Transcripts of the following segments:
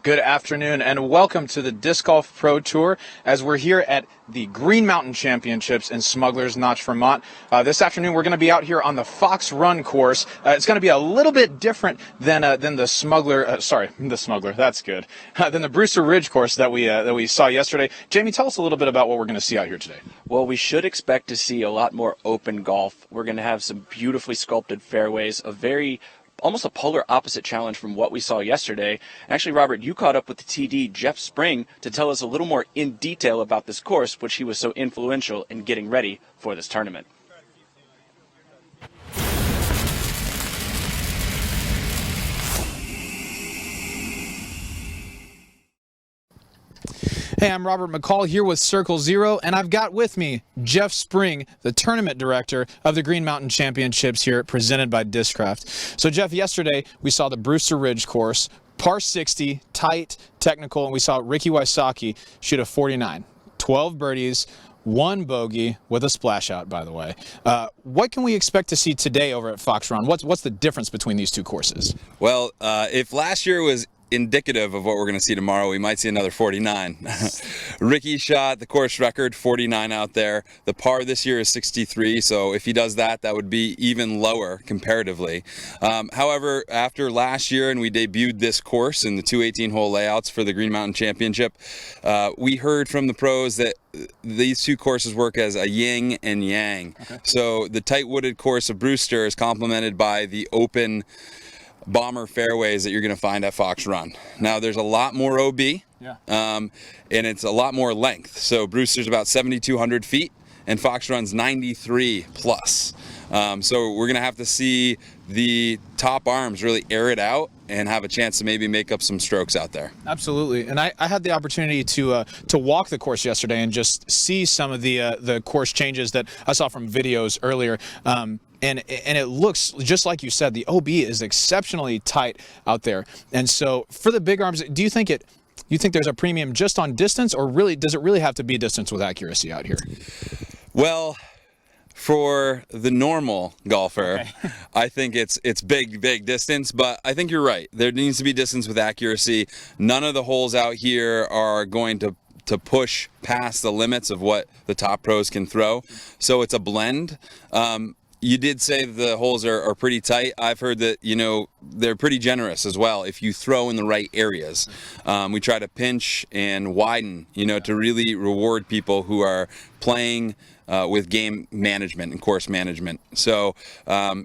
Good afternoon and welcome to the Disc Golf Pro Tour as we're here at the Green Mountain Championships in Smugglers Notch, Vermont. This afternoon we're going to be out here on the Fox Run course. It's going to be a little bit different than the Smuggler, that's good, than the Brewster Ridge course that we saw yesterday. Jamie, tell us a little bit about what we're going to see out here today. Well, we should expect to see a lot more open golf. We're going to have some beautifully sculpted fairways, almost a polar opposite challenge from what we saw yesterday. Actually, Robert, you caught up with the TD, Jeff Spring, to tell us a little more in detail about this course, which he was so influential in getting ready for this tournament. Hey, I'm Robert McCall here with Circle Zero, and I've got with me Jeff Spring, the tournament director of the Green Mountain Championships here presented by Discraft. So Jeff, yesterday we saw the Brewster Ridge course, par 60, tight, technical, and we saw Ricky Wysocki shoot a 49. 12 birdies, 1 bogey with a splash out, by the way. What can we expect to see today over at Fox Run? What's the difference between these two courses? Well, if last year was indicative of what we're going to see tomorrow, we might see another 49. Ricky shot the course record 49 out there. The par this year is 63, so if he does that, that would be even lower comparatively. However, after last year and we debuted this course in the 2 18-hole layouts for the Green Mountain Championship, we heard from the pros that these two courses work as a yin and yang. Okay. So the tight wooded course of Brewster is complemented by the open bomber fairways that you're going to find at Fox Run. Now there's a lot more OB, and it's a lot more length. So Brewster's about 7,200 feet and Fox Run's 93 plus. So we're going to have to see the top arms really air it out and have a chance to maybe make up some strokes out there. Absolutely. And I had the opportunity to walk the course yesterday and just see some of the course changes that I saw from videos earlier. And it looks, just like you said, the OB is exceptionally tight out there. And so for the big arms, do you think there's a premium just on distance, or really does it really have to be distance with accuracy out here? Well, for the normal golfer, okay. I think it's big distance, but I think you're right. There needs to be distance with accuracy. None of the holes out here are going to push past the limits of what the top pros can throw. So it's a blend. You did say the holes are pretty tight. I've heard that, they're pretty generous as well if you throw in the right areas. We try to pinch and widen, to really reward people who are playing with game management and course management. So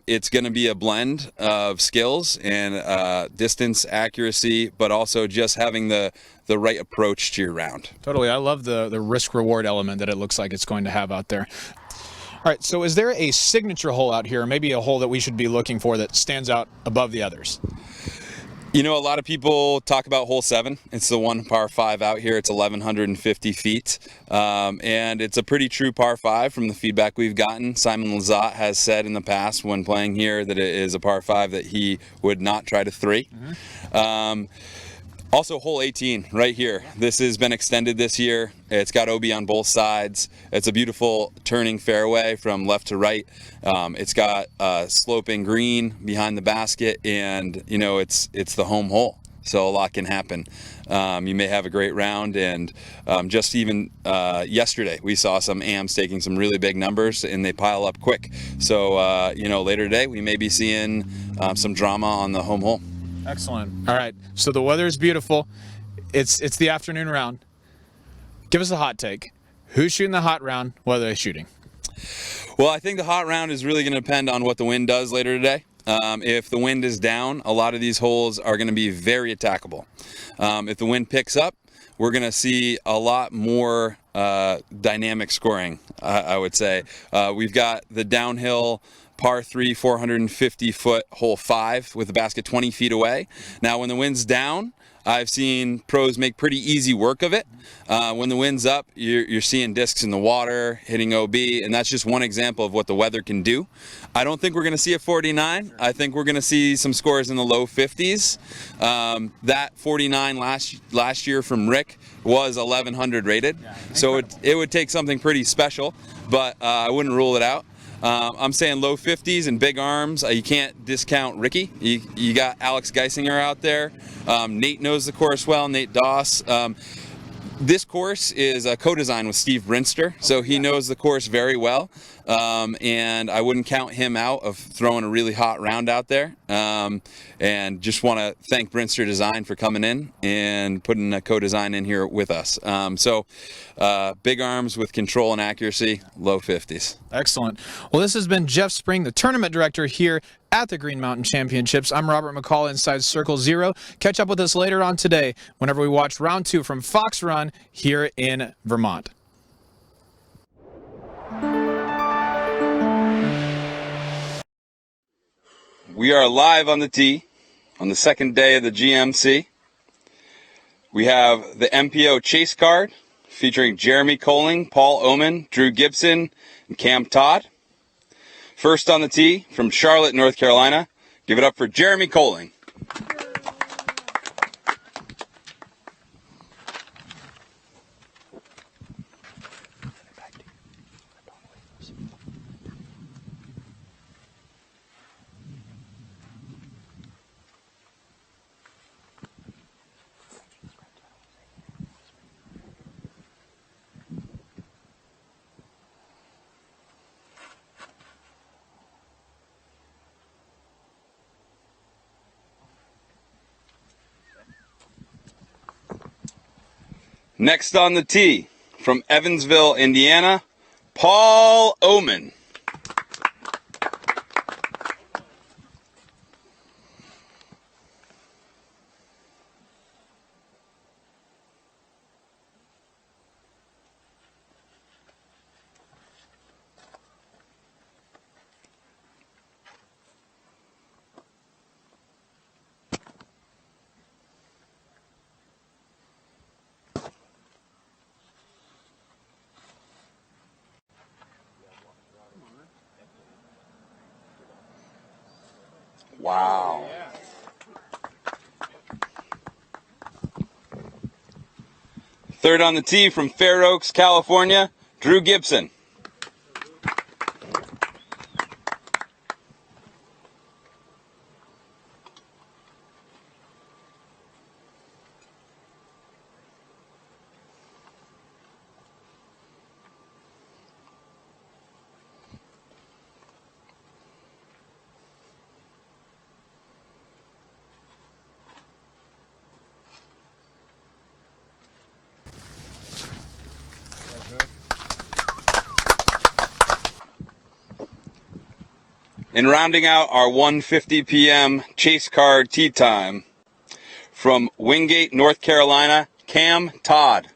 it's going to be a blend of skills and distance accuracy, but also just having the right approach to your round. Totally. I love the risk-reward element that it looks like it's going to have out there. All right, so is there a signature hole out here, or maybe a hole that we should be looking for that stands out above the others? A lot of people talk about hole 7. It's the one par 5 out here. It's 1,150 feet, and it's a pretty true par 5 from the feedback we've gotten. Simon Lizotte has said in the past when playing here that it is a par 5 that he would not try to 3. Mm-hmm. Also, hole 18 right here. This has been extended this year. It's got OB on both sides. It's a beautiful turning fairway from left to right. It's got sloping green behind the basket, and it's the home hole. So a lot can happen. You may have a great round, and just even yesterday we saw some AMs taking some really big numbers, and they pile up quick. So later today we may be seeing some drama on the home hole. Excellent. All right, so the weather is beautiful. It's the afternoon round. Give us a hot take. Who's shooting the hot round? What are they shooting? Well, I think the hot round is really going to depend on what the wind does later today. If the wind is down, a lot of these holes are going to be very attackable. If the wind picks up, we're going to see a lot more dynamic scoring, I would say. We've got the downhill par 3, 450-foot hole 5 with the basket 20 feet away. Now, when the wind's down, I've seen pros make pretty easy work of it. When the wind's up, you're seeing discs in the water, hitting OB, and that's just one example of what the weather can do. I don't think we're going to see a 49. I think we're going to see some scores in the low 50s. That 49 last year from Rick was 1,100 rated, so it would take something pretty special, but I wouldn't rule it out. I'm saying low 50s and big arms. You can't discount Ricky. You got Alex Geisinger out there. Nate knows the course well, Nate Doss. This course is a co-design with Steve Brinster, so he knows the course very well, and I wouldn't count him out of throwing a really hot round out there, and just want to thank Brinster Design for coming in and putting a co-design in here with us. Big arms with control and accuracy, low 50s. Excellent. Well, this has been Jeff Spring, the tournament director here at the Green Mountain Championships. I'm Robert McCall inside Circle Zero. Catch up with us later on today whenever we watch round 2 from Fox Run here in Vermont. We are live on the tee on the second day of the GMC. We have the MPO Chase Card featuring Jeremy Coling, Paul Oman, Drew Gibson, and Cam Todd. First on the tee from Charlotte, North Carolina. Give it up for Jeremy Coling. Next on the tee, from Evansville, Indiana, Paul Oman. Wow. Third on the tee from Fair Oaks, California, Drew Gibson. And rounding out our 1:50 p.m. Chase Card tee time, from Wingate, North Carolina, Cam Todd.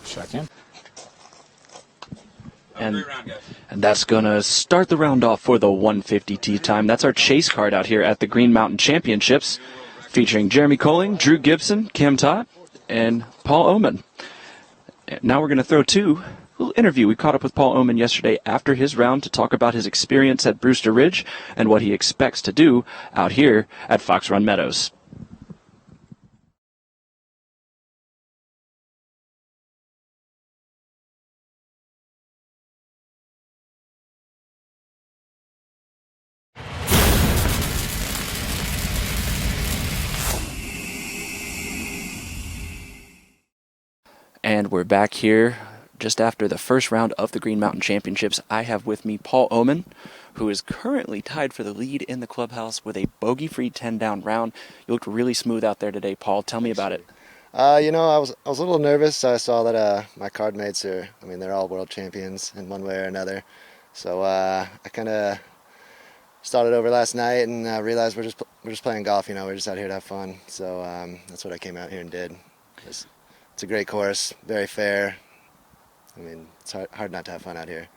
Check in. And that's going to start the round off for the 150 tee time. That's our chase card out here at the Green Mountain Championships, featuring Jeremy Coling, Drew Gibson, Cam Todd, and Paul Oman. Now we're going to throw to a little interview. We caught up with Paul Oman yesterday after his round to talk about his experience at Brewster Ridge and what he expects to do out here at Fox Run Meadows. And we're back here just after the first round of the Green Mountain Championships. I have with me Paul Oman, who is currently tied for the lead in the clubhouse with a bogey-free 10-down round. You looked really smooth out there today, Paul. Tell me about it. I was a little nervous. I saw that my card mates they're all world champions in one way or another. So I kind of started over last night and realized we're just playing golf. We're just out here to have fun. So that's what I came out here and did. It's a great course, very fair. It's hard not to have fun out here.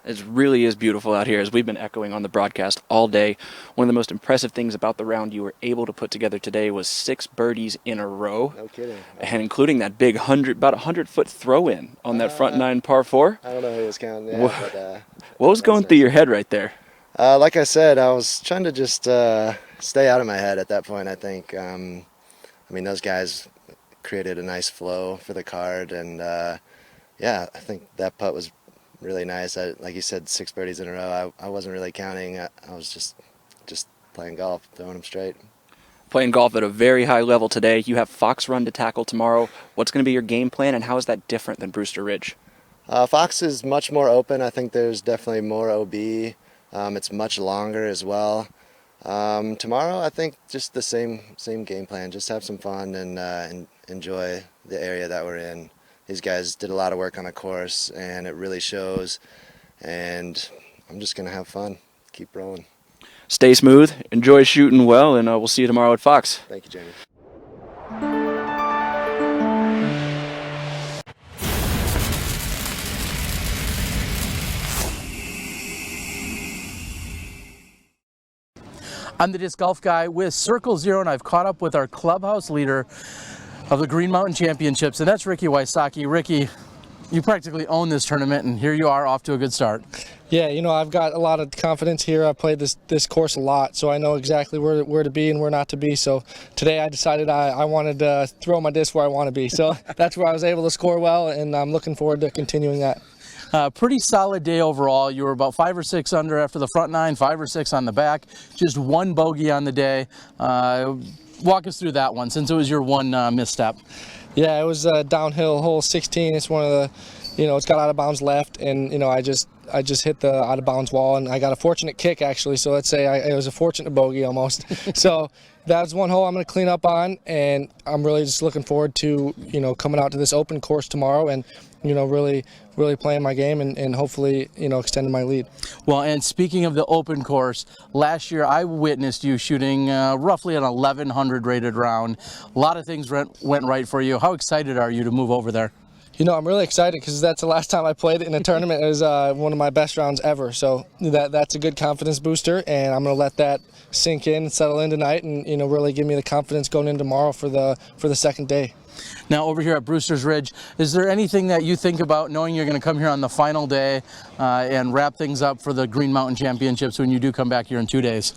It really is beautiful out here, as we've been echoing on the broadcast all day. One of the most impressive things about the round you were able to put together today was 6 birdies in a row. No kidding. And including that big about 100-foot throw-in on that front 9 par 4. I don't know who was counting. What was going through your head right there? Like I said, I was trying to just stay out of my head at that point, I think. I mean, those guys created a nice flow for the card, and yeah, I think that putt was really nice. Like you said, 6 birdies in a row. I wasn't really counting. I was just playing golf, throwing them straight. Playing golf at a very high level today. You have Fox Run to tackle tomorrow. What's going to be your game plan, and how is that different than Brewster Ridge? Fox is much more open. I think there's definitely more OB. It's much longer as well. Tomorrow, I think just the same game plan. Just have some fun and enjoy the area that we're in. These guys did a lot of work on the course, and it really shows. And I'm just gonna have fun, keep rolling. Stay smooth, enjoy shooting well, and we'll see you tomorrow at Fox. Thank you, Jamie. I'm the Disc Golf Guy with Circle Zero, and I've caught up with our clubhouse leader of the Green Mountain Championships, and that's Ricky Wysocki. Ricky, you practically own this tournament, and here you are off to a good start. Yeah, you know, I've got a lot of confidence here. I've played this course a lot, so I know exactly where to be and where not to be. So today I decided I wanted to throw my disc where I want to be. So that's where I was able to score well, and I'm looking forward to continuing that. Pretty solid day overall. You were about 5 or 6 under after the front 9, 5 or 6 on the back. Just 1 bogey on the day. Walk us through that one, since it was your one misstep. Yeah, it was a downhill hole 16. It's one of the, you know, it's got out of bounds left, and you know, I just hit the out of bounds wall, and I got a fortunate kick actually. So let's say it was a fortunate bogey almost. So that's one hole I'm going to clean up on, and I'm really just looking forward to, you know, coming out to this open course tomorrow and, you know, really playing my game and hopefully, you know, extending my lead. Well, and speaking of the open course, last year I witnessed you shooting roughly an 1100 rated round. A lot of things went right for you. How excited are you to move over there? You know, I'm really excited because that's the last time I played it in a tournament. It was one of my best rounds ever. So that's a good confidence booster, and I'm going to let that sink in and settle in tonight, and, you know, really give me the confidence going in tomorrow for the second day. Now over here at Brewster's Ridge, is there anything that you think about knowing you're going to come here on the final day and wrap things up for the Green Mountain Championships when you do come back here in 2 days?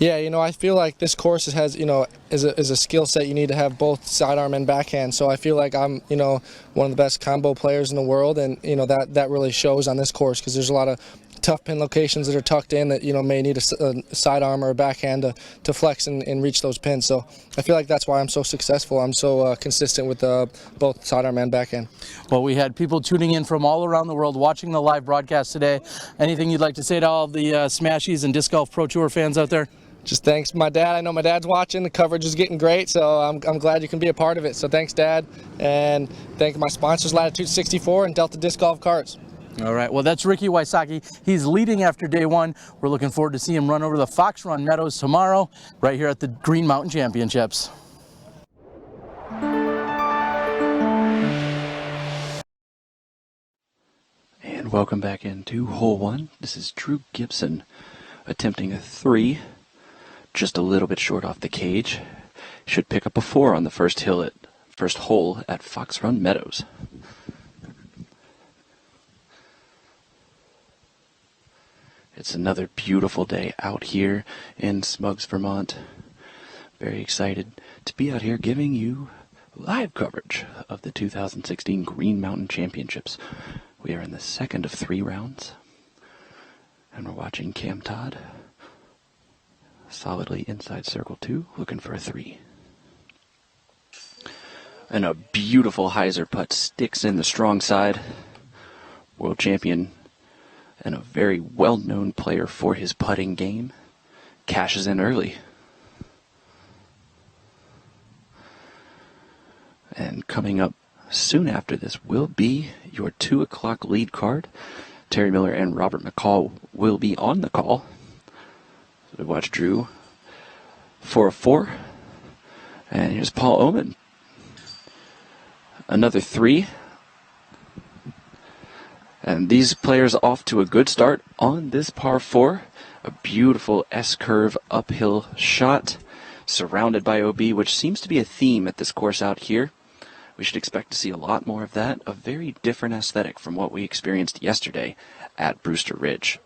Yeah, you know, I feel like this course has, you know, is a skill set. You need to have both sidearm and backhand. So I feel like I'm, you know, one of the best combo players in the world, and, you know, that really shows on this course because there's a lot of tough pin locations that are tucked in that, you know, may need a sidearm or a backhand to flex and reach those pins. So I feel like that's why I'm so successful. I'm so consistent with both sidearm and backhand. Well, we had people tuning in from all around the world watching the live broadcast today. Anything you'd like to say to all the Smashies and Disc Golf Pro Tour fans out there? Just thanks my dad. I know my dad's watching. The coverage is getting great, so I'm glad you can be a part of it. So thanks, Dad, and thank my sponsors, Latitude 64 and Delta Disc Golf Carts. All right, well, that's Ricky Wysocki. He's leading after day 1. We're looking forward to see him run over the Fox Run Meadows tomorrow, right here at the Green Mountain Championships. And welcome back into hole 1. This is Drew Gibson attempting a 3, just a little bit short off the cage. Should pick up a 4 on the first hole at Fox Run Meadows. It's another beautiful day out here in Smugglers, Vermont. Very excited to be out here giving you live coverage of the 2016 Green Mountain Championships. We are in the second of 3 rounds, and we're watching Cam Todd solidly inside circle 2, looking for a 3. And a beautiful hyzer putt sticks in the strong side. World champion and a very well-known player for his putting game cashes in early. And coming up soon after this will be your 2 o'clock lead card. Terry Miller and Robert McCall will be on the call. So we watch Drew for a 4. And here's Paul Oman. Another 3. And these players off to a good start on this par 4. A beautiful S-curve uphill shot surrounded by OB, which seems to be a theme at this course out here. We should expect to see a lot more of that. A very different aesthetic from what we experienced yesterday at Brewster Ridge.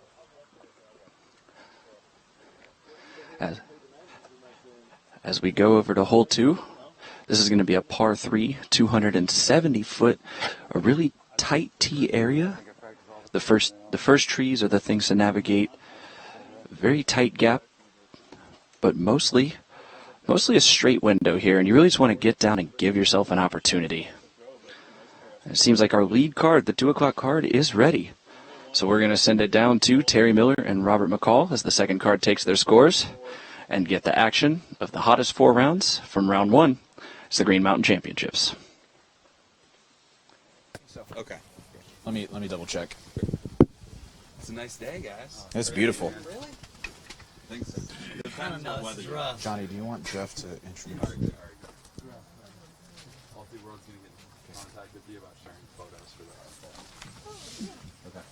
As we go over to hole 2, this is going to be a par 3, 270 foot, a really tight tee area. The first trees are the things to navigate. Very tight gap, but mostly a straight window here, and you really just want to get down and give yourself an opportunity. It seems like our lead card, the 2 o'clock card, is ready. So we're going to send it down to Terry Miller and Robert McCall as the second card takes their scores and get the action of the hottest 4 rounds from round 1. It's the Green Mountain Championships. Okay. Let me double check. It's a nice day, guys. It's beautiful. Really? Thanks. Johnny, do you want Jeff to introduce? All 3 worlds going to get in contact with you about sharing photos for that. Okay.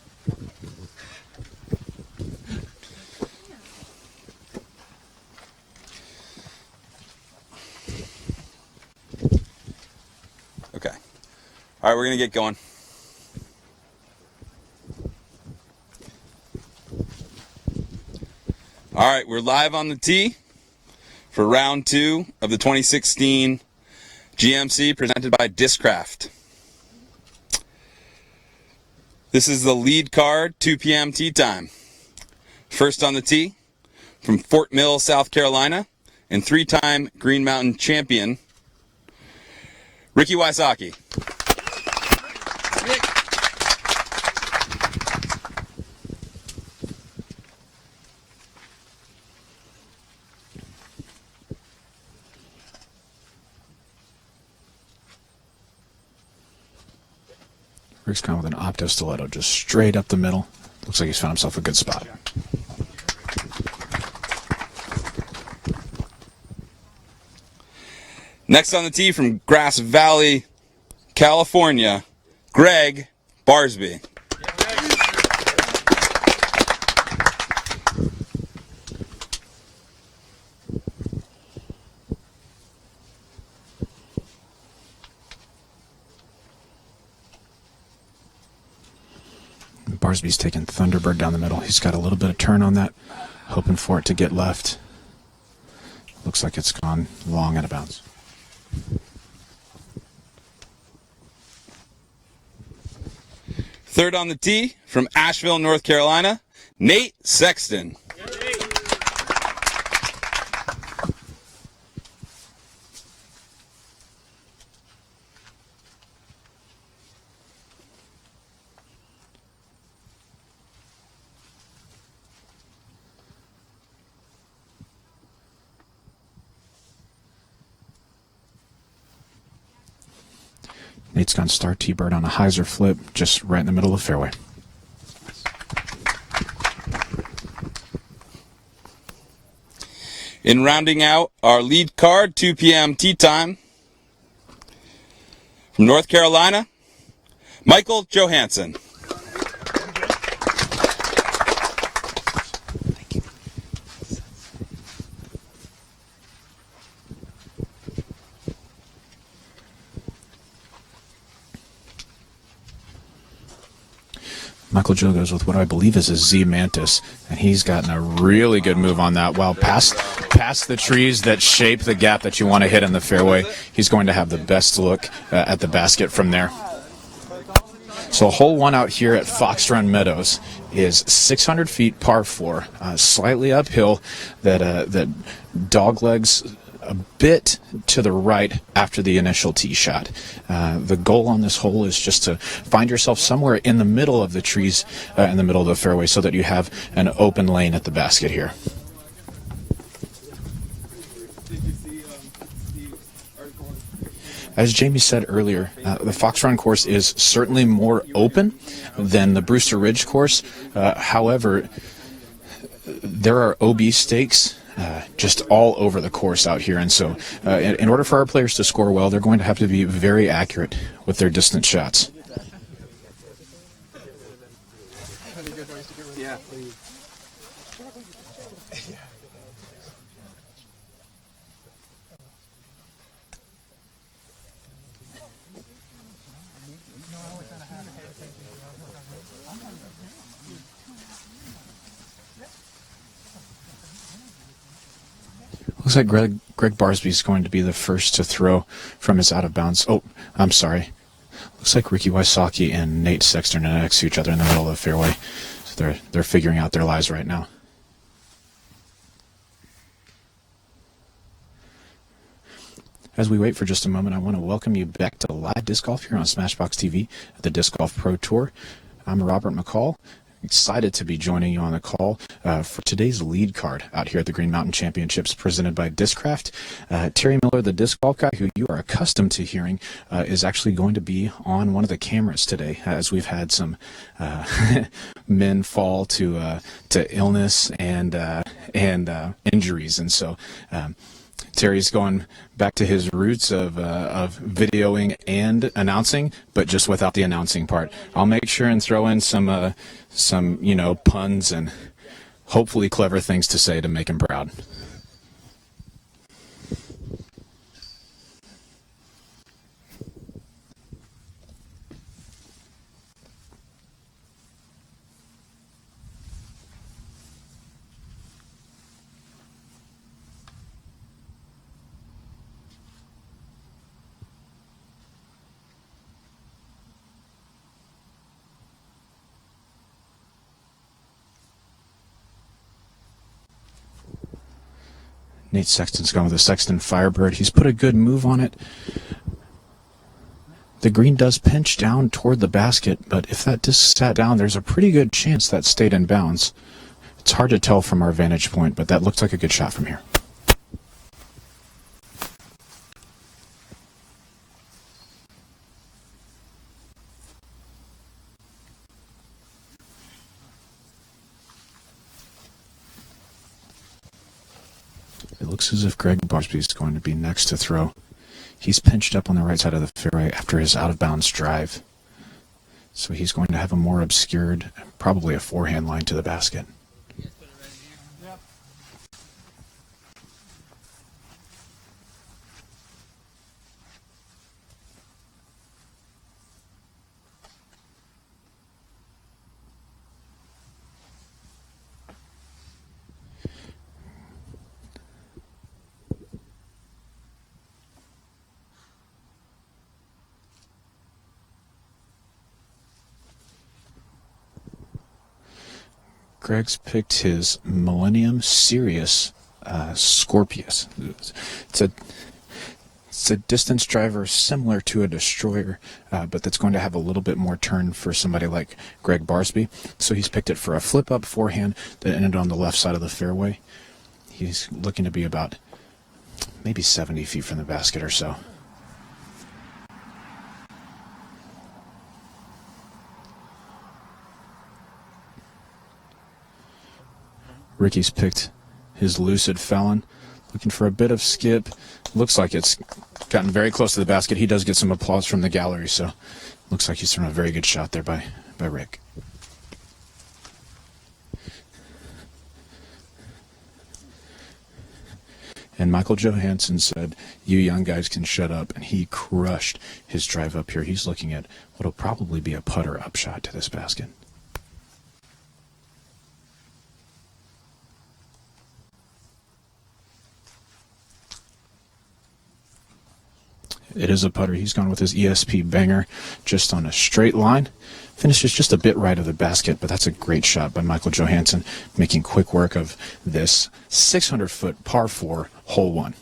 Okay. All right, we're going to get going. All right, we're live on the tee for round 2 of the 2016 GMC presented by Discraft. This is the lead card, 2 p.m. tee time. First on the tee, from Fort Mill, South Carolina, and 3-time Green Mountain champion, Ricky Wysocki. Rick's gone with an opto stiletto just straight up the middle. Looks like he's found himself a good spot. Next on the tee from Grass Valley, California, Gregg Barsby. Barsby's taking Thunderbird down the middle. He's got a little bit of turn on that, hoping for it to get left. Looks like it's gone long out of bounds. Third on the tee from Asheville, North Carolina, Nate Sexton. Nate's gone star T-bird on a hyzer flip, just right in the middle of the fairway. In rounding out our lead card, 2 p.m. tee time, from North Carolina, Michael Johansen. Michael Joe goes with what I believe is a Z Mantis, and he's gotten a really good move on that. Well, past the trees that shape the gap that you want to hit in the fairway, he's going to have the best look at the basket from there. So hole 1 out here at Fox Run Meadows is 600 feet par 4, slightly uphill that dog legs a bit to the right after the initial tee shot. The goal on this hole is just to find yourself somewhere in the middle of the trees, in the middle of the fairway, so that you have an open lane at the basket here. As Jamie said earlier, the Fox Run course is certainly more open than the Brewster Ridge course. However, there are OB stakes just all over the course out here, and so in order for our players to score well, they're going to have to be very accurate with their distance shots. Yeah, please. Looks like Gregg Barsby is going to be the first to throw from his out of bounds. Oh, I'm sorry. Looks like Ricky Wysocki and Nate Sexton are next to each other in the middle of the fairway. So they're figuring out their lies right now. As we wait for just a moment, I want to welcome you back to live disc golf here on Smashbox TV at the Disc Golf Pro Tour. I'm Robert McCall. Excited to be joining you on the call for today's lead card out here at the Green Mountain Championships presented by Discraft. Terry Miller, the disc golf guy who you are accustomed to hearing, is actually going to be on one of the cameras today, as we've had some men fall to illness and injuries, and so Terry's going back to his roots of videoing and announcing, but just without the announcing part. I'll make sure and throw in some puns and hopefully clever things to say to make him proud. Nate Sexton's gone with a Sexton Firebird. He's put a good move on it. The green does pinch down toward the basket, but if that disc sat down, there's a pretty good chance that stayed in bounds. It's hard to tell from our vantage point, but that looks like a good shot from here. It looks as if Gregg Barsby is going to be next to throw. He's pinched up on the right side of the fairway after his out-of-bounds drive. So he's going to have a more obscured, probably a forehand line to the basket. Gregg's picked his Millennium Sirius Scorpius. It's a distance driver similar to a Destroyer, but that's going to have a little bit more turn for somebody like Gregg Barsby. So he's picked it for a flip-up forehand that ended on the left side of the fairway. He's looking to be about maybe 70 feet from the basket or so. Ricky's picked his Lucid Felon, looking for a bit of skip. Looks like it's gotten very close to the basket. He does get some applause from the gallery, so looks like he's thrown a very good shot there by Rick. And Michael Johansen said, "You young guys can shut up," and he crushed his drive up here. He's looking at what will probably be a putter upshot to this basket. It is a putter. He's gone with his ESP banger just on a straight line. Finishes just a bit right of the basket, but that's a great shot by Michael Johansen, making quick work of this 600-foot par 4 hole 1.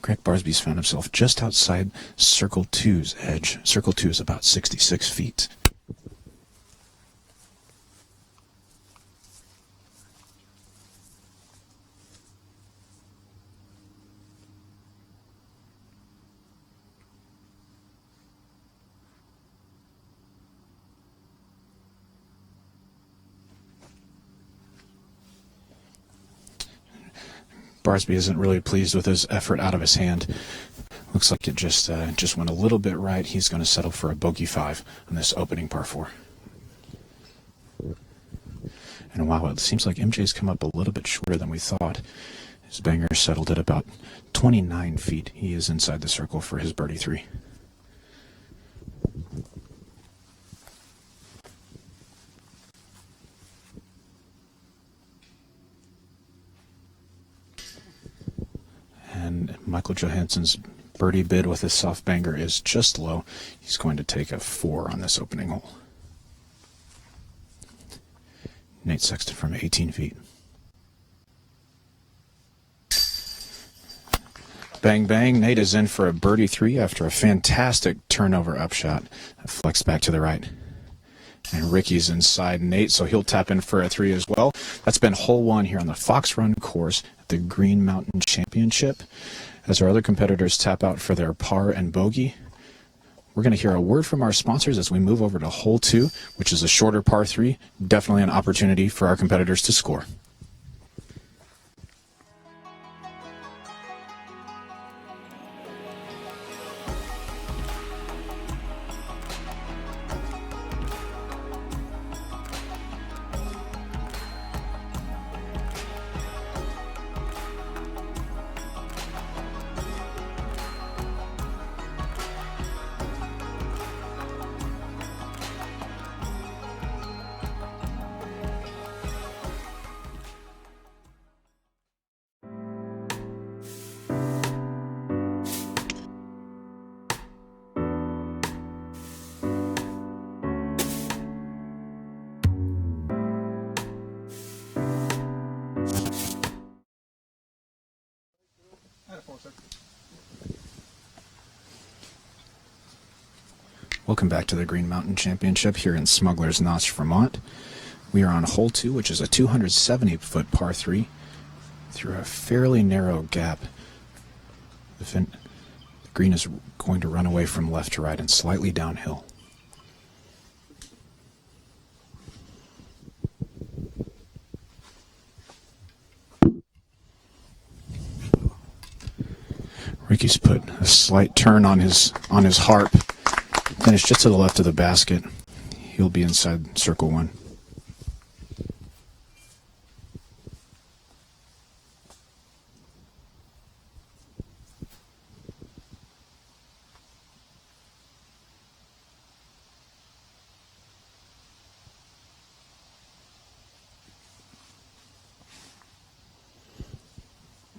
Gregg Barsby's found himself just outside Circle 2's edge. Circle 2 is about 66 feet. Barsby isn't really pleased with his effort out of his hand. Looks like it just went a little bit right. He's going to settle for a bogey 5 on this opening par 4. And wow, it seems like MJ's come up a little bit shorter than we thought. His banger settled at about 29 feet. He is inside the circle for his birdie 3. And Michael Johansen's birdie bid with his soft banger is just low. He's going to take a 4 on this opening hole. Nate Sexton from 18 feet. Bang, bang. Nate is in for a birdie 3 after a fantastic turnover upshot. Flex back to the right. And Ricky's inside Nate, so he'll tap in for a 3 as well. That's been hole 1 here on the Fox Run course at the Green Mountain Championship. As our other competitors tap out for their par and bogey, we're going to hear a word from our sponsors as we move over to hole 2, which is a shorter par 3. Definitely an opportunity for our competitors to score. Welcome back to the Green Mountain Championship here in Smugglers, Notch, Vermont. We are on hole 2, which is a 270-foot par 3 through a fairly narrow gap. The green is going to run away from left to right and slightly downhill. Ricky's put a slight turn on his harp. Finished just to the left of the basket. He'll be inside circle 1.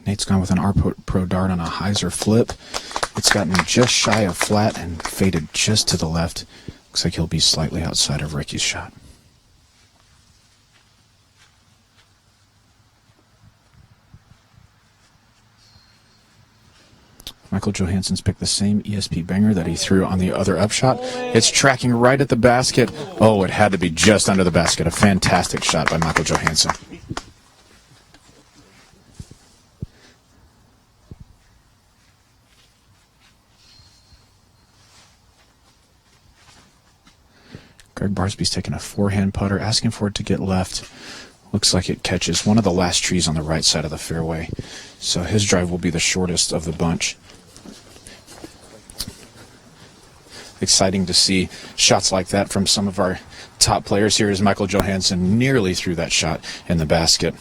Nate's gone with an R-Pro dart on a hyzer flip. It's gotten just shy of flat and faded just to the left. Looks like he'll be slightly outside of Ricky's shot. Michael Johansen's picked the same ESP banger that he threw on the other upshot. It's tracking right at the basket. Oh, it had to be just under the basket. A fantastic shot by Michael Johansen. Gregg Barsby's taking a forehand putter, asking for it to get left. Looks like it catches one of the last trees on the right side of the fairway. So his drive will be the shortest of the bunch. Exciting to see shots like that from some of our top players here as Michael Johansen nearly threw that shot in the basket.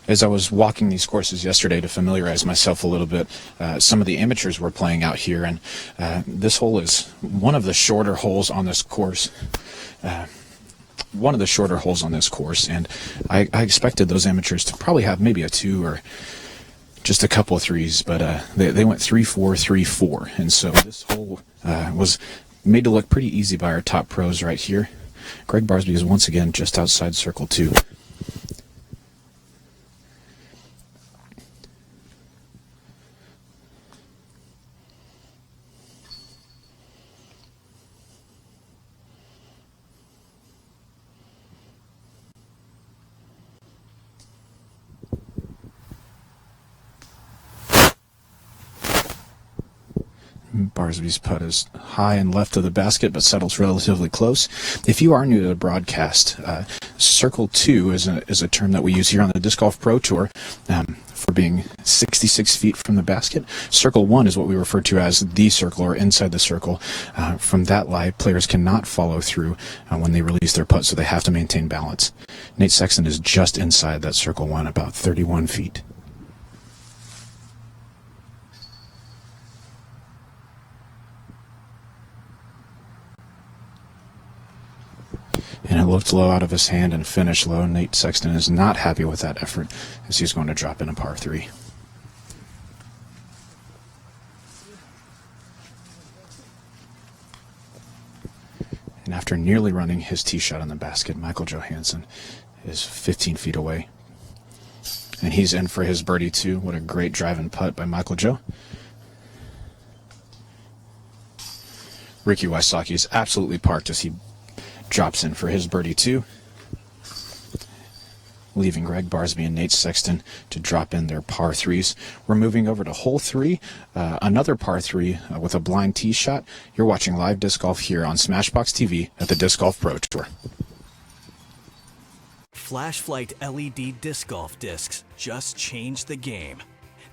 As I was walking these courses yesterday to familiarize myself a little bit, some of the amateurs were playing out here, and this hole is one of the shorter holes on this course. And I expected those amateurs to probably have maybe a 2 or just a couple of 3s, but they went 3-4, 3-4, and so this hole was made to look pretty easy by our top pros right here. Gregg Barsby is once again just outside circle 2. Barsby's putt is high and left of the basket, but settles relatively close. If you are new to the broadcast, Circle 2 is a term that we use here on the Disc Golf Pro Tour for being 66 feet from the basket. Circle 1 is what we refer to as the circle, or inside the circle. From that lie, players cannot follow through when they release their putt, so they have to maintain balance. Nate Sexton is just inside that Circle 1, about 31 feet. And it looked low out of his hand and finished low. Nate Sexton is not happy with that effort as he's going to drop in a par 3. And after nearly running his tee shot on the basket, Michael Johansen is 15 feet away. And he's in for his birdie too. What a great drive and putt by Michael Joe. Ricky Wysocki is absolutely parked as he drops in for his birdie too, leaving Gregg Barsby and Nate Sexton to drop in their par 3s. We're moving over to hole 3, another par 3 with a blind tee shot. You're watching live disc golf here on Smashbox TV at the Disc Golf Pro Tour. Flashlight LED disc golf discs just changed the game.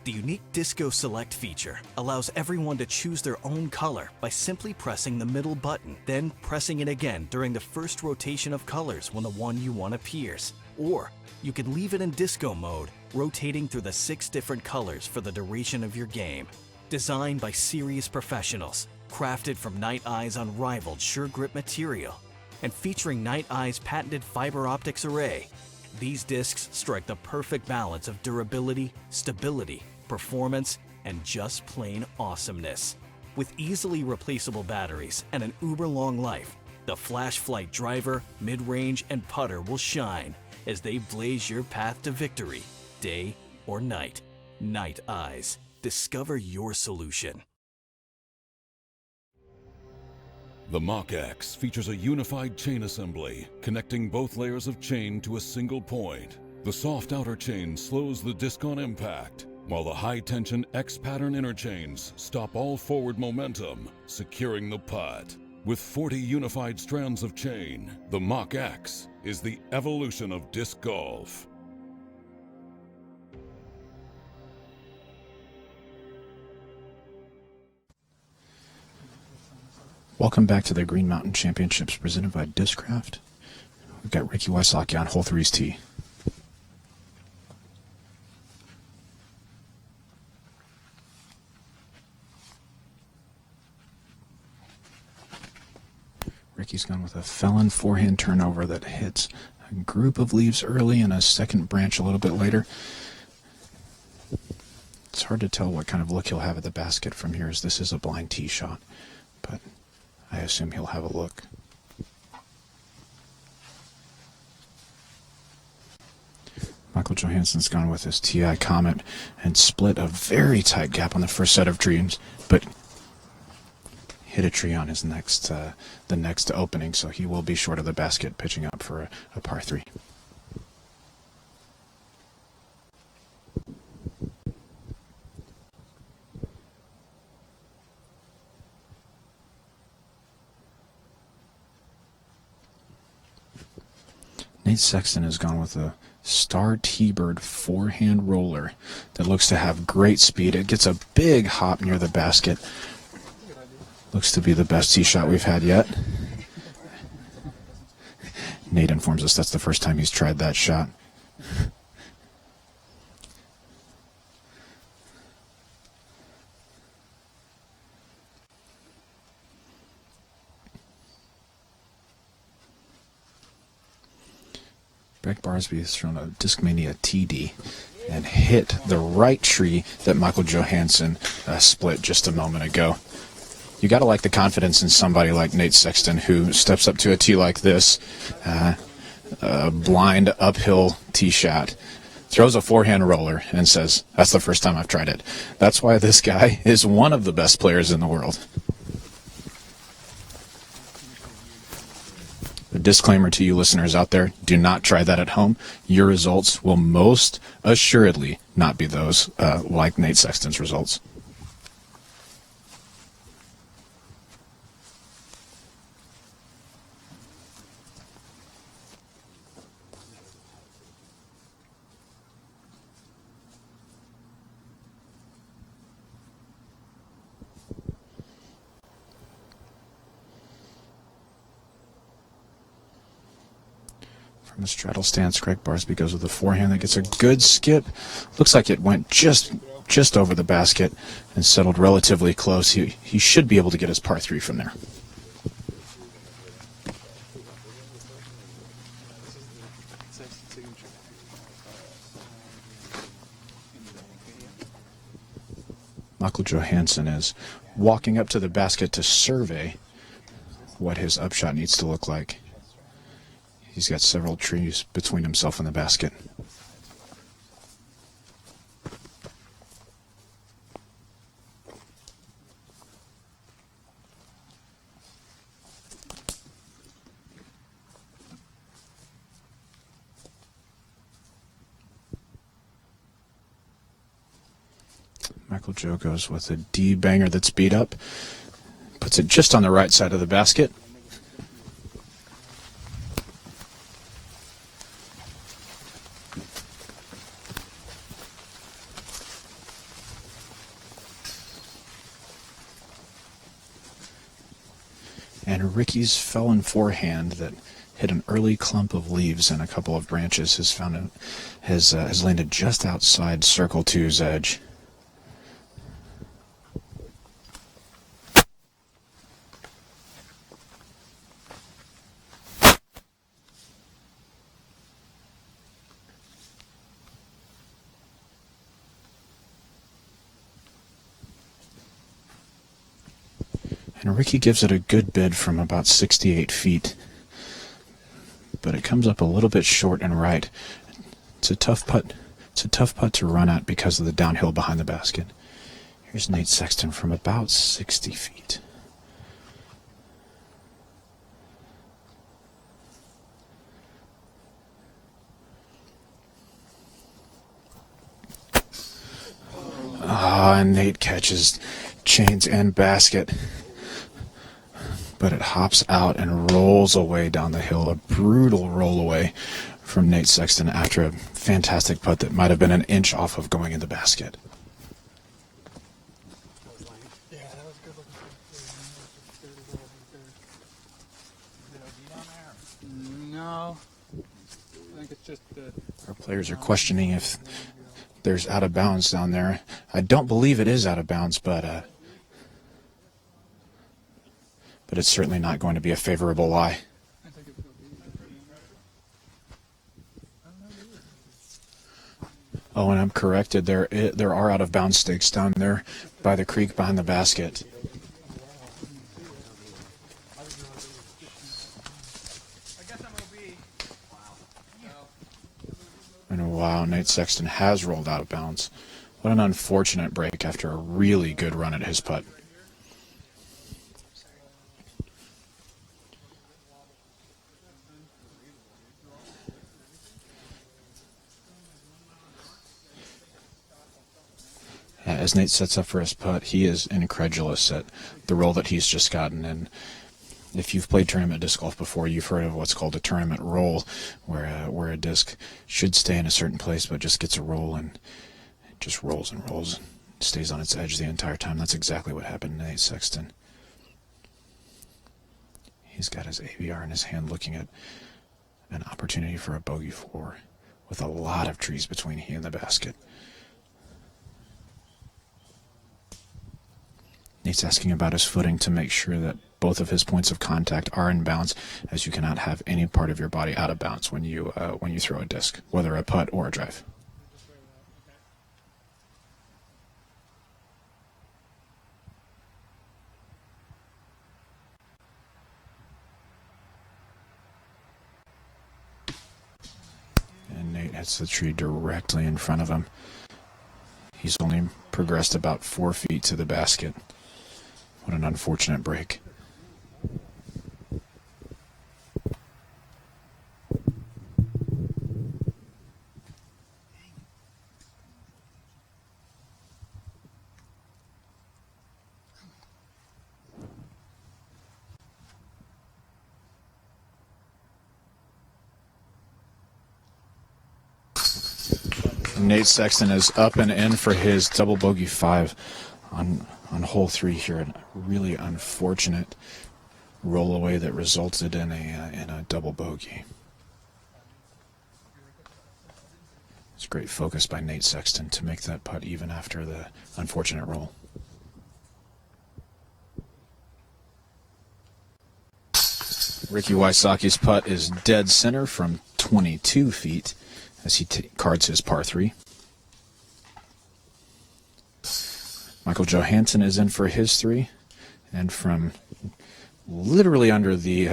The unique Disco Select feature allows everyone to choose their own color by simply pressing the middle button, then pressing it again during the first rotation of colors when the one you want appears. Or you can leave it in disco mode, rotating through the 6 different colors for the duration of your game. Designed by serious professionals, crafted from Night Eye's unrivaled sure grip material, and featuring Night Eye's patented fiber optics array, these discs strike the perfect balance of durability, stability, performance, and just plain awesomeness. With easily replaceable batteries and an uber-long life, the Flashlight driver, mid-range, and putter will shine as they blaze your path to victory, day or night. Night Eyes. Discover your solution. The Mach-X features a unified chain assembly, connecting both layers of chain to a single point. The soft outer chain slows the disc on impact, while the high-tension X-pattern inner chains stop all forward momentum, securing the putt. With 40 unified strands of chain, the Mach-X is the evolution of disc golf. Welcome back to the Green Mountain Championships presented by Discraft. We've got Ricky Wysocki on hole 3's tee. Ricky's gone with a felon forehand turnover that hits a group of leaves early and a second branch a little bit later. It's hard to tell what kind of look he'll have at the basket from here, as this is a blind tee shot, but I assume he'll have a look. Michael Johansen's gone with his TI Comet and split a very tight gap on the first set of trees, but hit a tree on his the next opening, so he will be short of the basket, pitching up for a par 3. Nate Sexton has gone with a Star T-Bird forehand roller that looks to have great speed. It gets a big hop near the basket. Looks to be the best tee shot we've had yet. Nate informs us that's the first time he's tried that shot. Gregg Barsby has thrown a Discmania TD and hit the right tree that Michael Johansen split just a moment ago. You got to like the confidence in somebody like Nate Sexton, who steps up to a tee like this, a blind uphill tee shot, throws a forehand roller, and says, that's the first time I've tried it. That's why this guy is one of the best players in the world. A disclaimer to you listeners out there, do not try that at home. Your results will most assuredly not be those like Nate Sexton's results. From a straddle stance, Gregg Barsby goes with a forehand that gets a good skip. Looks like it went just over the basket and settled relatively close. He should be able to get his par 3 from there. Michael Johansen is walking up to the basket to survey what his upshot needs to look like. He's got several trees between himself and the basket. Michael Joe goes with a D banger that's beat up. Puts it just on the right side of the basket. And Ricky's felon forehand that hit an early clump of leaves and a couple of branches has landed just outside Circle 2's edge. And Ricky gives it a good bid from about 68 feet. But it comes up a little bit short and right. It's a tough putt. It's a tough putt to run at because of the downhill behind the basket. Here's Nate Sexton from about 60 feet. And Nate catches chains and basket. But it hops out and rolls away down the hill. A brutal roll away from Nate Sexton after a fantastic putt that might have been an inch off of going in the basket. No. I think it's just the... Our players are questioning if there's out of bounds down there. I don't believe it is out of bounds, but it's certainly not going to be a favorable lie. Oh, and I'm corrected. There are out of bounds stakes down there by the creek behind the basket. And wow, Nate Sexton has rolled out of bounds. What an unfortunate break after a really good run at his putt. As Nate sets up for his putt, he is incredulous at the roll that he's just gotten. And if you've played tournament disc golf before, you've heard of what's called a tournament roll, where a disc should stay in a certain place but just gets a roll and it just rolls and rolls and stays on its edge the entire time. That's exactly what happened to Nate Sexton. He's got his ABR in his hand looking at an opportunity for a bogey 4 with a lot of trees between he and the basket. Nate's asking about his footing to make sure that both of his points of contact are in bounds, as you cannot have any part of your body out of bounds when you throw a disc, whether a putt or a drive. And Nate hits the tree directly in front of him. He's only progressed about 4 feet to the basket. What an unfortunate break. Nate Sexton is up and in for his double bogey 5 on hole 3 here. A really unfortunate roll away that resulted in a double bogey. It's great focus by Nate Sexton to make that putt even after the unfortunate roll. Ricky Wysocki's putt is dead center from 22 feet as he cards his par 3. Michael Johansen is in for his 3, and from literally under the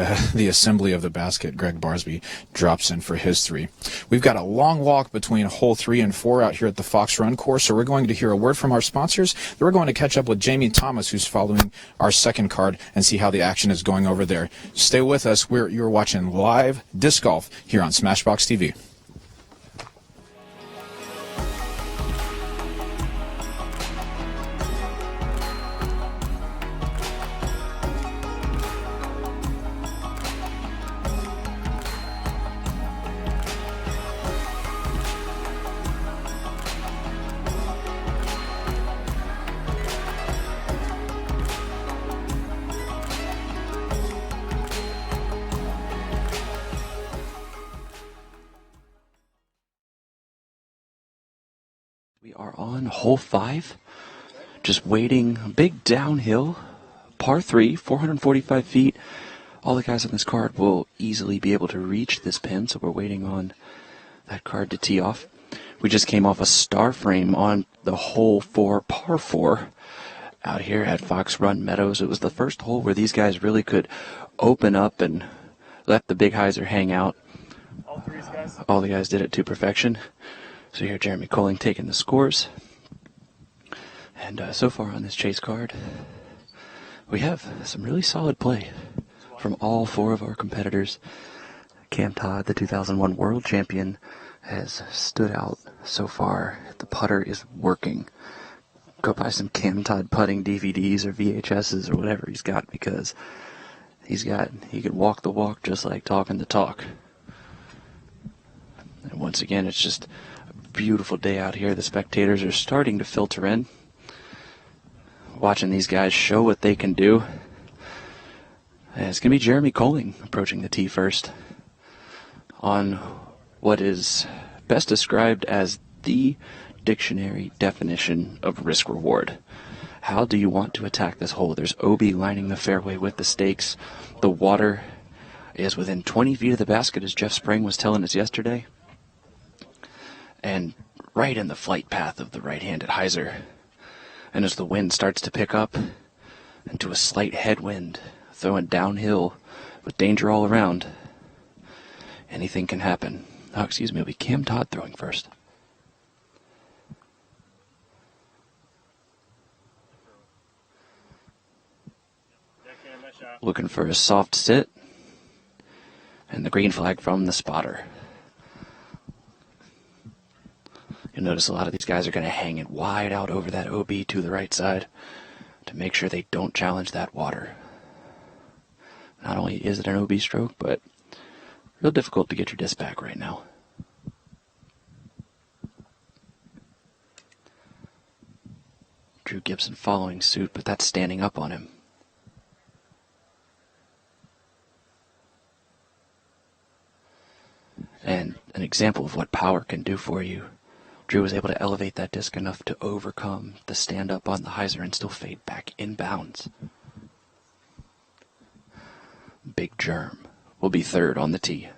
assembly of the basket, Gregg Barsby drops in for his 3. We've got a long walk between hole 3 and 4 out here at the Fox Run course, so we're going to hear a word from our sponsors. Then we're going to catch up with Jamie Thomas, who's following our second card, and see how the action is going over there. Stay with us. You're watching live disc golf here on Smashbox TV. We are on hole 5, just waiting, big downhill, par 3, 445 feet. All the guys on this card will easily be able to reach this pin, so we're waiting on that card to tee off. We just came off a star frame on the hole 4, par 4, out here at Fox Run Meadows. It was the first hole where these guys really could open up and let the big hyzer hang out. All the guys did it to perfection. So here Jeremy Colling taking the scores. And so far on this chase card, we have some really solid play from all 4 of our competitors. Cam Todd, the 2001 world champion, has stood out so far. The putter is working. Go buy some Cam Todd putting DVDs or VHSs or whatever he's got, because he can walk the walk just like talking the talk. And once again, it's just beautiful day out here. The spectators are starting to filter in, watching these guys show what they can do. And it's going to be Jeremy Colling approaching the tee first on what is best described as the dictionary definition of risk reward. How do you want to attack this hole? There's OB lining the fairway with the stakes. The water is within 20 feet of the basket, as Jeff Spring was telling us yesterday, and right in the flight path of the right-handed hyzer. And as the wind starts to pick up into a slight headwind, throwing downhill with danger all around, anything can happen. Oh, excuse me, it'll be Cam Todd throwing first. Looking for a soft sit, and the green flag from the spotter. You'll notice a lot of these guys are going to hang it wide out over that OB to the right side to make sure they don't challenge that water. Not only is it an OB stroke, but real difficult to get your disc back right now. Drew Gibson following suit, but that's standing up on him. And an example of what power can do for you. Drew was able to elevate that disc enough to overcome the stand-up on the hyzer and still fade back inbounds. Big Germ will be third on the tee.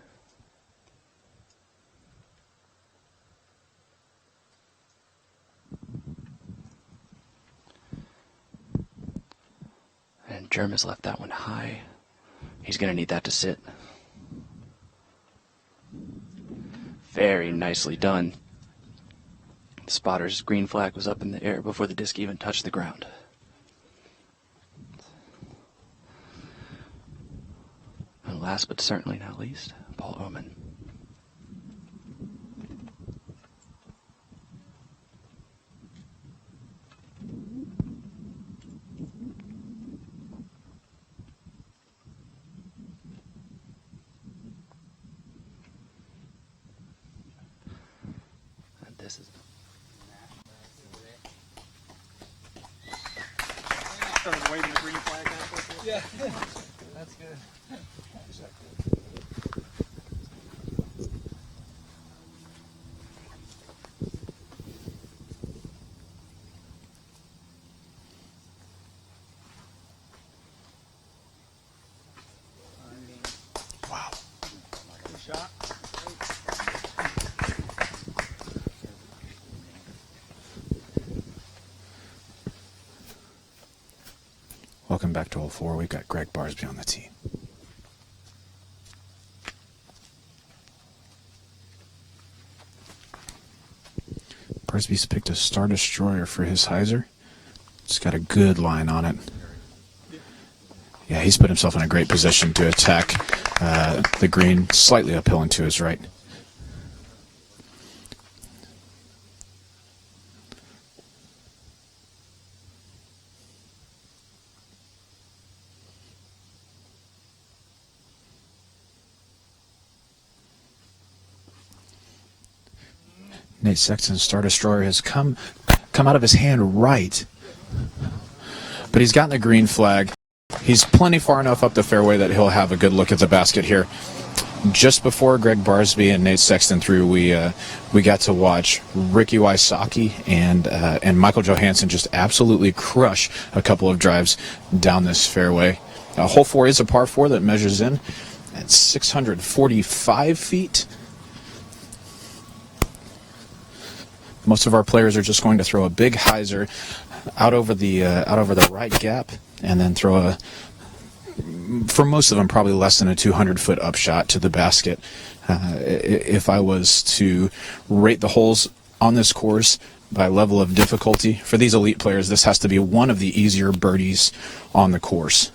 And Germ has left that one high. He's going to need that to sit. Very nicely done. The spotter's green flag was up in the air before the disc even touched the ground. And last but certainly not least, Paul Oman. And this is... Started waving the green flag out. Yeah, that's good. Welcome back to hole 4. We've got Gregg Barsby on the tee. Barsby's picked a Star Destroyer for his hyzer. It's got a good line on it. Yeah, he's put himself in a great position to attack the green slightly uphill and to his right. Nate Sexton's Star Destroyer has come out of his hand right. But he's gotten the green flag. He's plenty far enough up the fairway that he'll have a good look at the basket here. Just before Gregg Barsby and Nate Sexton threw, we got to watch Ricky Wysocki and Michael Johansen just absolutely crush a couple of drives down this fairway. Hole 4 is a par 4 that measures in at 645 feet. Most of our players are just going to throw a big hyzer out over the right gap, and then throw for most of them, probably less than a 200-foot upshot to the basket. If I was to rate the holes on this course by level of difficulty, for these elite players, this has to be one of the easier birdies on the course.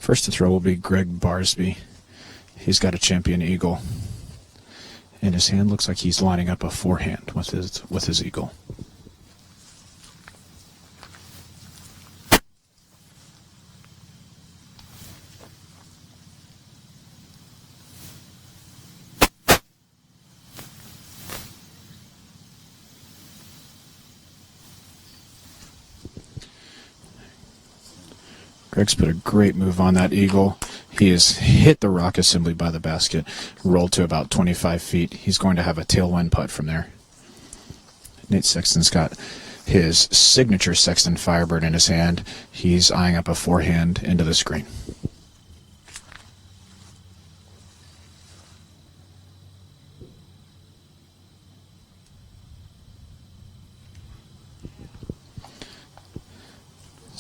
First to throw will be Gregg Barsby. He's got a champion eagle in his hand. Looks like he's lining up a forehand with his eagle. Gregg's put a great move on that eagle. He has hit the rock assembly by the basket, rolled to about 25 feet. He's going to have a tailwind putt from there. Nate Sexton's got his signature Sexton Firebird in his hand. He's eyeing up a forehand into the screen.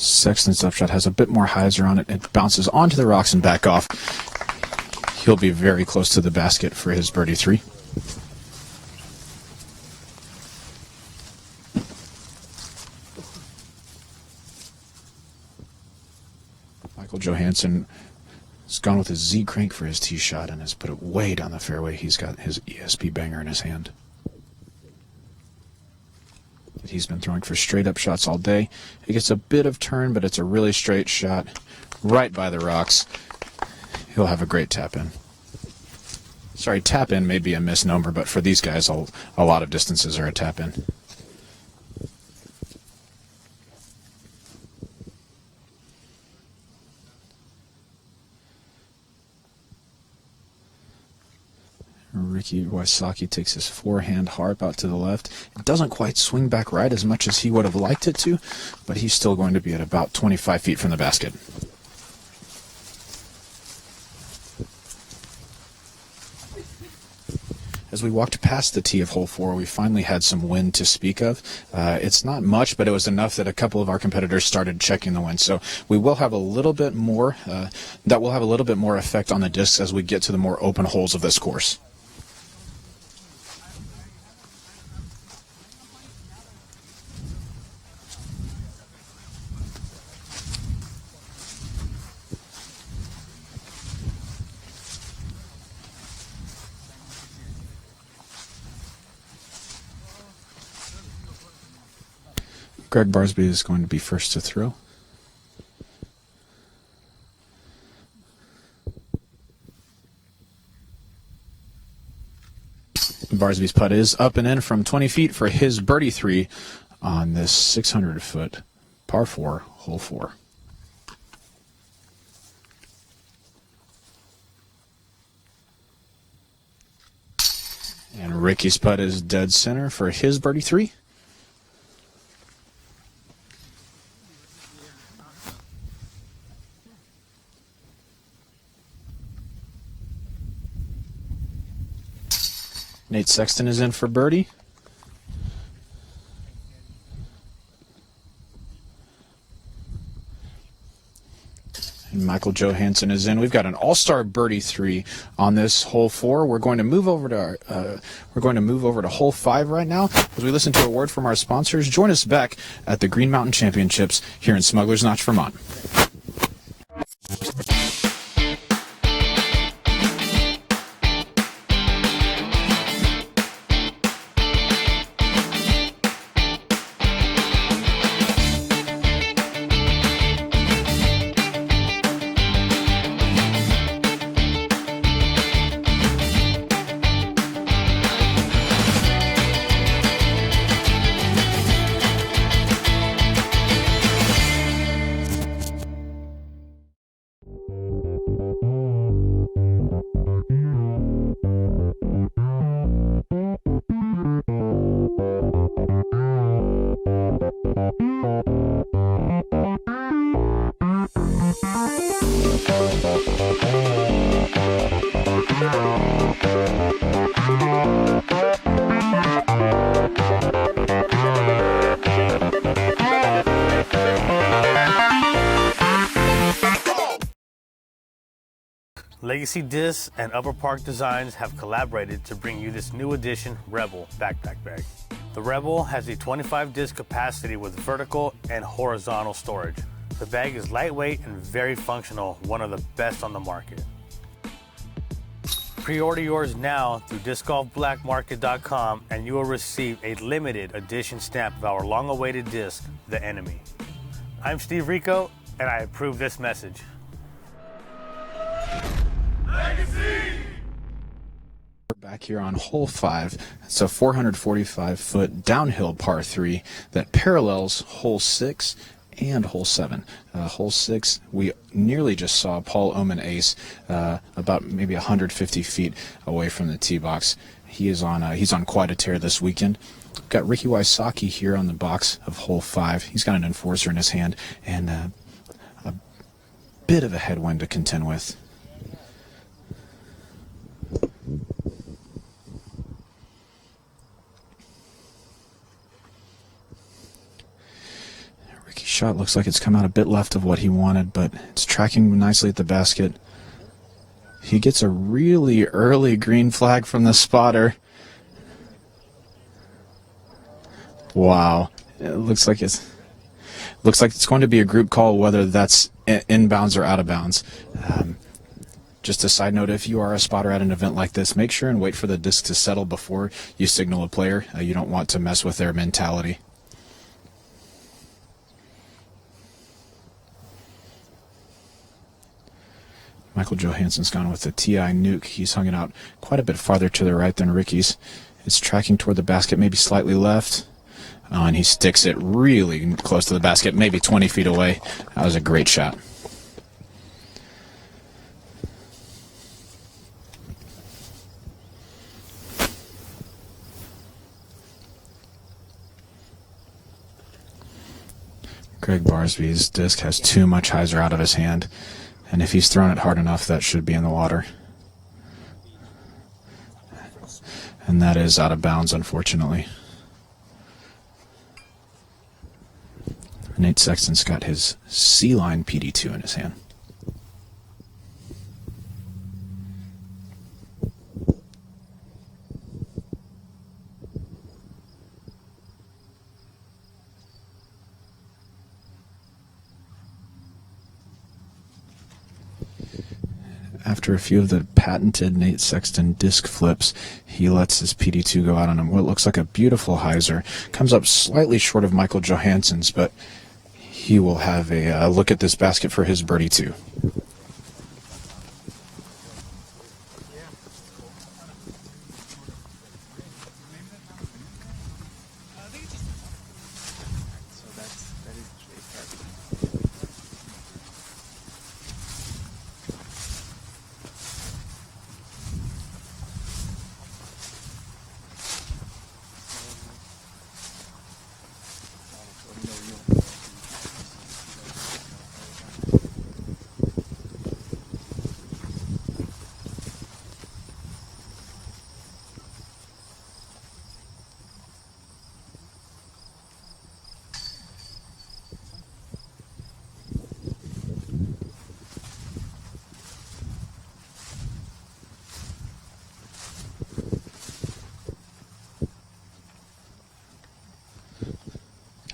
Sexton's upshot has a bit more hyzer on it. It bounces onto the rocks and back off. He'll be very close to the basket for his birdie 3. Michael Johansen has gone with his Z crank for his tee shot and has put it way down the fairway. He's got his ESP banger in his hand. He's been throwing for straight up shots all day. He gets a bit of turn, but it's a really straight shot right by the rocks. He'll have a great tap in. Sorry, tap in may be a misnomer, but for these guys, a lot of distances are a tap in. Ricky Wysocki takes his forehand harp out to the left. It doesn't quite swing back right as much as he would have liked it to, but he's still going to be at about 25 feet from the basket. As we walked past the tee of hole 4, we finally had some wind to speak of. It's not much, but it was enough that a couple of our competitors started checking the wind. So we will have a little bit more, that will have a little bit more effect on the discs as we get to the more open holes of this course. Gregg Barsby is going to be first to throw. Barsby's putt is up and in from 20 feet for his birdie 3 on this 600-foot par 4, hole 4. And Ricky's putt is dead center for his birdie 3. Nate Sexton is in for birdie. And Michael Johansen is in. We've got an all-star birdie 3 on this hole 4. We're going to move over to hole 5 right now as we listen to a word from our sponsors. Join us back at the Green Mountain Championships here in Smugglers Notch, Vermont. Legacy Discs and Upper Park Designs have collaborated to bring you this new edition Rebel backpack bag. The Rebel has a 25 disc capacity with vertical and horizontal storage. The bag is lightweight and very functional, one of the best on the market. Pre-order yours now through discgolfblackmarket.com and you will receive a limited edition stamp of our long-awaited disc, The Enemy. I'm Steve Rico, and I approve this message. We're back here on hole 5. It's a 445-foot downhill par 3 that parallels hole 6 and hole 7. Hole 6, we nearly just saw Paul Oman ace about maybe 150 feet away from the tee box. He's on quite a tear this weekend. We've got Ricky Wysocki here on the box of hole 5. He's got an enforcer in his hand and a bit of a headwind to contend with. Shot looks like it's come out a bit left of what he wanted, but it's tracking nicely at the basket. He gets a really early green flag from the spotter. Wow. It looks like it's going to be a group call, whether that's inbounds or out of bounds. Just a side note, if you are a spotter at an event like this, make sure and wait for the disc to settle before you signal a player. You don't want to mess with their mentality. Michael Johansen's gone with the TI Nuke. He's hung it out quite a bit farther to the right than Ricky's. It's tracking toward the basket, maybe slightly left. And he sticks it really close to the basket, maybe 20 feet away. That was a great shot. Gregg Barsby's disc has too much hyzer out of his hand. And if he's thrown it hard enough, that should be in the water. And that is out of bounds, unfortunately. Nate Sexton's got his C-line PD2 in his hand. After a few of the patented Nate Sexton disc flips, he lets his PD2 go out on him. What looks like a beautiful hyzer. Comes up slightly short of Michael Johansen's, but he will have a look at this basket for his birdie too.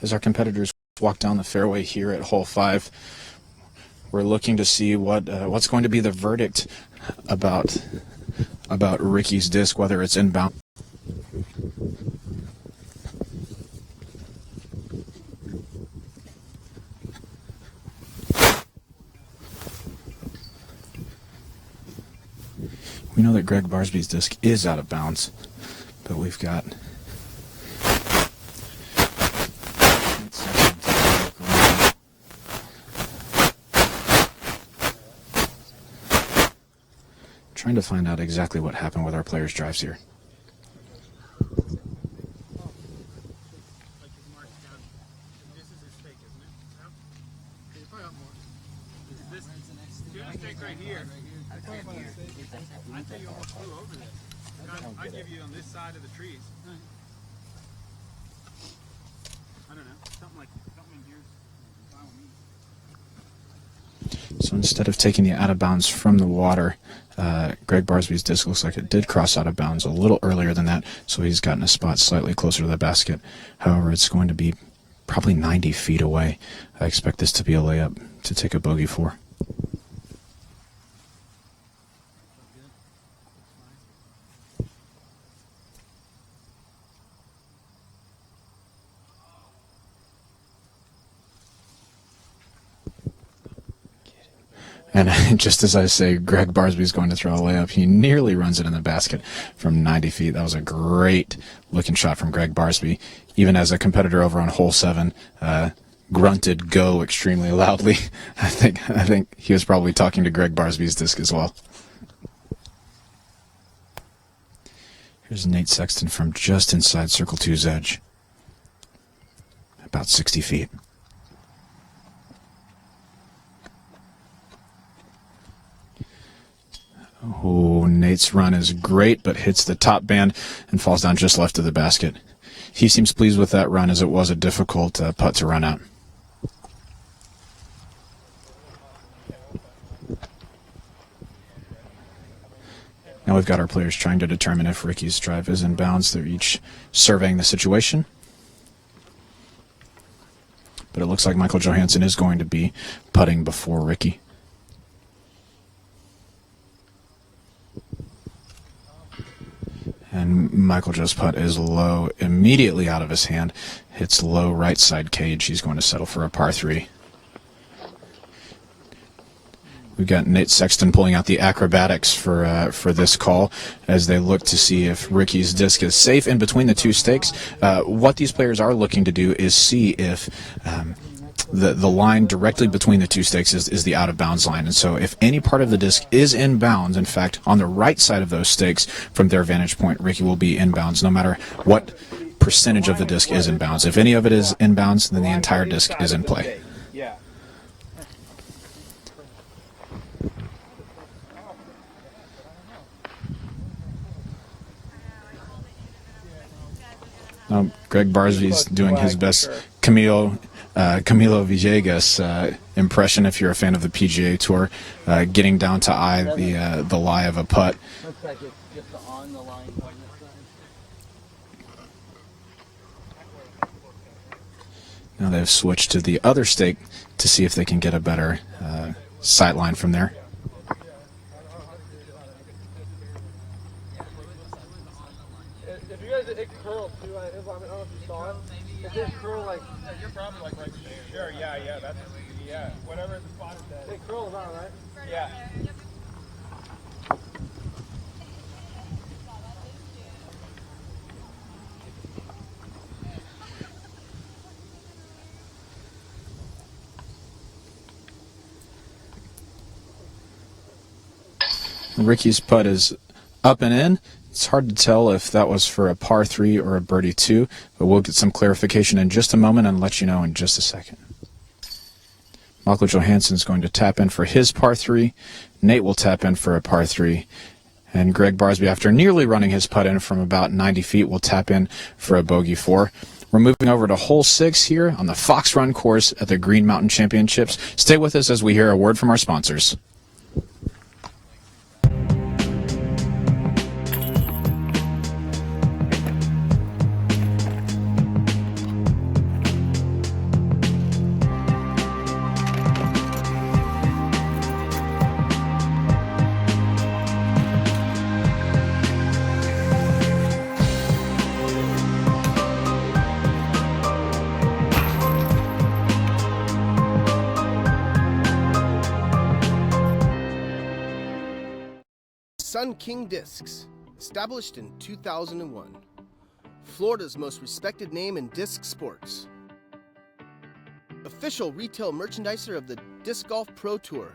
As our competitors walk down the fairway here at hole 5, we're looking to see what's going to be the verdict about Ricky's disc, whether it's inbound. We know that Gregg Barsby's disc is out of bounds, but we've got trying to find out exactly what happened with our players' drives here. I'll give you on this side of the trees. I don't know. Something in here is fine with me. So instead of taking the out of bounds from the water, Gregg Barsby's disc looks like it did cross out of bounds a little earlier than that, so he's gotten a spot slightly closer to the basket. However, it's going to be probably 90 feet away. I expect this to be a layup to take a bogey for. And just as I say, Gregg Barsby's going to throw a layup, he nearly runs it in the basket from 90 feet. That was a great looking shot from Gregg Barsby. Even as a competitor over on hole 7 grunted "go" extremely loudly, I think he was probably talking to Gregg Barsby's disc as well. Here's Nate Sexton from just inside Circle 2's edge, about 60 feet. Oh, Nate's run is great, but hits the top band and falls down just left of the basket. He seems pleased with that run, as it was a difficult putt to run out. Now we've got our players trying to determine if Ricky's drive is in bounds. They're each surveying the situation. But it looks like Michael Johansen is going to be putting before Ricky. And Michael Joe's putt is low, immediately out of his hand. Hits low right side cage. He's going to settle for a par 3. We've got Nate Sexton pulling out the acrobatics for this call as they look to see if Ricky's disc is safe in between the two stakes. What these players are looking to do is see if the line directly between the two stakes is the out of bounds line. And so if any part of the disc is in bounds, in fact, on the right side of those stakes from their vantage point, Ricky will be in bounds no matter what percentage of the disc is in bounds. If any of it is in bounds, then the entire disc is in play. Gregg Barsby's doing his best Camilo Villegas impression, if you're a fan of the PGA Tour, getting down to eye the lie of a putt. Looks like it's just on the line. Now they've switched to the other stake to see if they can get a better sight line from there. I don't know if you saw it. It did curl like. Yeah, you're probably like right there. Sure, yeah, that's, yeah, whatever the spot is that. It curls on, right? Yeah. Ricky's putt is up and in. It's hard to tell if that was for a par 3 or a birdie 2, but we'll get some clarification in just a moment and let you know in just a second. Michael Johansen's going to tap in for his par 3. Nate will tap in for a par 3. And Gregg Barsby, after nearly running his putt in from about 90 feet, will tap in for a bogey 4. We're moving over to hole 6 here on the Fox Run course at the Green Mountain Championships. Stay with us as we hear a word from our sponsors. Sun King Discs, established in 2001. Florida's most respected name in disc sports. Official retail merchandiser of the Disc Golf Pro Tour.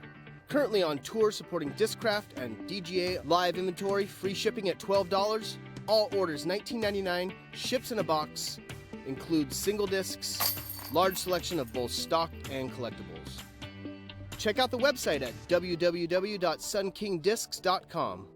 Currently on tour supporting Discraft and DGA live inventory, free shipping at $12. All orders $19.99, ships in a box, includes single discs, large selection of both stock and collectibles. Check out the website at www.sunkingdiscs.com.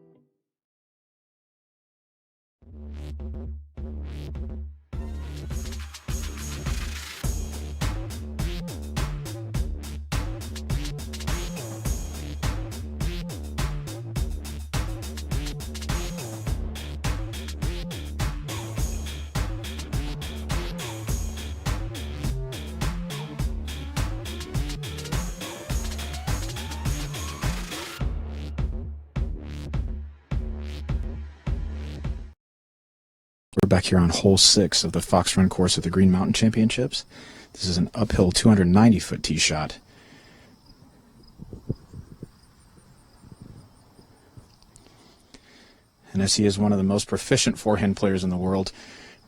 We're back here on hole 6 of the Fox Run course at the Green Mountain Championships. This is an uphill 290-foot tee shot. And as he is one of the most proficient forehand players in the world,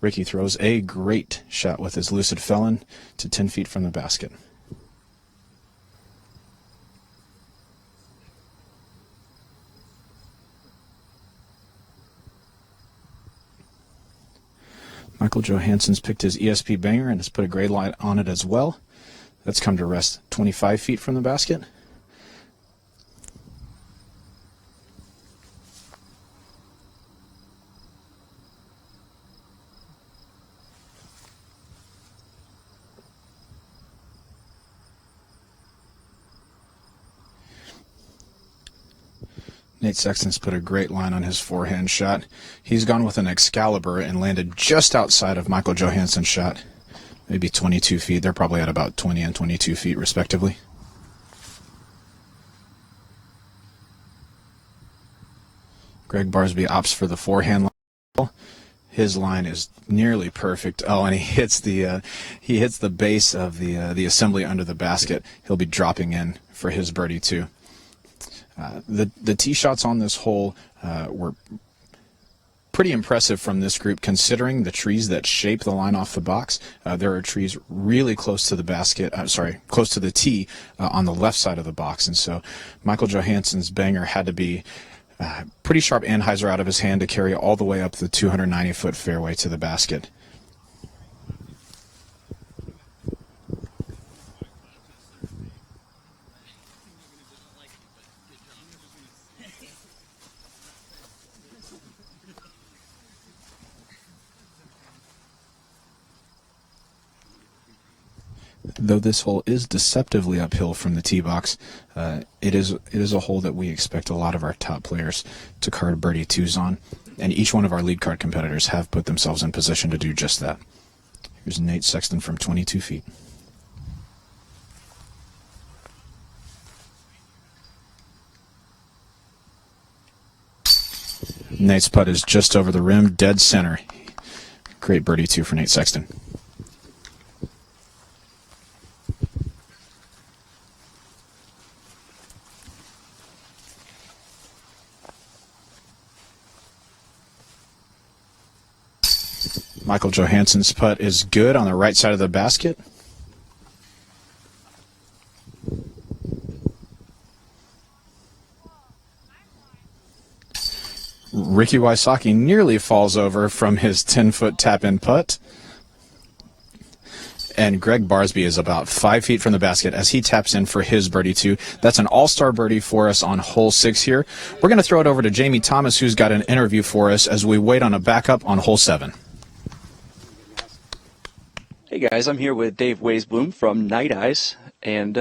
Ricky throws a great shot with his Lucid Felon to 10 feet from the basket. Michael Johansen's picked his ESP banger and has put a gray light on it as well. That's come to rest 25 feet from the basket. Nate Sexton's put a great line on his forehand shot. He's gone with an Excalibur and landed just outside of Michael Johansen's shot. Maybe 22 feet. They're probably at about 20 and 22 feet, respectively. Gregg Barsby opts for the forehand line. His line is nearly perfect. Oh, and he hits the base of the assembly under the basket. He'll be dropping in for his birdie, too. The tee shots on this hole were pretty impressive from this group, considering the trees that shape the line off the box. There are trees really close to the basket, close to the tee on the left side of the box. And so Michael Johansen's banger had to be pretty sharp anhyzer out of his hand to carry all the way up the 290-foot fairway to the basket. Though this hole is deceptively uphill from the tee box, it is a hole that we expect a lot of our top players to card birdie 2s on, and each one of our lead card competitors have put themselves in position to do just that. Here's Nate Sexton from 22 feet. Nate's putt is just over the rim, dead center. Great birdie 2 for Nate Sexton. Michael Johansen's putt is good on the right side of the basket. Ricky Wysocki nearly falls over from his 10-foot tap-in putt. And Gregg Barsby is about 5 feet from the basket as he taps in for his birdie 2. That's an all-star birdie for us on hole 6 here. We're going to throw it over to Jamie Thomas, who's got an interview for us as we wait on a backup on hole 7. Hey guys, I'm here with Dave Weisblum from Night Eyes, and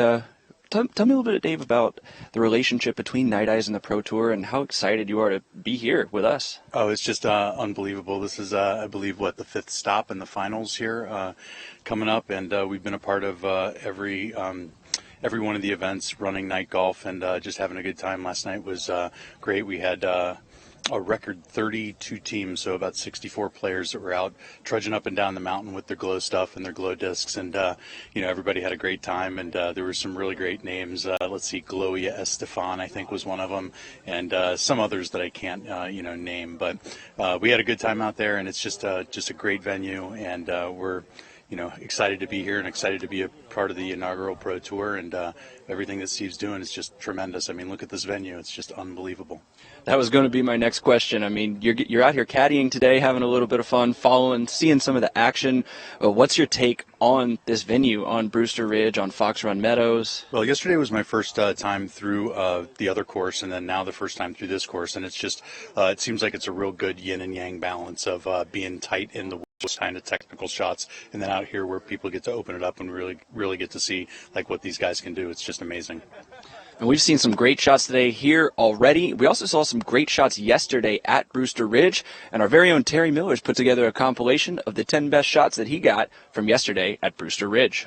tell me a little bit, Dave, about the relationship between Night Eyes and the Pro Tour and how excited you are to be here with us. Oh, it's just unbelievable. This is, I believe, the 5th stop in the finals here coming up, and we've been a part of every one of the events, running night golf, and just having a good time. Last night was great. We had a record 32 teams, so about 64 players that were out trudging up and down the mountain with their glow stuff and their glow discs, and everybody had a great time, and there were some really great names. Let's see, Gloria Estefan, I think, was one of them, and some others that I can't name, but we had a good time out there, and it's just a great venue, and we're excited to be here and excited to be a part of the inaugural Pro Tour, and everything that Steve's doing is just tremendous. I mean, look at this venue. It's just unbelievable. That was going to be my next question. I mean, you're out here caddying today, having a little bit of fun, seeing some of the action. What's your take on this venue, on Brewster Ridge, on Fox Run Meadows? Well, yesterday was my first time through the other course, and then now the first time through this course, and it's just, it seems like it's a real good yin and yang balance of being tight in the kind of technical shots, and then out here where people get to open it up and really get to see like what these guys can do. It's just amazing. And we've seen some great shots today here already. We also saw some great shots yesterday at Brewster Ridge, and our very own Terry Miller's put together a compilation of the 10 best shots that he got from yesterday at Brewster Ridge.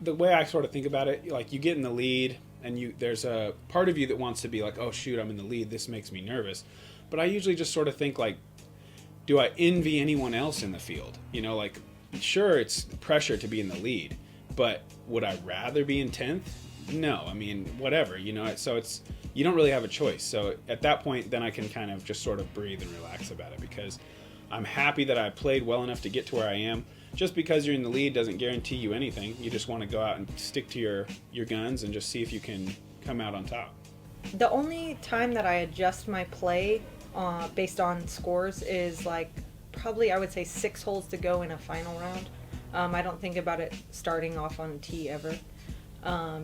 The way I sort of think about it, like you get in the lead and there's a part of you that wants to be like, oh shoot, I'm in the lead, this makes me nervous. But I usually just sort of think like, do I envy anyone else in the field? Like, sure, it's pressure to be in the lead, but would I rather be in 10th? No, I mean, whatever, so it's, you don't really have a choice. So at that point, then I can kind of just sort of breathe and relax about it, because I'm happy that I played well enough to get to where I am. Just because you're in the lead doesn't guarantee you anything. You just want to go out and stick to your guns and just see if you can come out on top. The only time that I adjust my play based on scores is like probably, I would say, 6 holes to go in a final round. I don't think about it starting off on tee ever,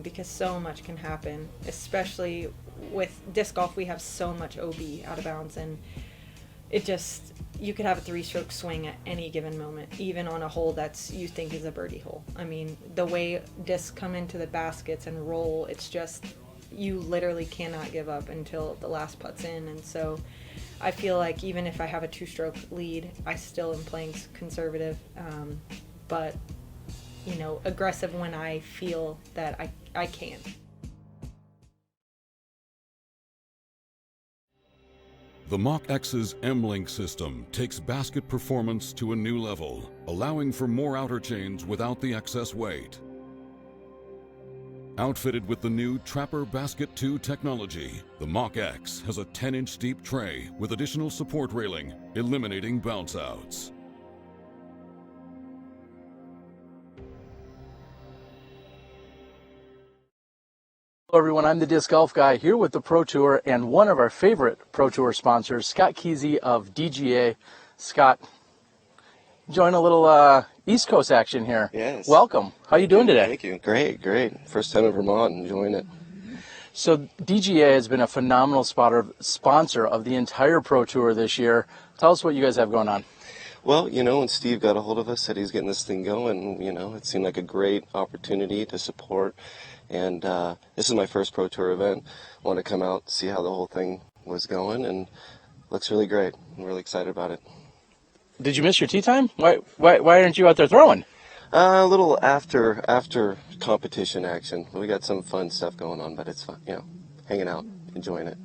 because so much can happen, especially with disc golf. We have so much OB out of bounds, and it just, you could have a 3-stroke swing at any given moment, even on a hole that's you think is a birdie hole. I mean, the way discs come into the baskets and roll, it's just, you literally cannot give up until the last putt's in. And so I feel like even if I have a 2-stroke lead, I still am playing conservative, but you know, aggressive when I feel that I can. The Mach X's M-Link system takes basket performance to a new level, allowing for more outer chains without the excess weight. Outfitted with the new Trapper Basket 2 technology, the Mach X has a 10-inch deep tray with additional support railing, eliminating bounce outs. Hello everyone, I'm the Disc Golf Guy here with the Pro Tour and one of our favorite Pro Tour sponsors, Scott Kesey of DGA. Scott, join a little East Coast action here. Yes. Welcome. How are you doing today? Thank you. Great, great. First time in Vermont, enjoying it. So DGA has been a phenomenal sponsor of the entire Pro Tour this year. Tell us what you guys have going on. Well, you know, when Steve got a hold of us, said he's getting this thing going, you know, it seemed like a great opportunity to support. And this is my first Pro Tour event. I want to come out, see how the whole thing was going, and looks really great. I'm really excited about it. Did you miss your tee time? Why aren't you out there throwing? A little after competition action. We got some fun stuff going on, but it's fun, you know, hanging out, enjoying it.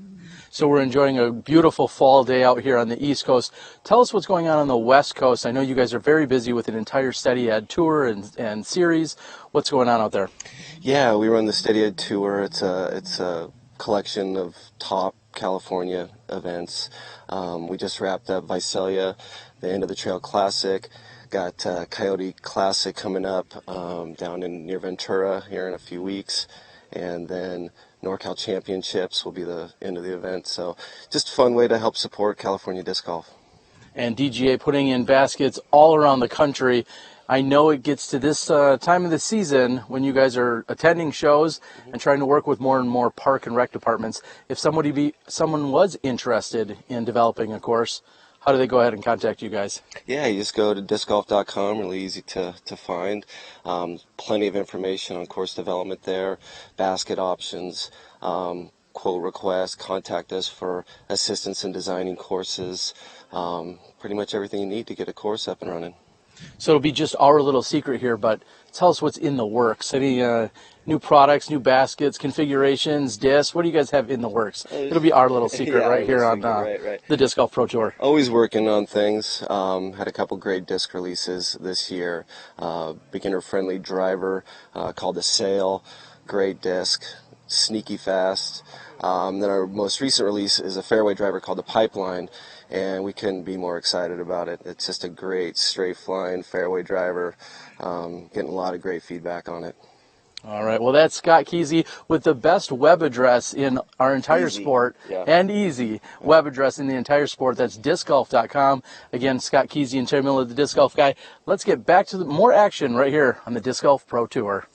So we're enjoying a beautiful fall day out here on the East Coast. Tell us what's going on the West Coast. I know you guys are very busy with an entire Steady Ed tour and series. What's going on out there? Yeah, we run the Steady Ed tour. It's a collection of top California events. We just wrapped up Visalia, the End of the Trail Classic. Got Coyote Classic coming up down near Ventura here in a few weeks. And then NorCal Championships will be the end of the event. So just a fun way to help support California disc golf. And DGA putting in baskets all around the country. I know it gets to this time of the season when you guys are attending shows and trying to work with more and more park and rec departments. If someone was interested in developing a course, how do they go ahead and contact you guys? Yeah, you just go to discgolf.com, really easy to find. Plenty of information on course development there, basket options, quote requests, contact us for assistance in designing courses, pretty much everything you need to get a course up and running. So it'll be just our little secret here, but tell us what's in the works. Any new products, new baskets, configurations, discs? What do you guys have in the works? It'll be our little secret right here on the Disc Golf Pro Tour. Always working on things. Had a couple great disc releases this year. Beginner-friendly driver called the Sail. Great disc. Sneaky fast. Then our most recent release is a fairway driver called the Pipeline, and we couldn't be more excited about it. It's just a great straight flying fairway driver. Getting a lot of great feedback on it. All right, well, that's Scott Kesey with the best web address in our entire sport, and easy web address in the entire sport. That's discgolf.com. Again, Scott Kesey and Terry Miller, the Disc Golf Guy. Let's get back to more action right here on the Disc Golf Pro Tour.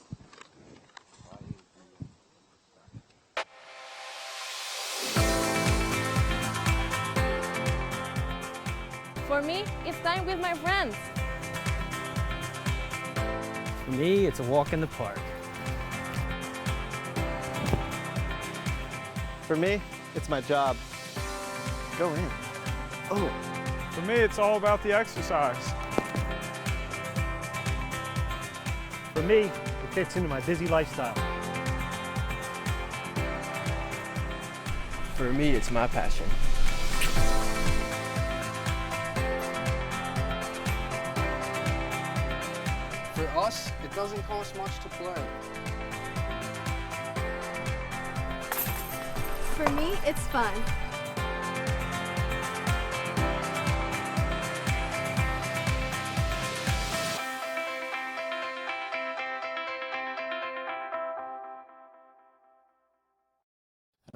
For me, it's time with my friends. For me, it's a walk in the park. For me, it's my job. Go in. Oh. For me, it's all about the exercise. For me, it fits into my busy lifestyle. For me, it's my passion. For us, it doesn't cost much to play. For me, it's fun.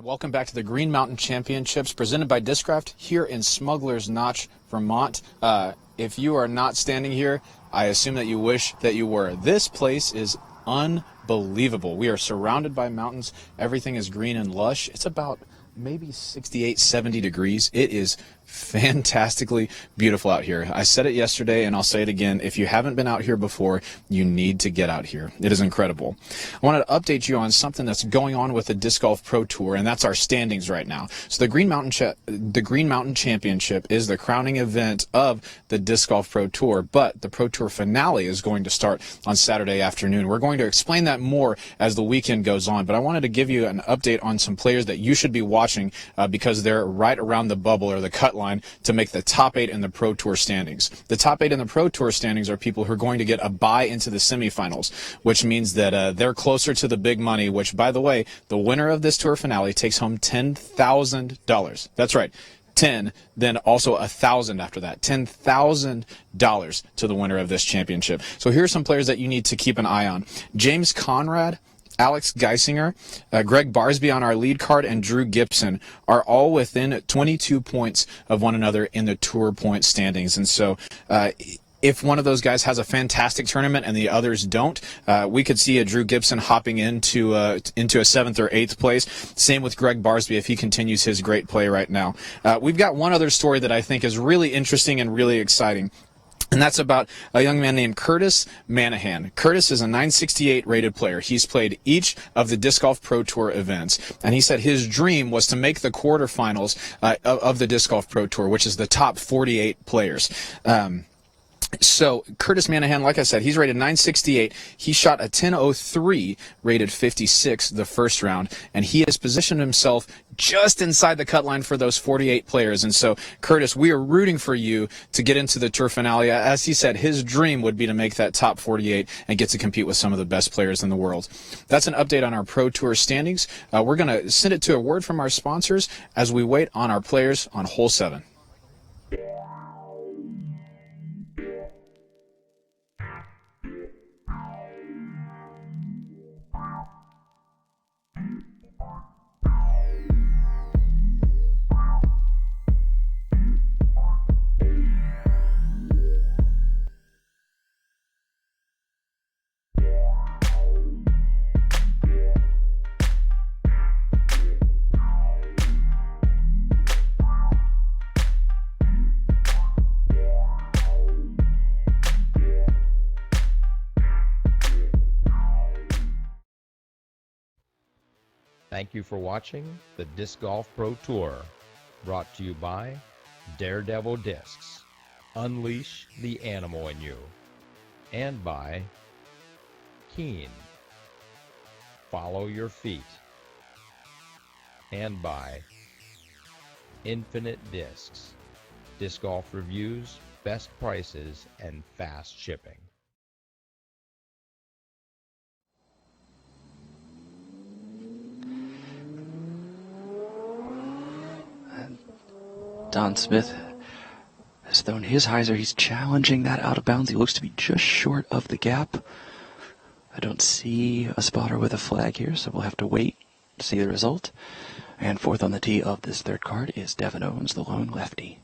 Welcome back to the Green Mountain Championships presented by Discraft here in Smugglers Notch, Vermont. If you are not standing here, I assume that you wish that you were. This place is unbelievable. We are surrounded by mountains. Everything is green and lush. It's about maybe 68, 70 degrees. It is fantastically beautiful out here. I said it yesterday and I'll say it again. If you haven't been out here before, you need to get out here. It is incredible. I wanted to update you on something that's going on with the Disc Golf Pro Tour, and that's our standings right now. So the Green Mountain Championship is the crowning event of the Disc Golf Pro Tour, but the Pro Tour finale is going to start on Saturday afternoon. We're going to explain that more as the weekend goes on, but I wanted to give you an update on some players that you should be watching because they're right around the bubble or the cut line to make the top 8 in the Pro Tour standings. The top 8 in the Pro Tour standings are people who are going to get a bye into the semifinals, which means that they're closer to the big money, which, by the way, the winner of this tour finale takes home $10,000. That's right. 10, then also 1,000 after that. $10,000 to the winner of this championship. So here are some players that you need to keep an eye on. James Conrad, Alex Geisinger, Gregg Barsby on our lead card, and Drew Gibson are all within 22 points of one another in the tour point standings. And so if one of those guys has a fantastic tournament and the others don't, we could see a Drew Gibson hopping into a 7th or 8th place. Same with Gregg Barsby if he continues his great play right now. We've got one other story that I think is really interesting and really exciting. And that's about a young man named Curtis Manahan. Curtis is a 968 rated player. He's played each of the Disc Golf Pro Tour events. And he said his dream was to make the quarterfinals of the Disc Golf Pro Tour, which is the top 48 players. So Curtis Manahan, like I said, he's rated 968. He shot a 10.03, rated 56 the first round, and he has positioned himself just inside the cut line for those 48 players. And so, Curtis, we are rooting for you to get into the tour finale. As he said, his dream would be to make that top 48 and get to compete with some of the best players in the world. That's an update on our Pro Tour standings. We're going to send it to a word from our sponsors as we wait on our players on hole 7. Thank you for watching the Disc Golf Pro Tour, brought to you by Daredevil Discs. Unleash the animal in you. And by Keen. Follow your feet. And by Infinite Discs. Disc golf reviews, best prices, and fast shipping. Don Smith has thrown his hyzer. He's challenging that out of bounds. He looks to be just short of the gap. I don't see a spotter with a flag here, so we'll have to wait to see the result. And fourth on the tee of this third card is Devin Owens, the lone lefty.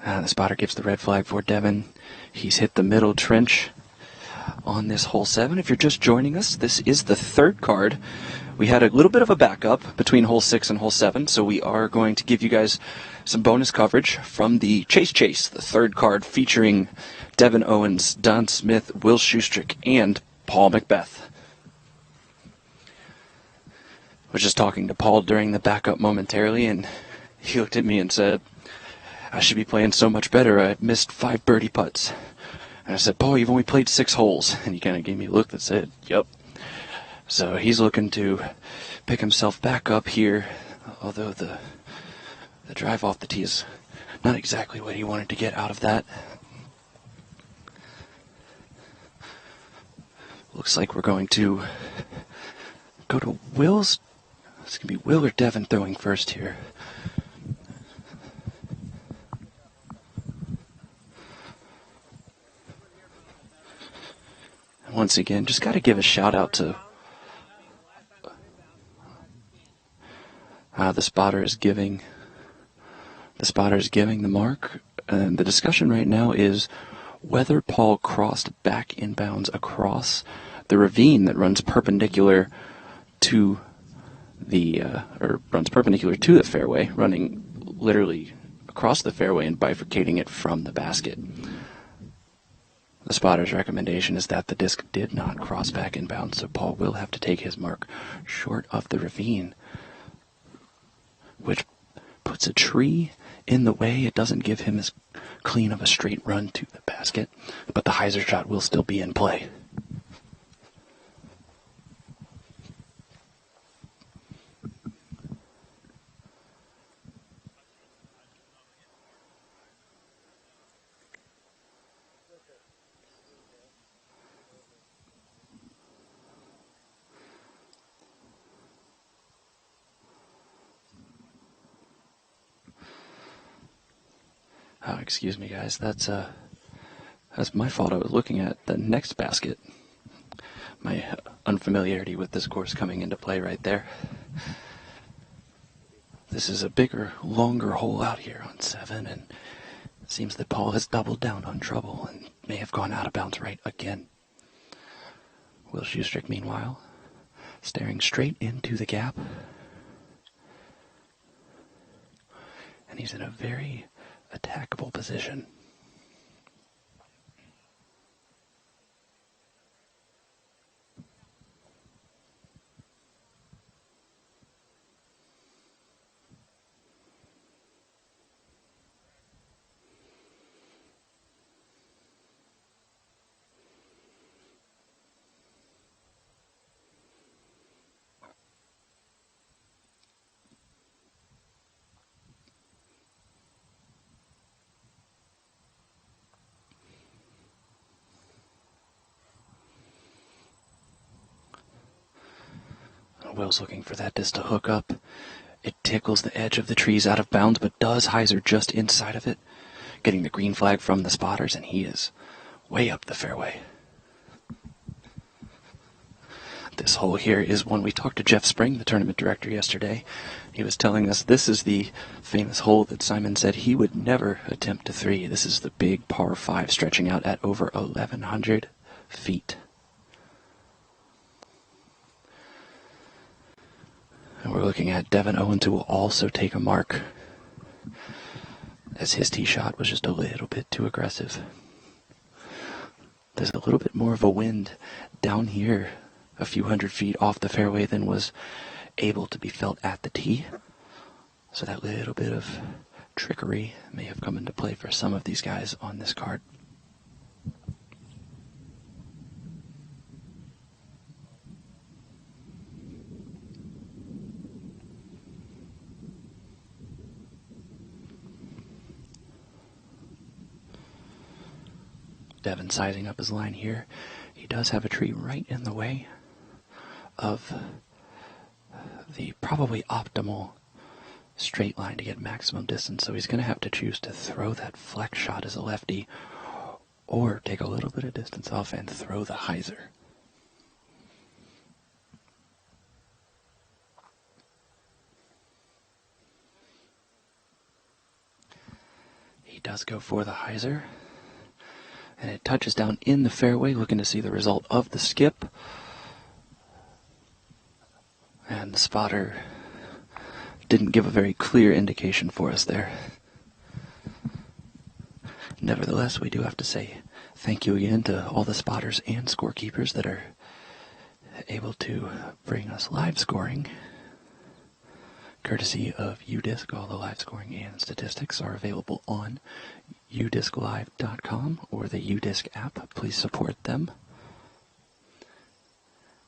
The spotter gives the red flag for Devin. He's hit the middle trench on this hole 7. If you're just joining us, this is the third card. We had a little bit of a backup between hole 6 and hole 7, so we are going to give you guys some bonus coverage from the Chase, the third card featuring Devin Owens, Don Smith, Will Schustrick, and Paul Macbeth. I was just talking to Paul during the backup momentarily, and he looked at me and said, I should be playing so much better. I missed 5 birdie putts. And I said, Paul, you've only played 6 holes. And he kind of gave me a look that said, yep. So he's looking to pick himself back up here, although the drive off the tee is not exactly what he wanted to get out of that. Looks like we're going to go to Will's. It's going to be Will or Devin throwing first here. once again, just got to give a shout out to the spotter is giving the mark. And the discussion right now is whether Paul crossed back inbounds across the ravine that runs perpendicular to the fairway, running literally across the fairway and bifurcating it from the basket. The spotter's recommendation is that the disc did not cross back inbounds, so Paul will have to take his mark short of the ravine, which puts a tree in the way. It doesn't give him as clean of a straight run to the basket, but the hyzer shot will still be in play. Oh, excuse me, guys. That's my fault. I was looking at the next basket. My unfamiliarity with this course coming into play right there. This is a bigger, longer hole out here on 7, and it seems that Paul has doubled down on trouble and may have gone out of bounds right again. Will Schustrick, meanwhile, staring straight into the gap. And he's in a very attackable position. Will's looking for that disc to hook up. It tickles the edge of the trees out of bounds, but does hyzer just inside of it, getting the green flag from the spotters, and he is way up the fairway. This hole here is one we talked to Jeff Spring, the tournament director, yesterday. He was telling us this is the famous hole that Simon said he would never attempt to 3. This is the big par 5 stretching out at over 1,100 feet. And we're looking at Devin Owens, who will also take a mark, as his tee shot was just a little bit too aggressive. There's a little bit more of a wind down here, a few hundred feet off the fairway, than was able to be felt at the tee. So that little bit of trickery may have come into play for some of these guys on this card. Devin sizing up his line here. He does have a tree right in the way of the probably optimal straight line to get maximum distance, so he's going to have to choose to throw that flex shot as a lefty or take a little bit of distance off and throw the hyzer. He does go for the hyzer. And it touches down in the fairway, looking to see the result of the skip. And the spotter didn't give a very clear indication for us there. Nevertheless, we do have to say thank you again to all the spotters and scorekeepers that are able to bring us live scoring. Courtesy of UDisc, all the live scoring and statistics are available on udisclive.com or the UDisc app. Please support them.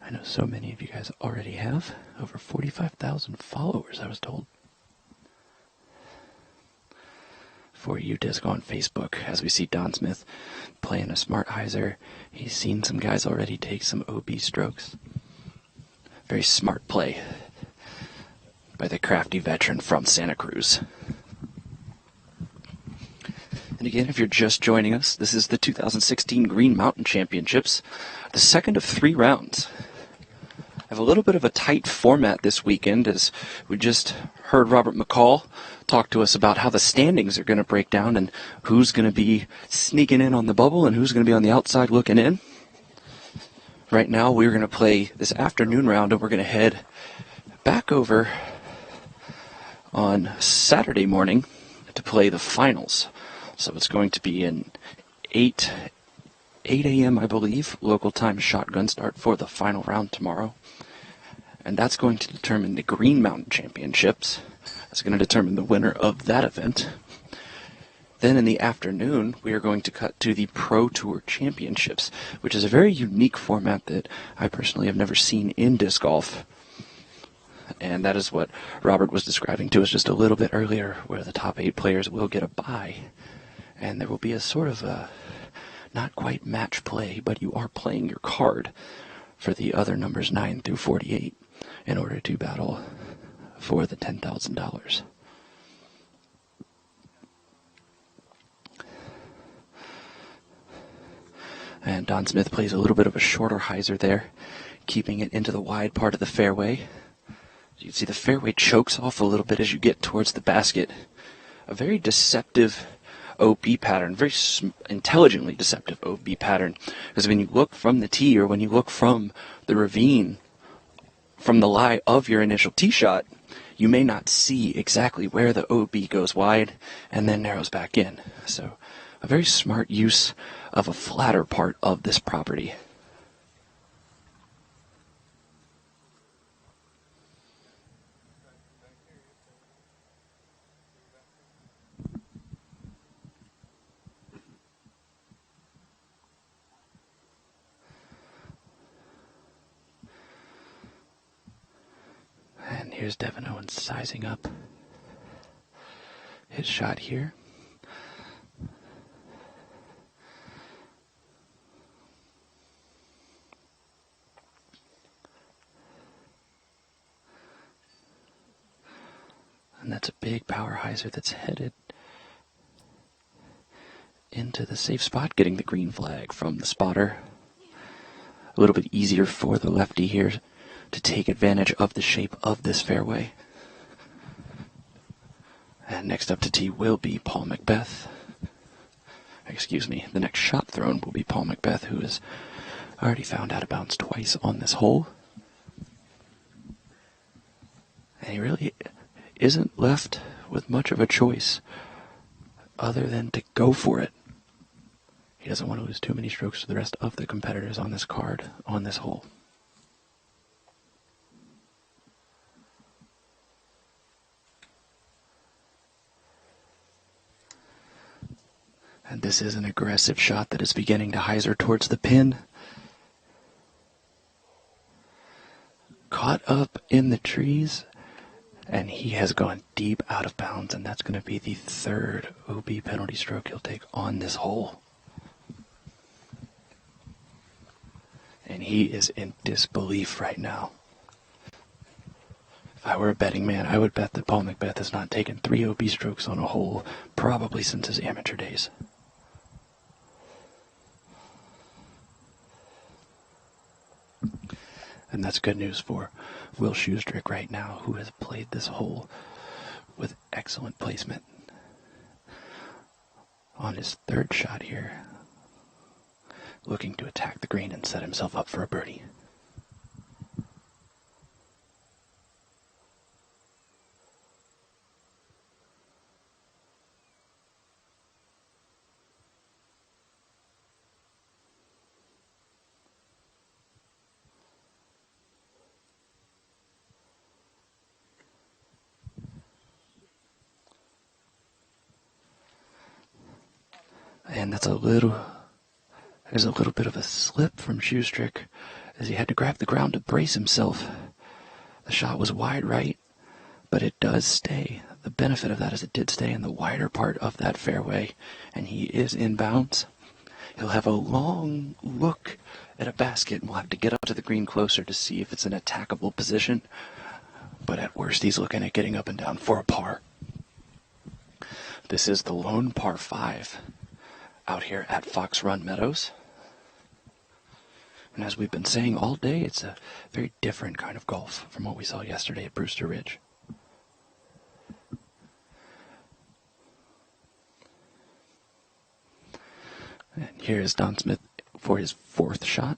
I know so many of you guys already have. Over 45,000 followers, I was told. For UDisc on Facebook, as we see Don Smith playing a smart hyzer. He's seen some guys already take some OB strokes. Very smart play by the crafty veteran from Santa Cruz. And again, if you're just joining us, this is the 2016 Green Mountain Championships, the second of 3 rounds. I have a little bit of a tight format this weekend, as we just heard Robert McCall talk to us about how the standings are going to break down and who's going to be sneaking in on the bubble and who's going to be on the outside looking in. Right now, we're going to play this afternoon round, and we're going to head back over on Saturday morning to play the finals. So it's going to be an 8 a.m., I believe, local time shotgun start for the final round tomorrow. And that's going to determine the Green Mountain Championships. That's going to determine the winner of that event. Then in the afternoon, we are going to cut to the Pro Tour Championships, which is a very unique format that I personally have never seen in disc golf. And that is what Robert was describing to us just a little bit earlier, where the top 8 players will get a bye. And there will be a sort of a, not quite match play, but you are playing your card for the other numbers 9 through 48 in order to battle for the $10,000. And Don Smith plays a little bit of a shorter hyzer there, keeping it into the wide part of the fairway. You can see the fairway chokes off a little bit as you get towards the basket. A very deceptive OB pattern, very intelligently deceptive OB pattern. Because when you look from the tee, or when you look from the ravine, from the lie of your initial tee shot, you may not see exactly where the OB goes wide and then narrows back in. So a very smart use of a flatter part of this property. And here's Devin Owens sizing up his shot here. And that's a big power hyzer that's headed into the safe spot, getting the green flag from the spotter. A little bit easier for the lefty here to take advantage of the shape of this fairway. And next up to tee will be Paul Macbeth. Excuse me, the next shot thrown will be Paul Macbeth, who has already found out of bounds twice on this hole. And he really isn't left with much of a choice other than to go for it. He doesn't want to lose too many strokes to the rest of the competitors on this card, on this hole. And this is an aggressive shot that is beginning to hyzer towards the pin. Caught up in the trees, and he has gone deep out of bounds, and that's going to be the 3rd OB penalty stroke he'll take on this hole. And he is in disbelief right now. If I were a betting man, I would bet that Paul Macbeth has not taken 3 OB strokes on a hole probably since his amateur days. And that's good news for Will Schusterick right now, who has played this hole with excellent placement. On his 3rd shot here, looking to attack the green and set himself up for a birdie. And there's a little bit of a slip from Schusterick as he had to grab the ground to brace himself. The shot was wide right, but it does stay. The benefit of that is it did stay in the wider part of that fairway, and he is in bounds. He'll have a long look at a basket, and we'll have to get up to the green closer to see if it's an attackable position. But at worst, he's looking at getting up and down for a par. This is the lone par 5 out here at Fox Run Meadows. And as we've been saying all day, it's a very different kind of golf from what we saw yesterday at Brewster Ridge. And here is Don Smith for his 4th shot.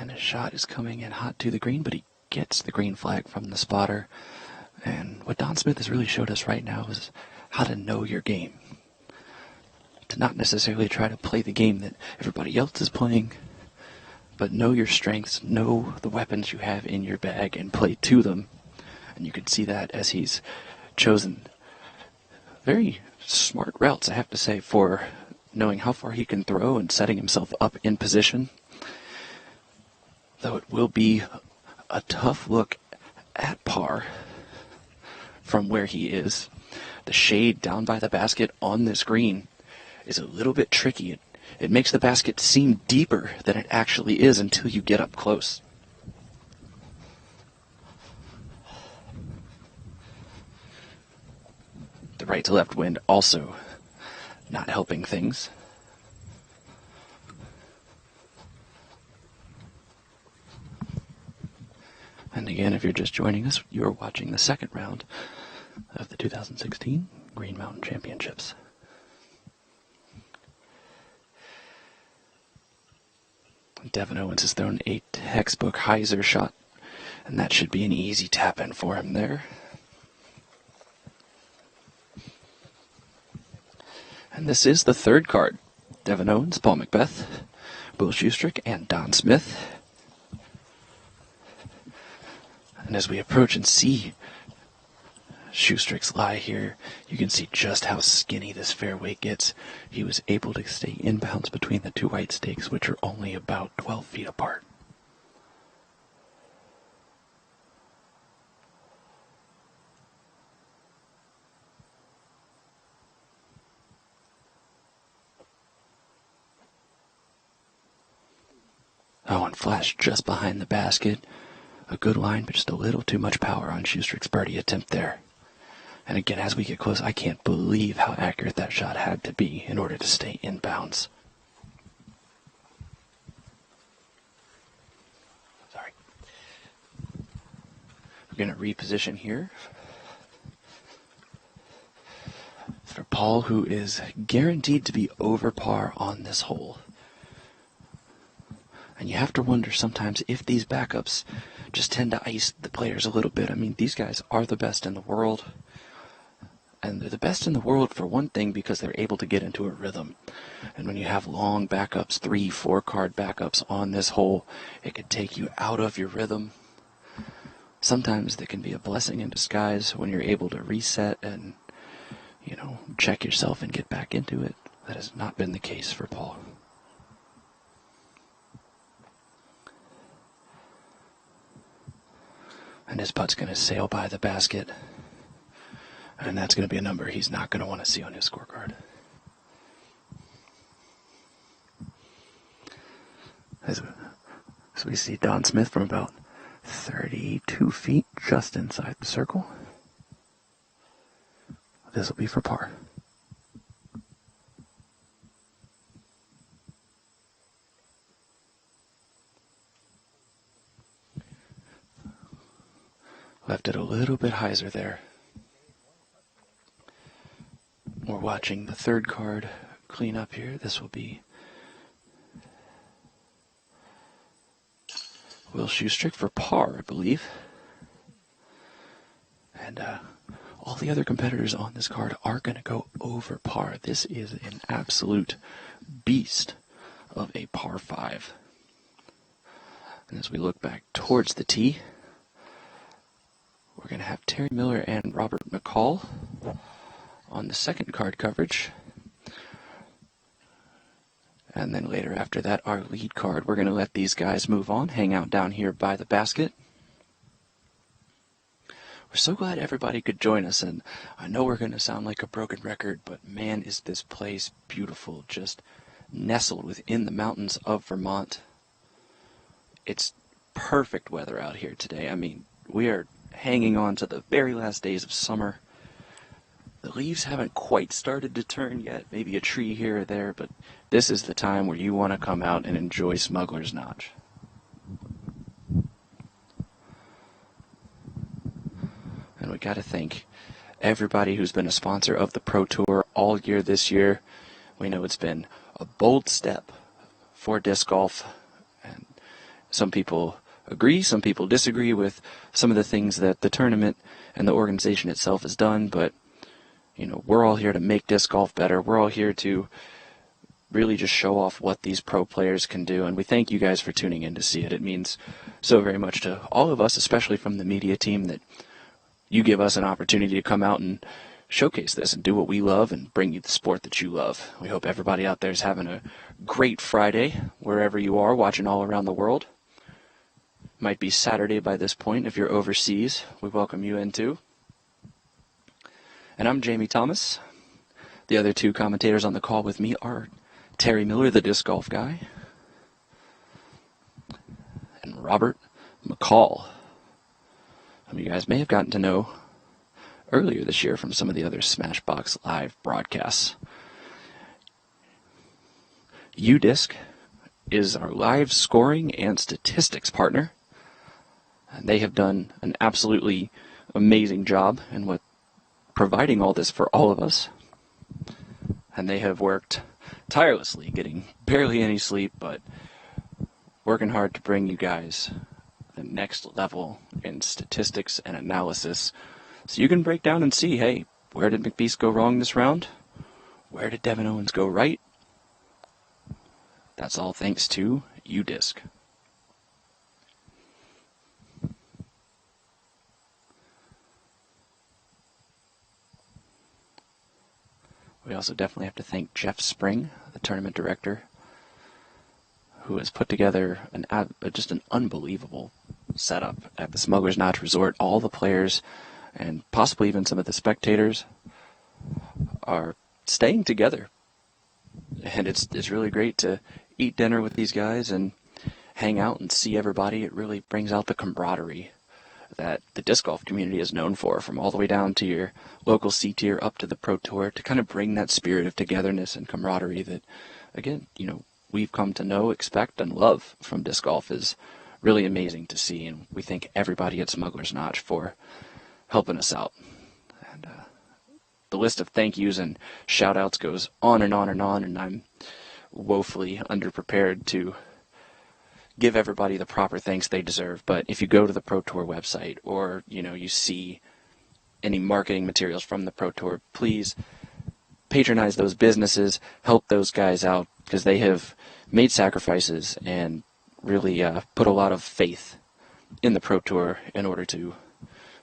And his shot is coming in hot to the green, but he gets the green flag from the spotter. And what Don Smith has really showed us right now is how to know your game. To not necessarily try to play the game that everybody else is playing, but know your strengths, know the weapons you have in your bag, and play to them. And you can see that as he's chosen very smart routes, I have to say, for knowing how far he can throw and setting himself up in position. Though it will be a tough look at par from where he is. The shade down by the basket on this green is a little bit tricky. It makes the basket seem deeper than it actually is until you get up close. The right to left wind also not helping things. And again, if you're just joining us, you're watching the second round of the 2016 Green Mountain Championships. Devin Owens has thrown a textbook hyzer shot, and that should be an easy tap-in for him there. And this is the 3rd card. Devin Owens, Paul McBeth, Will Schustrick, and Don Smith. And as we approach and see Schustrick's lie here, you can see just how skinny this fairway gets. He was able to stay inbounds between the 2 white stakes, which are only about 12 feet apart. Oh, and flashed just behind the basket. A good line, but just a little too much power on Schustrick's birdie attempt there. And again, as we get close, I can't believe how accurate that shot had to be in order to stay inbounds. Sorry. We're going to reposition here for Paul, who is guaranteed to be over par on this hole. And you have to wonder sometimes if these backups just tend to ice the players a little bit. I mean, these guys are the best in the world. And they're the best in the world for one thing because they're able to get into a rhythm. And when you have long backups, 3, 4 card backups on this hole, it could take you out of your rhythm. Sometimes they can be a blessing in disguise when you're able to reset and, check yourself and get back into it. That has not been the case for Paul. And his putt's going to sail by the basket. And that's going to be a number he's not going to want to see on his scorecard. As we see Don Smith from about 32 feet just inside the circle. This will be for par. Left it a little bit hyzer there. We're watching the 3rd card clean up here. This will be Will Schustrick for par, I believe. And all the other competitors on this card are going to go over par. This is an absolute beast of a par 5. And as we look back towards the tee, we're going to have Terry Miller and Robert McCall on the 2nd card coverage. And then later after that, our lead card. We're going to let these guys move on, hang out down here by the basket. We're so glad everybody could join us, and I know we're going to sound like a broken record, but man, is this place beautiful, just nestled within the mountains of Vermont. It's perfect weather out here today. I mean, we are hanging on to the very last days of summer. The leaves haven't quite started to turn yet, maybe a tree here or there, but this is the time where you want to come out and enjoy Smugglers Notch. And we got to thank everybody who's been a sponsor of the Pro Tour all year this year. We know it's been a bold step for disc golf, and some people agree, some people disagree with some of the things that the tournament and the organization itself has done, but you know, we're all here to make disc golf better. We're all here to really just show off what these pro players can do, and we thank you guys for tuning in to see it. It means so very much to all of us, especially from the media team, that you give us an opportunity to come out and showcase this and do what we love and bring you the sport that you love. We hope everybody out there is having a great Friday, wherever you are, watching all around the world. Might be Saturday by this point if you're overseas. We welcome you in too. And I'm Jamie Thomas. The other two commentators on the call with me are Terry Miller, the disc golf guy, and Robert McCall, whom you guys may have gotten to know earlier this year from some of the other Smashbox Live broadcasts. UDisc is our live scoring and statistics partner, and they have done an absolutely amazing job in what providing all this for all of us, and they have worked tirelessly, getting barely any sleep, but working hard to bring you guys the next level in statistics and analysis, so you can break down and see, hey, where did McBeast go wrong this round? Where did Devin Owens go right? That's all thanks to UDisc. We also definitely have to thank Jeff Spring, the tournament director, who has put together just an unbelievable setup at the Smugglers Notch Resort. All the players and possibly even some of the spectators are staying together, and it's really great to eat dinner with these guys and hang out and see everybody. It really brings out the camaraderie that the disc golf community is known for, from all the way down to your local C tier up to the Pro Tour, to kind of bring that spirit of togetherness and camaraderie that, again, you know, we've come to know, expect, and love from disc golf is really amazing to see, and we thank everybody at Smugglers Notch for helping us out. And the list of thank yous and shout outs goes on and on and on, and I'm woefully underprepared to give everybody the proper thanks they deserve. But if you go to the Pro Tour website, or you know, you see any marketing materials from the Pro Tour, please patronize those businesses, help those guys out, because they have made sacrifices and really put a lot of faith in the Pro Tour in order to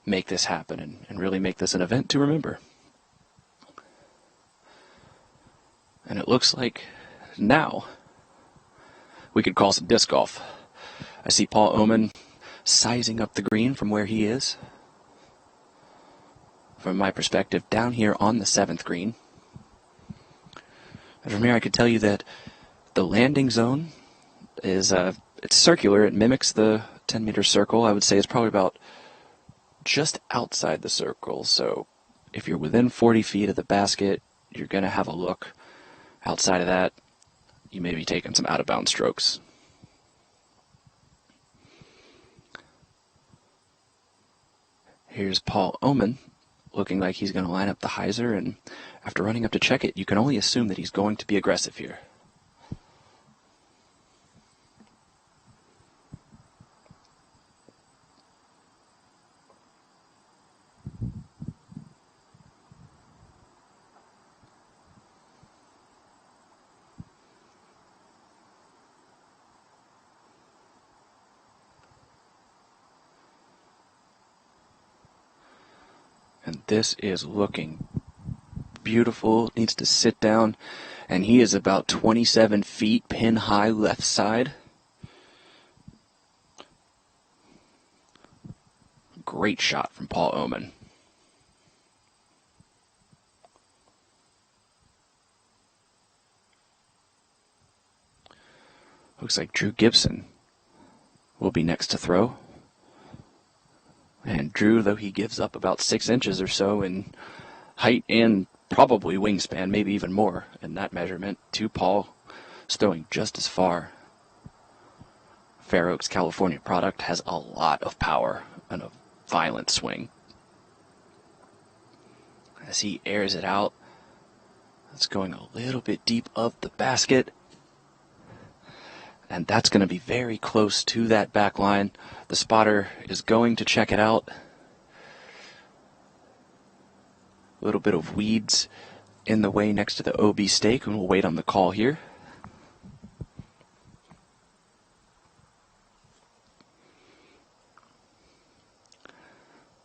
make this happen and really make this an event to remember. And it looks like now we could call some disc golf. I see Paul Oman sizing up the green from where he is. From my perspective, down here on the 7th green. And from here I could tell you that the landing zone is it's circular. It mimics the 10-meter circle. I would say it's probably about just outside the circle. So if you're within 40 feet of the basket, you're going to have a look. Outside of that, you may be taking some out-of-bounds strokes. Here's Paul Oman looking like he's going to line up the hyzer, and after running up to check it, you can only assume that he's going to be aggressive here. And this is looking beautiful. It needs to sit down and he is about 27 feet pin high left side. Great shot from Paul Oman. Looks like Drew Gibson will be next to throw. And Drew, though he gives up about 6 inches or so in height and probably wingspan, maybe even more in that measurement, to Paul is throwing just as far. Fair Oaks, California product has a lot of power and a violent swing. As he airs it out, it's going a little bit deep of the basket. And that's going to be very close to that back line. The spotter is going to check it out. A little bit of weeds in the way next to the OB stake, and we'll wait on the call here.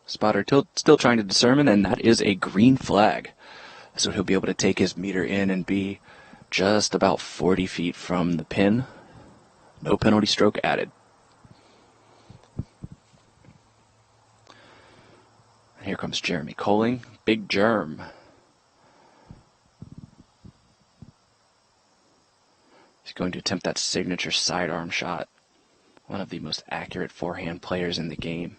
Spotter still trying to determine, and that is a green flag. So he'll be able to take his meter in and be just about 40 feet from the pin. No penalty stroke added. And here comes Jeremy Coling. Big Germ. He's going to attempt that signature sidearm shot. One of the most accurate forehand players in the game.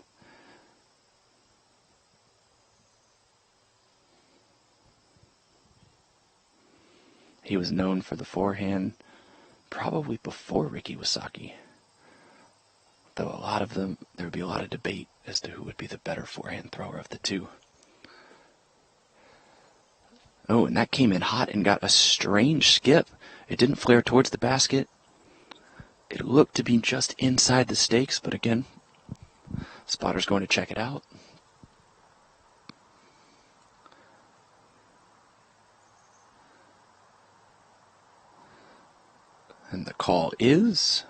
He was known for the forehand probably before Ricky Wysocki. Though a lot of them, there would be a lot of debate as to who would be the better forehand thrower of the two. Oh, and that came in hot and got a strange skip. It didn't flare towards the basket. It looked to be just inside the stakes, but again, spotter's going to check it out. And the call is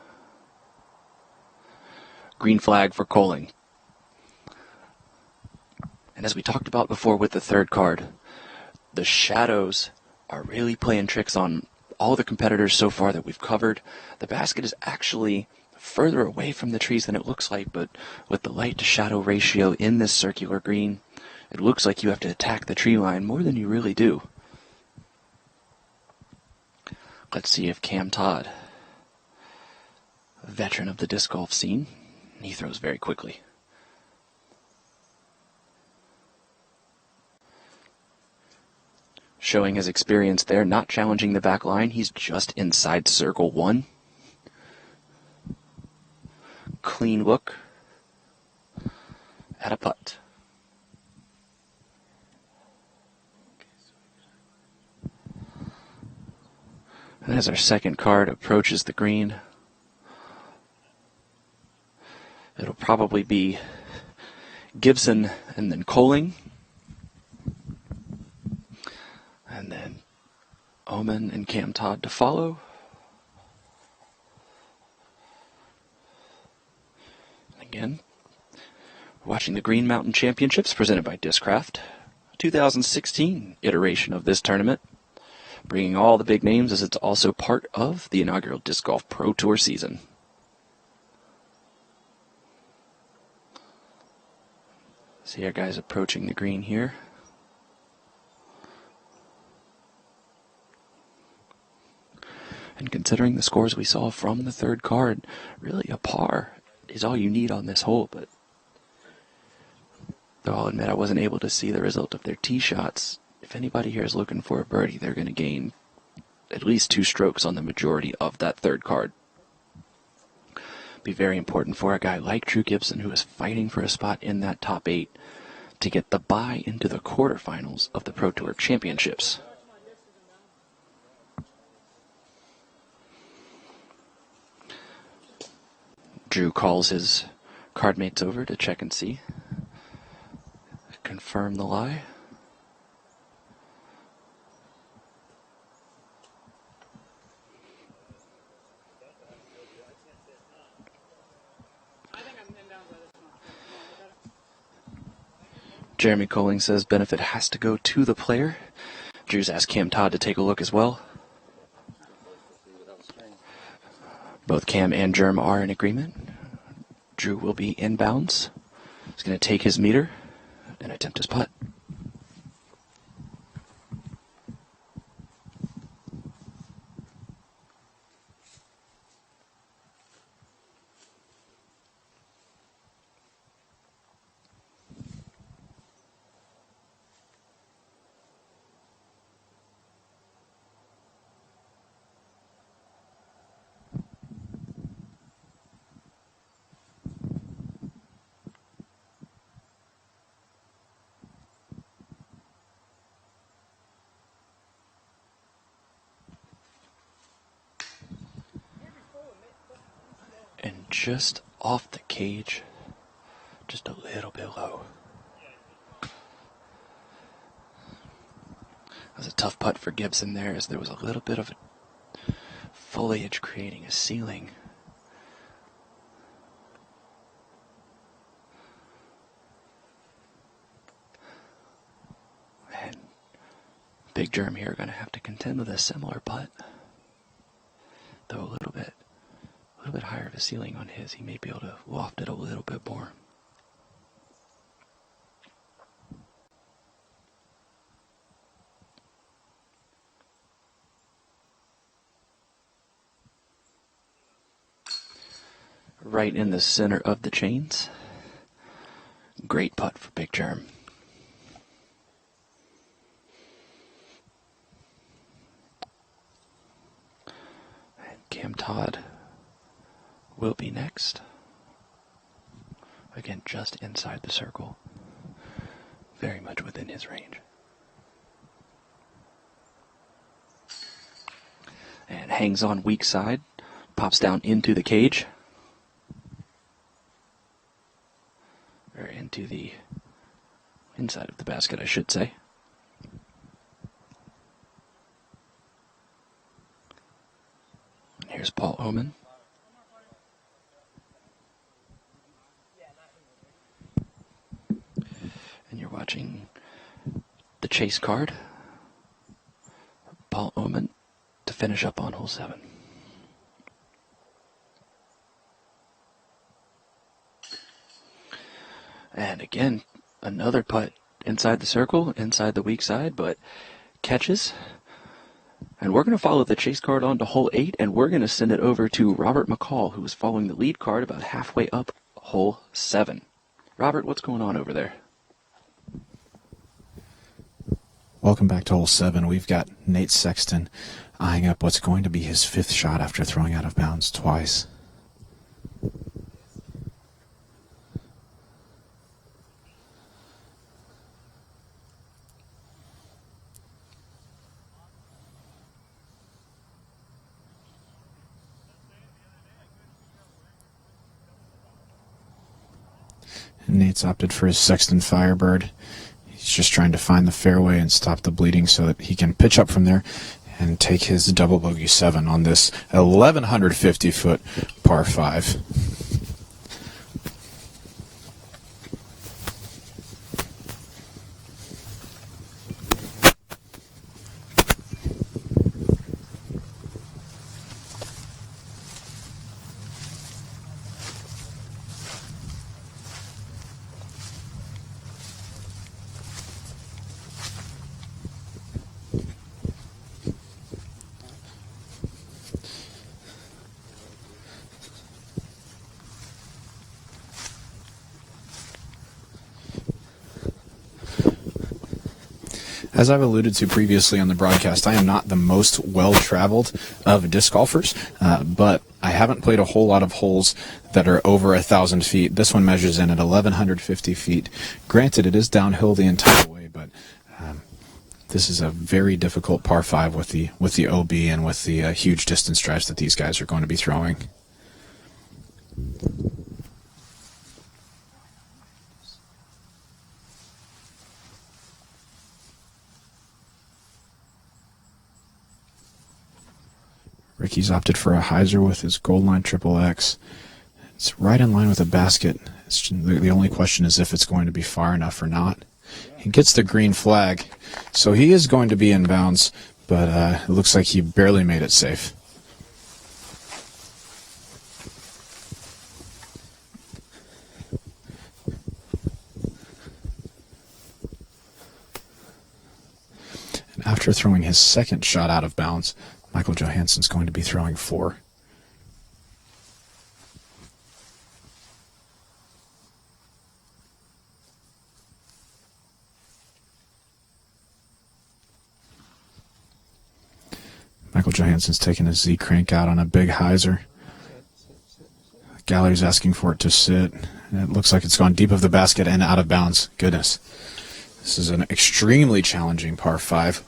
green flag for Coling. And as we talked about before with the third card, the shadows are really playing tricks on all the competitors so far that we've covered. The basket is actually further away from the trees than it looks like, but with the light to shadow ratio in this circular green, it looks like you have to attack the tree line more than you really do. Let's see if Cam Todd, a veteran of the disc golf scene, he throws very quickly. Showing his experience there, not challenging the back line. He's just inside circle 1. Clean look at a putt. And as our second card approaches the green, it'll probably be Gibson and then Coling. And then Oman and Cam Todd to follow. Again, watching the Green Mountain Championships presented by Discraft, 2016 iteration of this tournament, bringing all the big names as it's also part of the inaugural Disc Golf Pro Tour season. See our guys approaching the green here. And considering the scores we saw from the third card, really a par is all you need on this hole. But though I'll admit I wasn't able to see the result of their tee shots, if anybody here is looking for a birdie, they're going to gain at least 2 strokes on the majority of that third card. Be very important for a guy like Drew Gibson, who is fighting for a spot in that top 8, to get the bye into the quarterfinals of the Pro Tour Championships. Drew calls his card mates over to check and see. Confirm the lie. Jeremy Coling says benefit has to go to the player. Drew's asked Cam Todd to take a look as well. Both Cam and Germ are in agreement. Drew will be inbounds. He's going to take his meter and attempt his putt. And just off the cage, just a little bit low. That was a tough putt for Gibson there, as there was a little bit of foliage creating a ceiling. And Big Germ here are going to have to contend with a similar putt, though a little bit higher of a ceiling on his. He may be able to loft it a little bit more. Right in the center of the chains. Great putt for Big Germ. And Cam Todd will be next. Again, just inside the circle. Very much within his range. And hangs on weak side. Pops down into the cage. Or into the inside of the basket, I should say. And here's Paul Oman. And you're watching the chase card. Paul Oman to finish up on hole 7. And again, another putt inside the circle, inside the weak side, but catches. And we're going to follow the chase card on to hole 8, and we're going to send it over to Robert McCall, who is following the lead card about halfway up hole 7. Robert, what's going on over there? Welcome back to hole 7. We've got Nate Sexton eyeing up what's going to be his 5th shot after throwing out of bounds twice. Nate's opted for his Sexton Firebird. He's just trying to find the fairway and stop the bleeding so that he can pitch up from there and take his double bogey 7 on this 1,150-foot par 5. As I've alluded to previously on the broadcast, I am not the most well-traveled of disc golfers, but I haven't played a whole lot of holes that are over 1,000 feet. This one measures in at 1,150 feet. Granted, it is downhill the entire way, but this is a very difficult par 5 with the OB and with the huge distance drives that these guys are going to be throwing. Ricky's opted for a hyzer with his gold line XXX. It's right in line with the basket. The only question is if it's going to be far enough or not. He gets the green flag, so he is going to be in bounds, but it looks like he barely made it safe. After throwing his second shot out of bounds, Michael Johansen's going to be throwing 4. Michael Johansen's taking his Z crank out on a big hyzer. Gallery's asking for it to sit. And it looks like it's gone deep of the basket and out of bounds. Goodness. This is an extremely challenging par 5.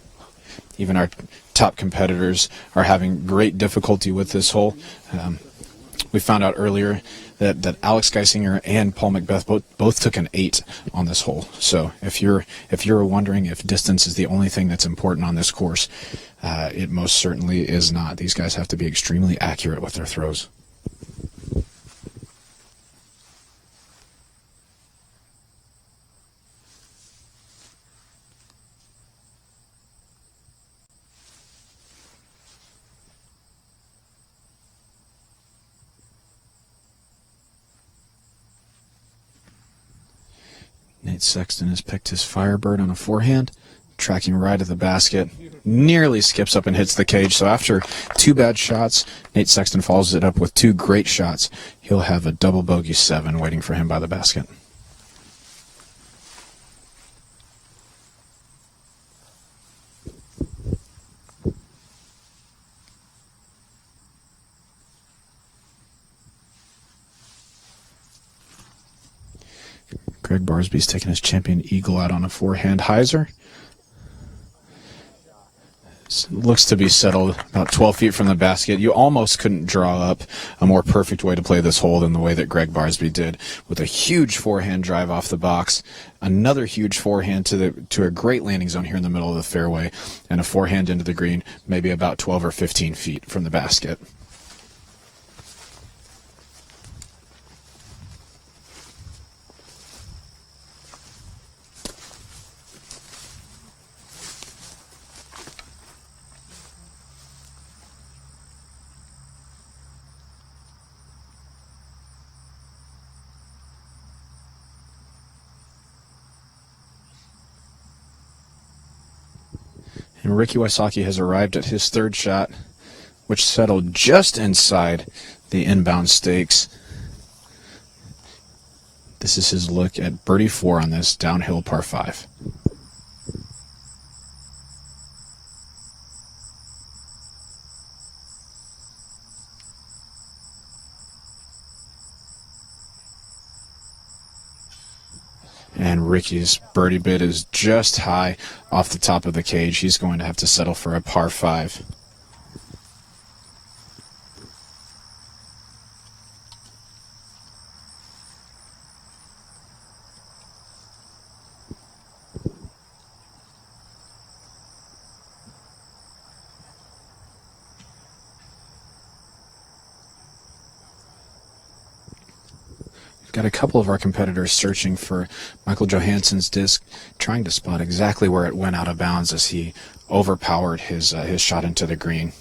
Even our top competitors are having great difficulty with this hole. We found out earlier that Alex Geisinger and Paul Macbeth both took an 8 on this hole. So if you're wondering if distance is the only thing that's important on this course, it most certainly is not. These guys have to be extremely accurate with their throws. Nate Sexton has picked his Firebird on a forehand, tracking right at the basket, nearly skips up and hits the cage. So after 2 bad shots, Nate Sexton follows it up with 2 great shots. He'll have a double bogey 7 waiting for him by the basket. Gregg Barsby's taking his champion eagle out on a forehand hyzer. Looks to be settled about 12 feet from the basket. You almost couldn't draw up a more perfect way to play this hole than the way that Gregg Barsby did, with a huge forehand drive off the box, another huge forehand to a great landing zone here in the middle of the fairway, and a forehand into the green, maybe about 12 or 15 feet from the basket. And Ricky Wysocki has arrived at his 3rd shot, which settled just inside the inbound stakes. This is his look at birdie 4 on this downhill par 5. And Ricky's birdie bid is just high off the top of the cage. He's going to have to settle for a par 5. Got a couple of our competitors searching for Michael Johansen's disc, trying to spot exactly where it went out of bounds as he overpowered his shot into the green.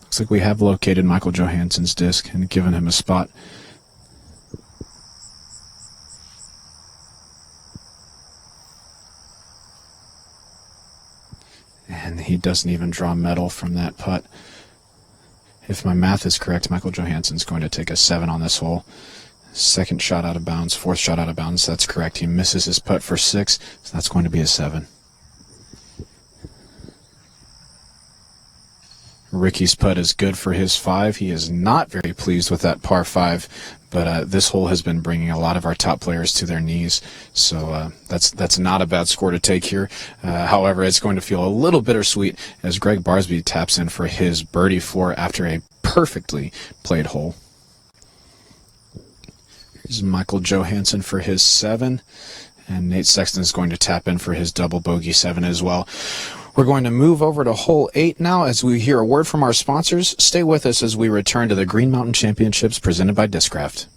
Looks like we have located Michael Johansen's disc and given him a spot. And he doesn't even draw metal from that putt. If my math is correct, Michael Johansen's going to take a 7 on this hole. 2nd shot out of bounds, 4th shot out of bounds. That's correct. He misses his putt for 6, so that's going to be a 7. Ricky's putt is good for his 5. He is not very pleased with that par 5, but this hole has been bringing a lot of our top players to their knees, so that's not a bad score to take here. However, it's going to feel a little bittersweet as Gregg Barsby taps in for his birdie 4 after a perfectly played hole. Here's Michael Johansen for his 7, and Nate Sexton is going to tap in for his double bogey 7 as well. We're going to move over to hole 8 now as we hear a word from our sponsors. Stay with us as we return to the Green Mountain Championships presented by Discraft.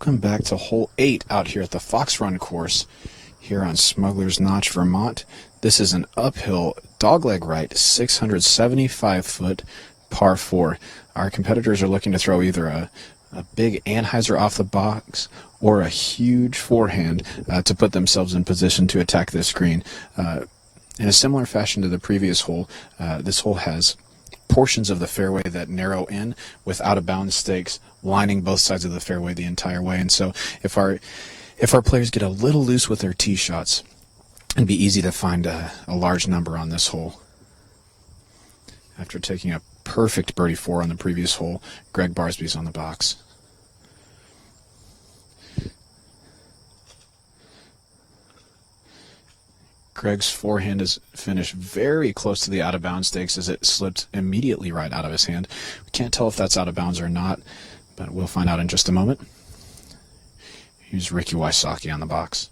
Welcome back to hole 8 out here at the Fox Run course here on Smugglers Notch, Vermont. This is an uphill dogleg right 675-foot par 4. Our competitors are looking to throw either a big Anheuser off the box or a huge forehand to put themselves in position to attack this green. In a similar fashion to the previous hole, this hole has portions of the fairway that narrow in with out-of-bounds stakes lining both sides of the fairway the entire way. And so if our players get a little loose with their tee shots, it'd be easy to find a large number on this hole. After taking a perfect birdie 4 on the previous hole, Gregg Barsby's on the box. Gregg's forehand is finished very close to the out-of-bounds stakes as it slipped immediately right out of his hand. We can't tell if that's out of bounds or not, but we'll find out in just a moment. Here's Ricky Wysocki on the box.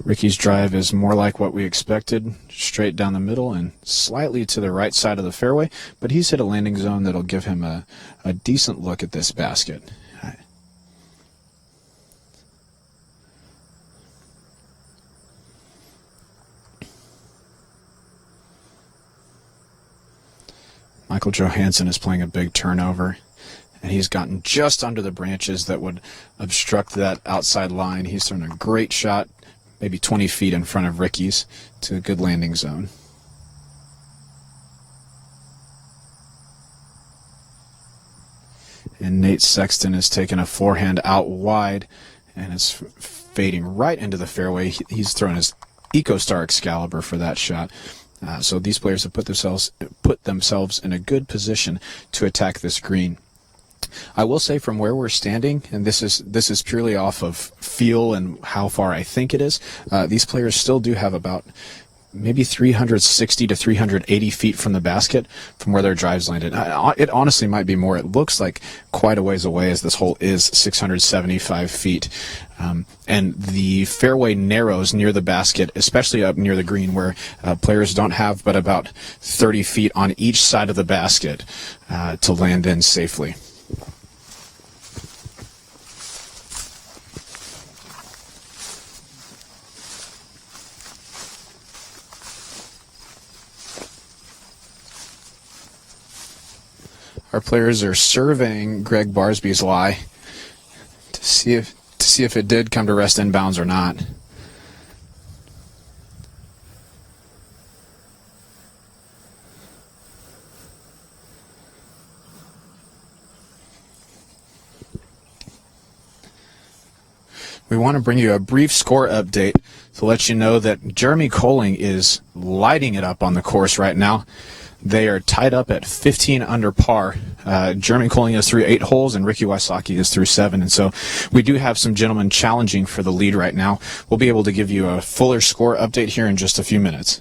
Ricky's drive is more like what we expected, straight down the middle and slightly to the right side of the fairway, but he's hit a landing zone that'll give him a decent look at this basket. Michael Johansen is playing a big turnover, and he's gotten just under the branches that would obstruct that outside line. He's thrown a great shot, maybe 20 feet in front of Ricky's, to a good landing zone. And Nate Sexton has taken a forehand out wide and is fading right into the fairway. He's thrown his EcoStar Excalibur for that shot. So these players have put themselves in a good position to attack this green. I will say from where we're standing, and this is purely off of feel and how far I think it is, these players still do have about maybe 360 to 380 feet from the basket from where their drives landed. It honestly might be more. It looks like quite a ways away, as this hole is 675 feet. And the fairway narrows near the basket, especially up near the green, where players don't have but about 30 feet on each side of the basket to land in safely. Our players are surveying Gregg Barsby's lie to see if it did come to rest in bounds or not. We want to bring you a brief score update to let you know that Jeremy Colling is lighting it up on the course right now. They are tied up at 15 under par. Jeremy Colling is through 8 holes, and Ricky Wysocki is through 7. And so we do have some gentlemen challenging for the lead right now. We'll be able to give you a fuller score update here in just a few minutes.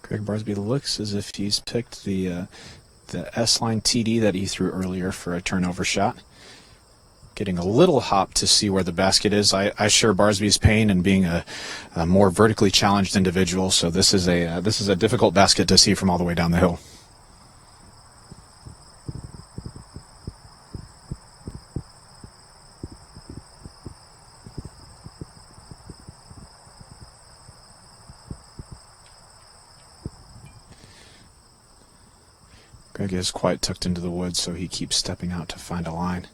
Gregg Barsby looks as if he's picked the S-line TD that he threw earlier for a turnover shot. Getting a little hop to see where the basket is. I share Barsby's pain in being a more vertically challenged individual, so this is a difficult basket to see from all the way down the hill. Gregg is quite tucked into the woods, so he keeps stepping out to find a line.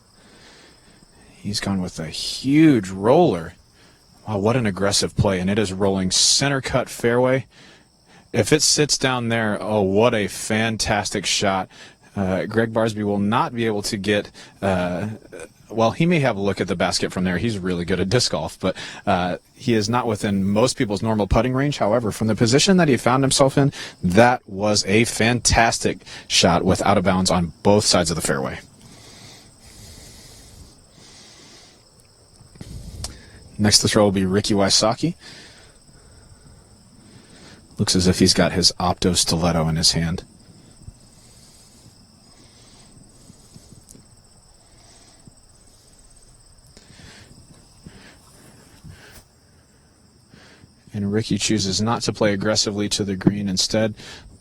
He's gone with a huge roller. Wow, what an aggressive play, and it is rolling center cut fairway. If it sits down there, oh, what a fantastic shot. Gregg Barsby will not be able to get, well, he may have a look at the basket from there. He's really good at disc golf, but he is not within most people's normal putting range. However, from the position that he found himself in, that was a fantastic shot with out of bounds on both sides of the fairway. Next to throw will be Ricky Wysocki. Looks as if he's got his Opto Stiletto in his hand. And Ricky chooses not to play aggressively to the green. Instead,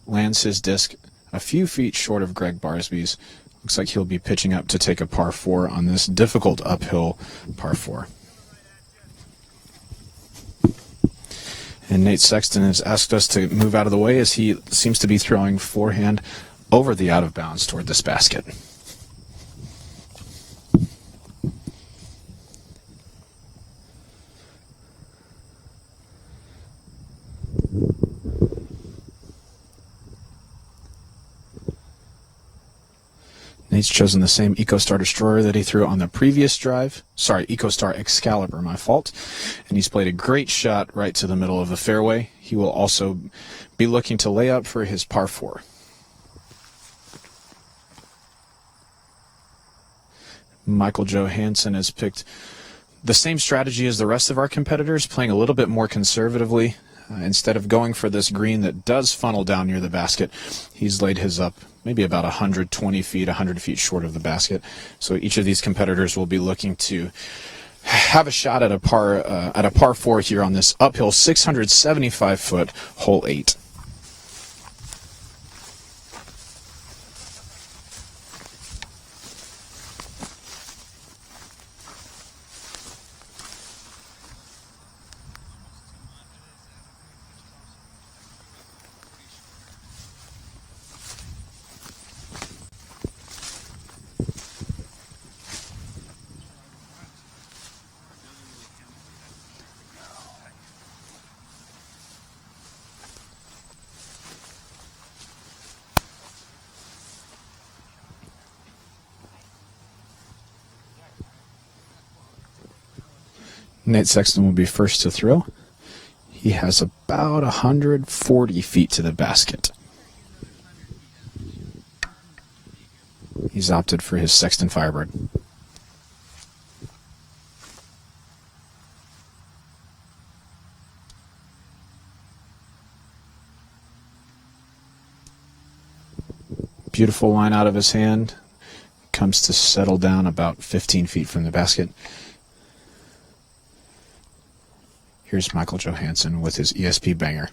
lands his disc a few feet short of Gregg Barsby's. Looks like he'll be pitching up to take a par 4 on this difficult uphill par 4. And Nate Sexton has asked us to move out of the way as he seems to be throwing forehand over the out of bounds toward this basket. Nate's chosen the same EcoStar Destroyer that he threw on the previous drive. Sorry, EcoStar Excalibur, my fault. And he's played a great shot right to the middle of the fairway. He will also be looking to lay up for his par 4. Michael Johansen has picked the same strategy as the rest of our competitors, playing a little bit more conservatively. Instead of going for this green that does funnel down near the basket, he's laid his up maybe about 120 feet, 100 feet short of the basket. So each of these competitors will be looking to have a shot at a par 4 here on this uphill 675-foot hole 8. Nate Sexton will be first to throw. He has about 140 feet to the basket. He's opted for his Sexton Firebird. Beautiful line out of his hand. Comes to settle down about 15 feet from the basket. Here's Michael Johansen with his ESP banger.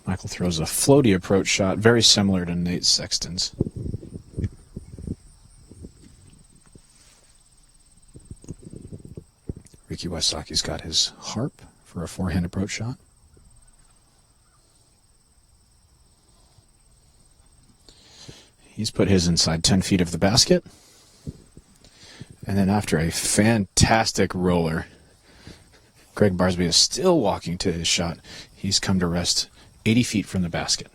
Michael throws a floaty approach shot, very similar to Nate Sexton's. Wysocki's got his harp for a forehand approach shot. He's put his inside 10 feet of the basket. And then after a fantastic roller, Gregg Barsby is still walking to his shot. He's come to rest 80 feet from the basket.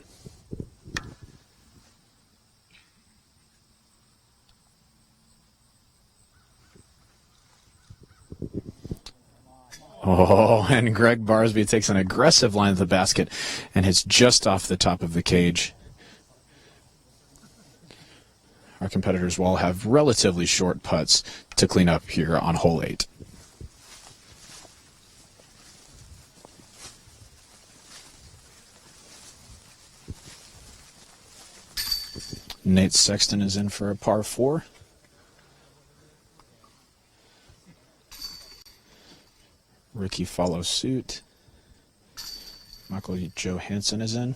Oh, and Gregg Barsby takes an aggressive line of the basket and hits just off the top of the cage. Our competitors will all have relatively short putts to clean up here on hole 8. Nate Sexton is in for a par 4. Ricky follows suit. Michael Johansen is in.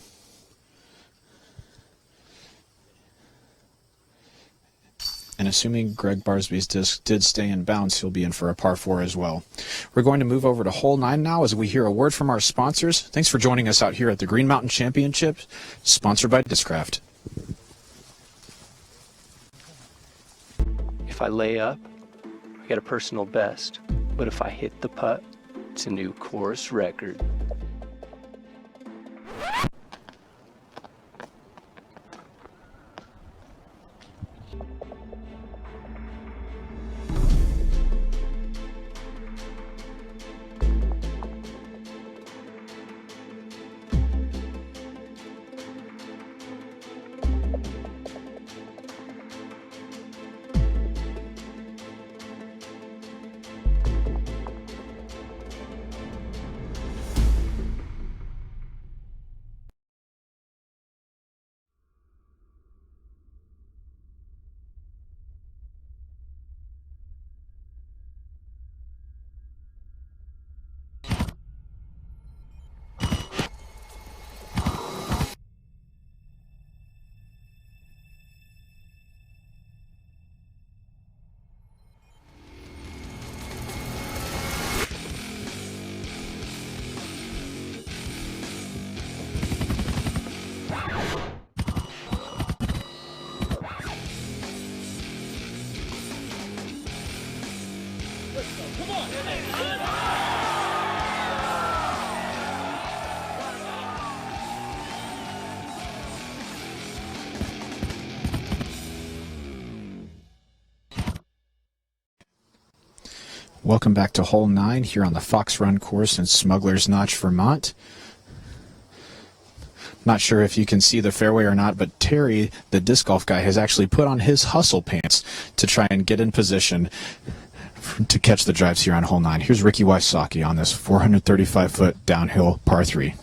And assuming Gregg Barsby's disc did stay in bounds, he'll be in for a par 4 as well. We're going to move over to hole 9 now as we hear a word from our sponsors. Thanks for joining us out here at the Green Mountain Championship, sponsored by Discraft. If I lay up, I get a personal best. But if I hit the putt, it's a new course record. Welcome back to hole 9 here on the Fox Run course in Smugglers Notch, Vermont. Not sure if you can see the fairway or not, but Terry, the disc golf guy, has actually put on his hustle pants to try and get in position to catch the drives here on hole 9. Here's Ricky Wysocki on this 435-foot downhill par 3.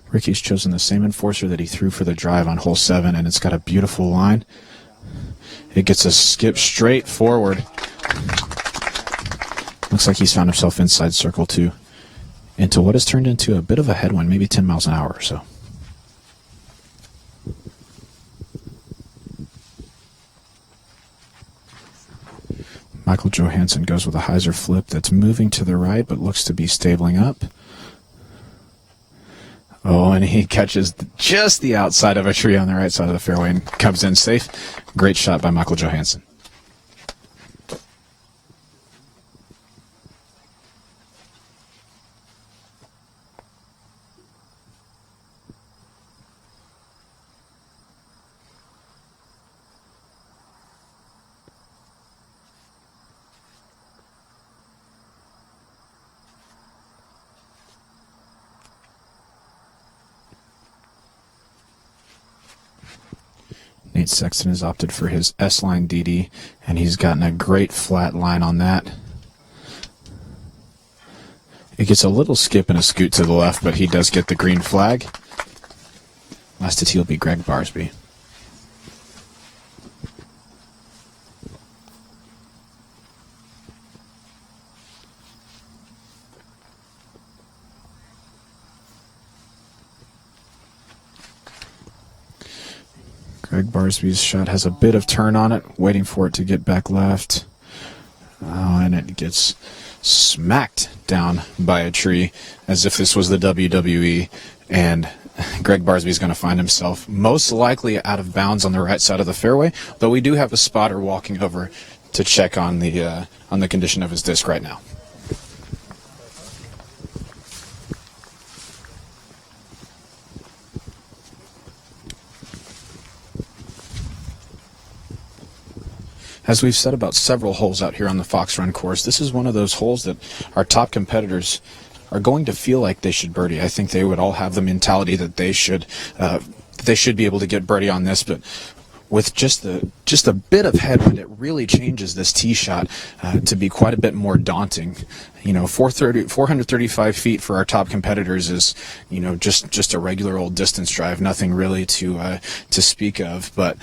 Ricky's chosen the same enforcer that he threw for the drive on hole 7, and it's got a beautiful line. It gets a skip straight forward. Looks like he's found himself inside circle 2 into what has turned into a bit of a headwind, maybe 10 miles an hour or so. Michael Johansen goes with a hyzer flip that's moving to the right but looks to be stabling up. Oh, and he catches just the outside of a tree on the right side of the fairway and comes in safe. Great shot by Michael Johansen. Nate Sexton has opted for his S-line DD, and he's gotten a great flat line on that. It gets a little skip and a scoot to the left, but he does get the green flag. Last to tee will be Gregg Barsby. Gregg Barsby's shot has a bit of turn on it, waiting for it to get back left. Oh, and it gets smacked down by a tree as if this was the WWE, and Gregg Barsby is going to find himself most likely out of bounds on the right side of the fairway, though we do have a spotter walking over to check on the condition of his disc right now. As we've said about several holes out here on the Fox Run course, this is one of those holes that our top competitors are going to feel like they should birdie. I think they would all have the mentality that they should be able to get birdie on this, but with just a bit of headwind, it really changes this tee shot to be quite a bit more daunting. 435 feet for our top competitors is, just a regular old distance drive, nothing really to speak of. But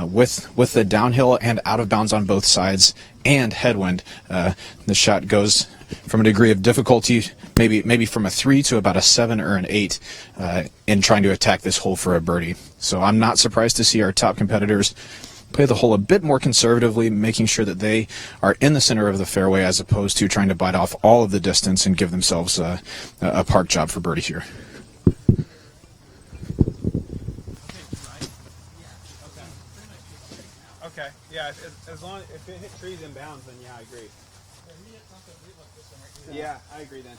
with the downhill and out of bounds on both sides and headwind, the shot goes from a degree of difficulty, maybe from a 3 to about a 7 or an 8 in trying to attack this hole for a birdie. So I'm not surprised to see our top competitors play the hole a bit more conservatively, making sure that they are in the center of the fairway as opposed to trying to bite off all of the distance and give themselves a park job for birdie here. Okay, yeah, as long if it hit trees in bounds, then yeah, I agree. Yeah, I agree then.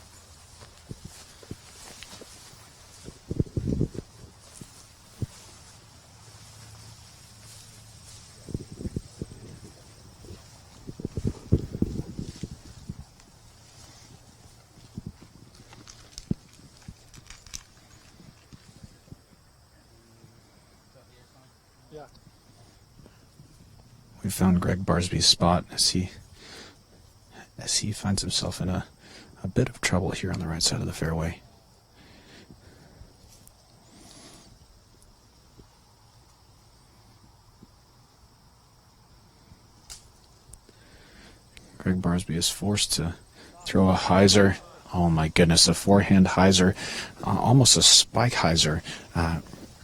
Yeah. We found Gregg Barsby's spot as he finds himself in a bit of trouble here on the right side of the fairway. Gregg Barsby is forced to throw a hyzer. Oh my goodness, a forehand hyzer, almost a spike hyzer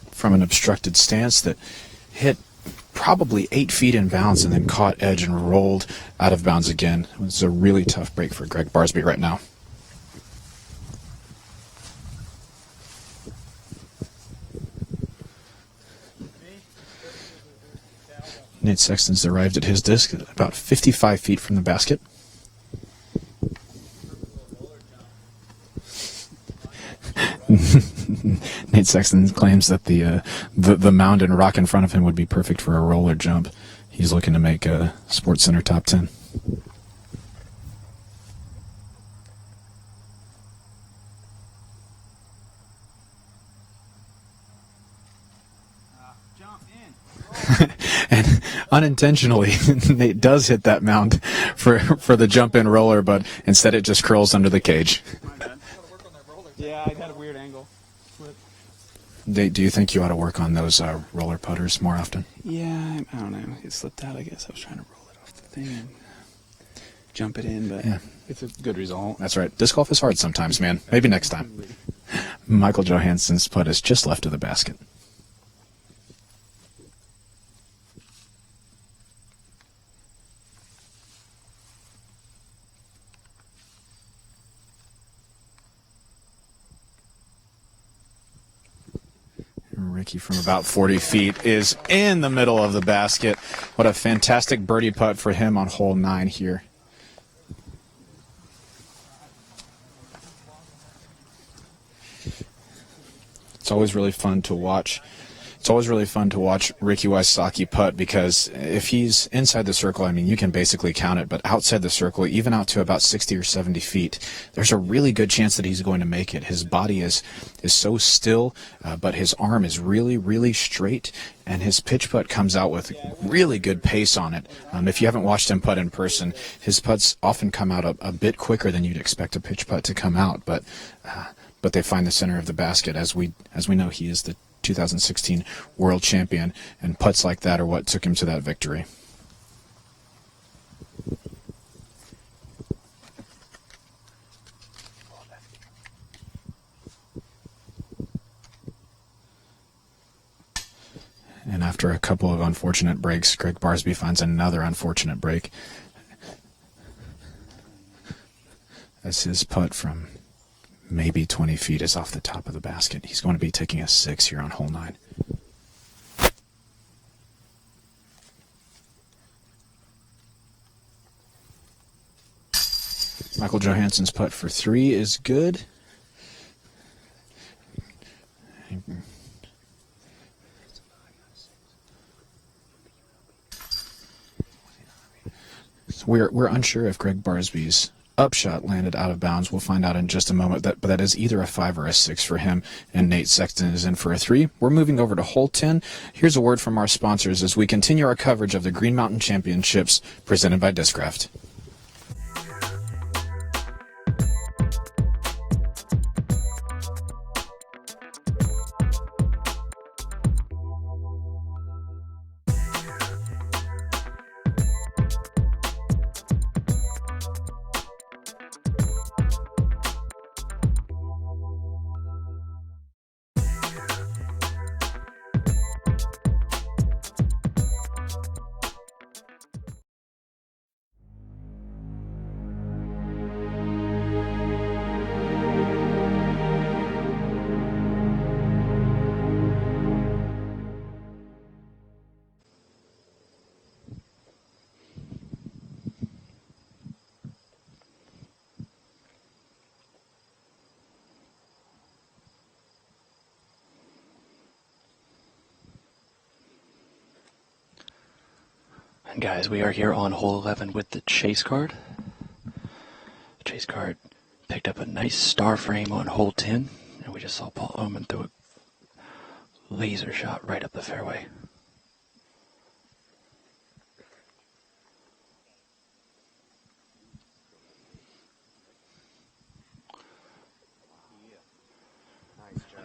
from an obstructed stance that hit probably 8 feet in bounds and then caught edge and rolled out of bounds again. It was a really tough break for Gregg Barsby right now. Nate Sexton's arrived at his disc at about 55 feet from the basket. Nate Sexton claims that the mound and rock in front of him would be perfect for a roller jump. He's looking to make a Sports Center top 10. And unintentionally, Nate does hit that mound for the jump in roller, but instead it just curls under the cage. Yeah, I had a weird angle. Nate, do you think you ought to work on those roller putters more often? Yeah, I don't know. It slipped out, I guess. I was trying to roll it off the thing and jump it in, but yeah, it's a good result. That's right. Disc golf is hard sometimes, man. Maybe next time. Michael Johansen's putt is just left of the basket. Ricky from about 40 feet is in the middle of the basket. What a fantastic birdie putt for him on hole 9 here. It's always really fun to watch. It's always really fun to watch Ricky Wysocki putt because if he's inside the circle, I mean, you can basically count it, but outside the circle, even out to about 60 or 70 feet, there's a really good chance that he's going to make it. His body is so still, but his arm is really, really straight, and his pitch putt comes out with really good pace on it. If you haven't watched him putt in person, his putts often come out a bit quicker than you'd expect a pitch putt to come out, but they find the center of the basket. As we know, he is the 2016 world champion, and putts like that are what took him to that victory. And after a couple of unfortunate breaks, Gregg Barsby finds another unfortunate break as his putt from maybe 20 feet is off the top of the basket. He's going to be taking a 6 here on hole 9. Michael Johansen's putt for 3 is good. So we're unsure if Gregg Barsby's upshot landed out of bounds. We'll find out in just a moment. But that is either a 5 or a 6 for him, and Nate Sexton is in for a 3. We're moving over to hole 10. Here's a word from our sponsors as we continue our coverage of the Green Mountain Championships presented by Discraft. And guys, we are here on hole 11 with the chase card. The chase card picked up a nice star frame on hole 10, and we just saw Paul Oman throw a laser shot right up the fairway.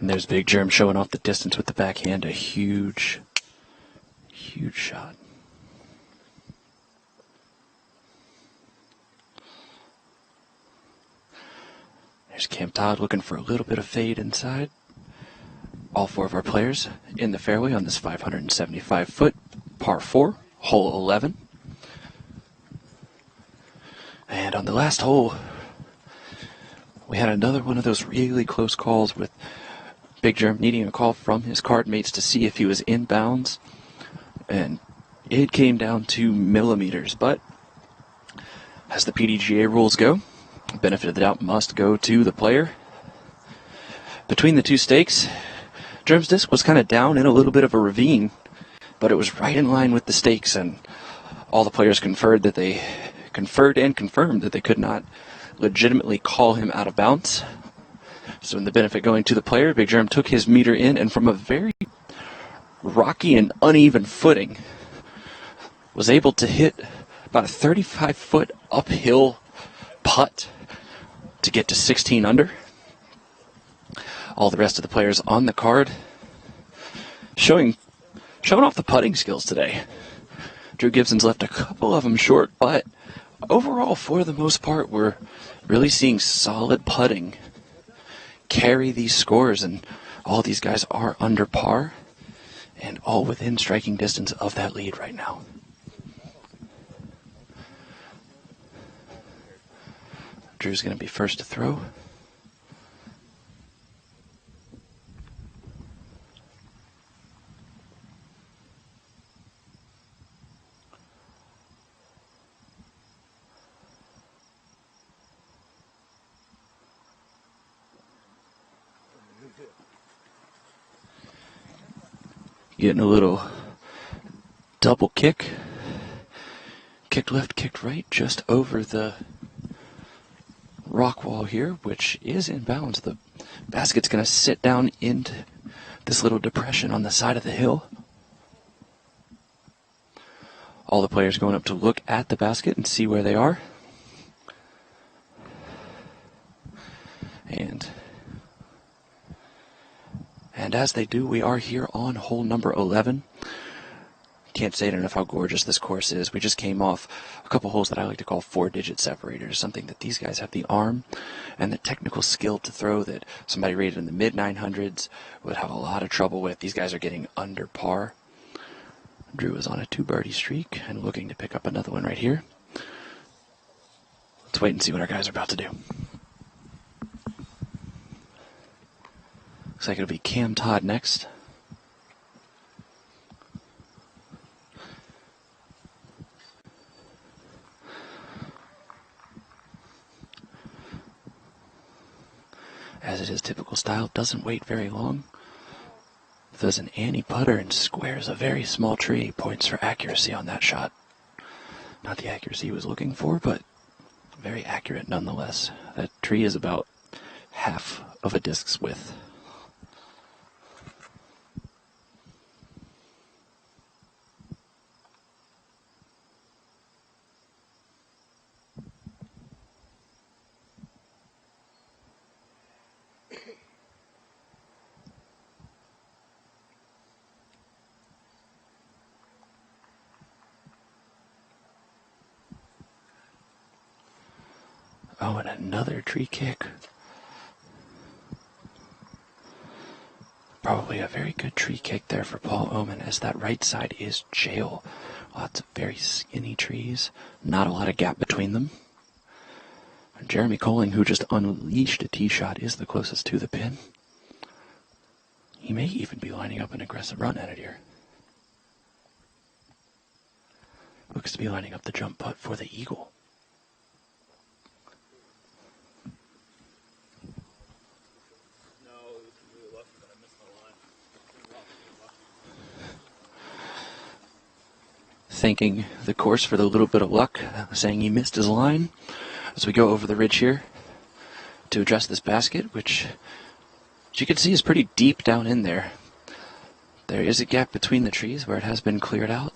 And there's Big Germ showing off the distance with the backhand, a huge, huge shot. There's Cam Todd looking for a little bit of fade inside. All 4 of our players in the fairway on this 575-foot par 4, hole 11. And on the last hole, we had another one of those really close calls with Big Germ needing a call from his card mates to see if he was in bounds. And it came down to millimeters, but as the PDGA rules go, benefit of the doubt must go to the player. Between the 2 stakes, Germ's disc was kind of down in a little bit of a ravine, but it was right in line with the stakes, and all the players conferred and confirmed that they could not legitimately call him out of bounds. So in the benefit going to the player, Big Germ took his meter in, and from a very rocky and uneven footing, was able to hit about a 35-foot uphill putt to get to 16 under. All the rest of the players on the card showing off the putting skills today. Drew Gibson's left a couple of them short, but overall, for the most part, we're really seeing solid putting carry these scores, and all these guys are under par and all within striking distance of that lead right now. Drew's going to be first to throw. Getting a little double kick. Kicked left, kicked right, just over the rock wall here, which is in bounds. The basket's going to sit down into this little depression on the side of the hill. All the players going up to look at the basket and see where they are. And as they do, we are here on hole number 11. Can't say it enough how gorgeous this course is. We just came off a couple holes that I like to call 4-digit separators, something that these guys have the arm and the technical skill to throw that somebody rated in the mid-900s would have a lot of trouble with. These guys are getting under par. Drew is on a 2-birdie streak and looking to pick up another one right here. Let's wait and see what our guys are about to do. Looks like it'll be Cam Todd next. As it is typical style, doesn't wait very long. Throws an Annie putter and squares a very small tree. Points for accuracy on that shot. Not the accuracy he was looking for, but very accurate nonetheless. That tree is about half of a disc's width. Oh, and another tree kick. Probably a very good tree kick there for Paul Oman, as that right side is jail. Lots of very skinny trees, not a lot of gap between them. And Jeremy Colling, who just unleashed a tee shot, is the closest to the pin. He may even be lining up an aggressive run at it here. Looks to be lining up the jump putt for the eagle. Thanking the course for the little bit of luck, saying he missed his line as we go over the ridge here to address this basket, which, as you can see, is pretty deep down in there. There is a gap between the trees where it has been cleared out,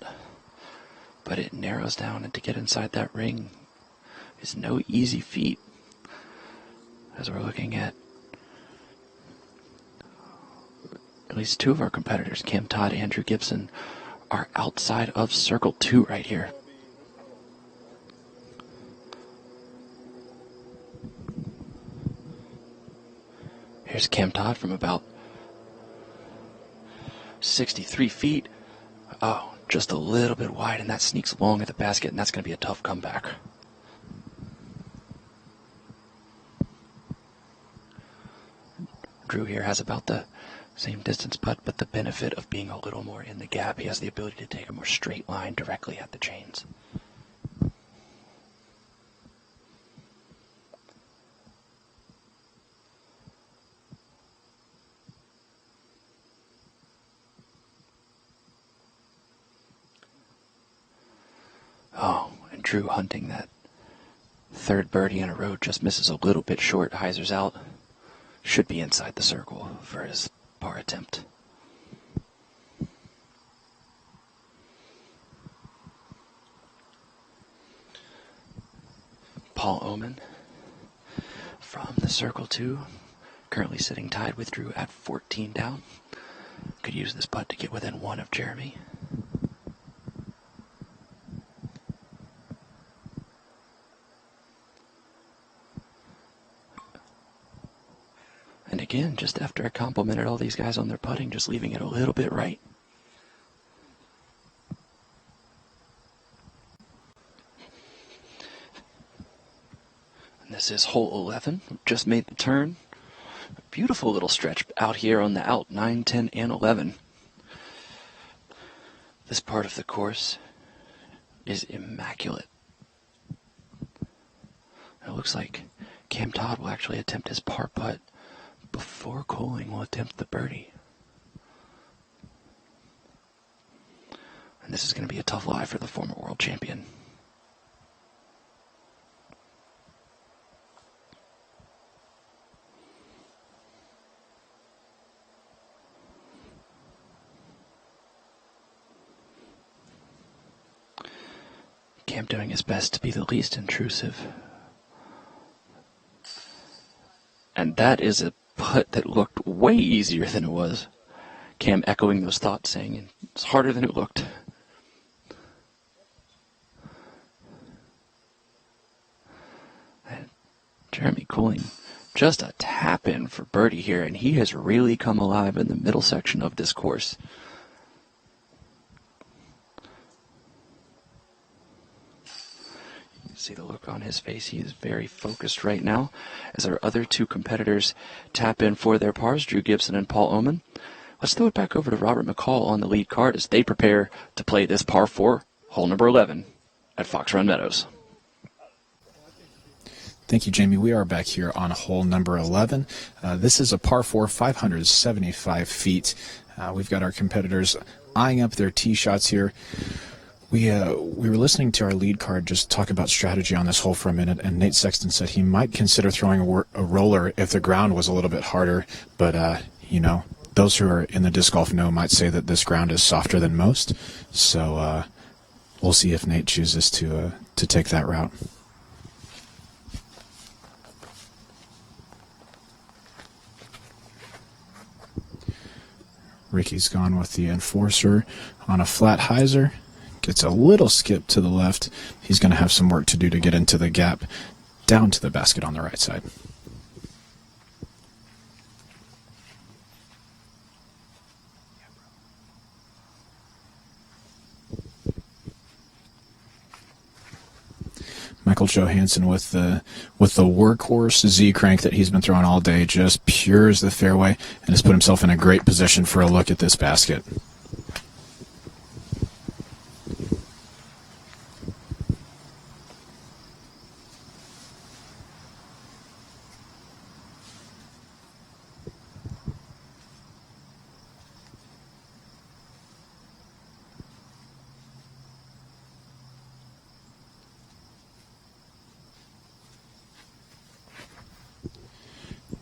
but it narrows down, and to get inside that ring is no easy feat, as we're looking at least two of our competitors, Cam Todd, Andrew Gibson, are outside of circle 2 right here. Here's Cam Todd from about 63 feet. Oh, just a little bit wide, and that sneaks long at the basket, and that's going to be a tough comeback. Drew here has about the same distance putt, but the benefit of being a little more in the gap, he has the ability to take a more straight line directly at the chains. Oh, and Drew hunting that third birdie in a row, just misses a little bit short, hyzers out. Should be inside the circle for his par attempt. Paul Oman from the circle 2, currently sitting tied with Drew at 14 down. Could use this putt to get within 1 of Jeremy. And again, just after I complimented all these guys on their putting, just leaving it a little bit right. And this is hole 11. Just made the turn. A beautiful little stretch out here on the out, 9, 10, and 11. This part of the course is immaculate. It looks like Cam Todd will actually attempt his par putt before Colling will attempt the birdie. And this is going to be a tough lie for the former world champion. Cam doing his best to be the least intrusive. And that is a putt that looked way easier than it was. Cam echoing those thoughts, saying it's harder than it looked. And Jeremy Colling, just a tap in for birdie here, and he has really come alive in the middle section of this course. See the look on his face. He is very focused right now as our other two competitors tap in for their pars, Drew Gibson and Paul Oman. Let's throw it back over to Robert McCall on the lead card as they prepare to play this par 4, hole number 11 at Fox Run Meadows. Thank you, Jamie. We are back here on hole number 11. This is a par 4, 575 feet. We've got our competitors eyeing up their tee shots here. We were listening to our lead card just talk about strategy on this hole for a minute, and Nate Sexton said he might consider throwing a roller if the ground was a little bit harder, but, you know, those who are in the disc golf know might say that this ground is softer than most, so we'll see if Nate chooses to take that route. Ricky's gone with the Enforcer on a flat hyzer. Gets a little skip to the left. He's going to have some work to do to get into the gap down to the basket on the right side. Michael Johansen with the workhorse Z crank that he's been throwing all day just pures the fairway and has put himself in a great position for a look at this basket.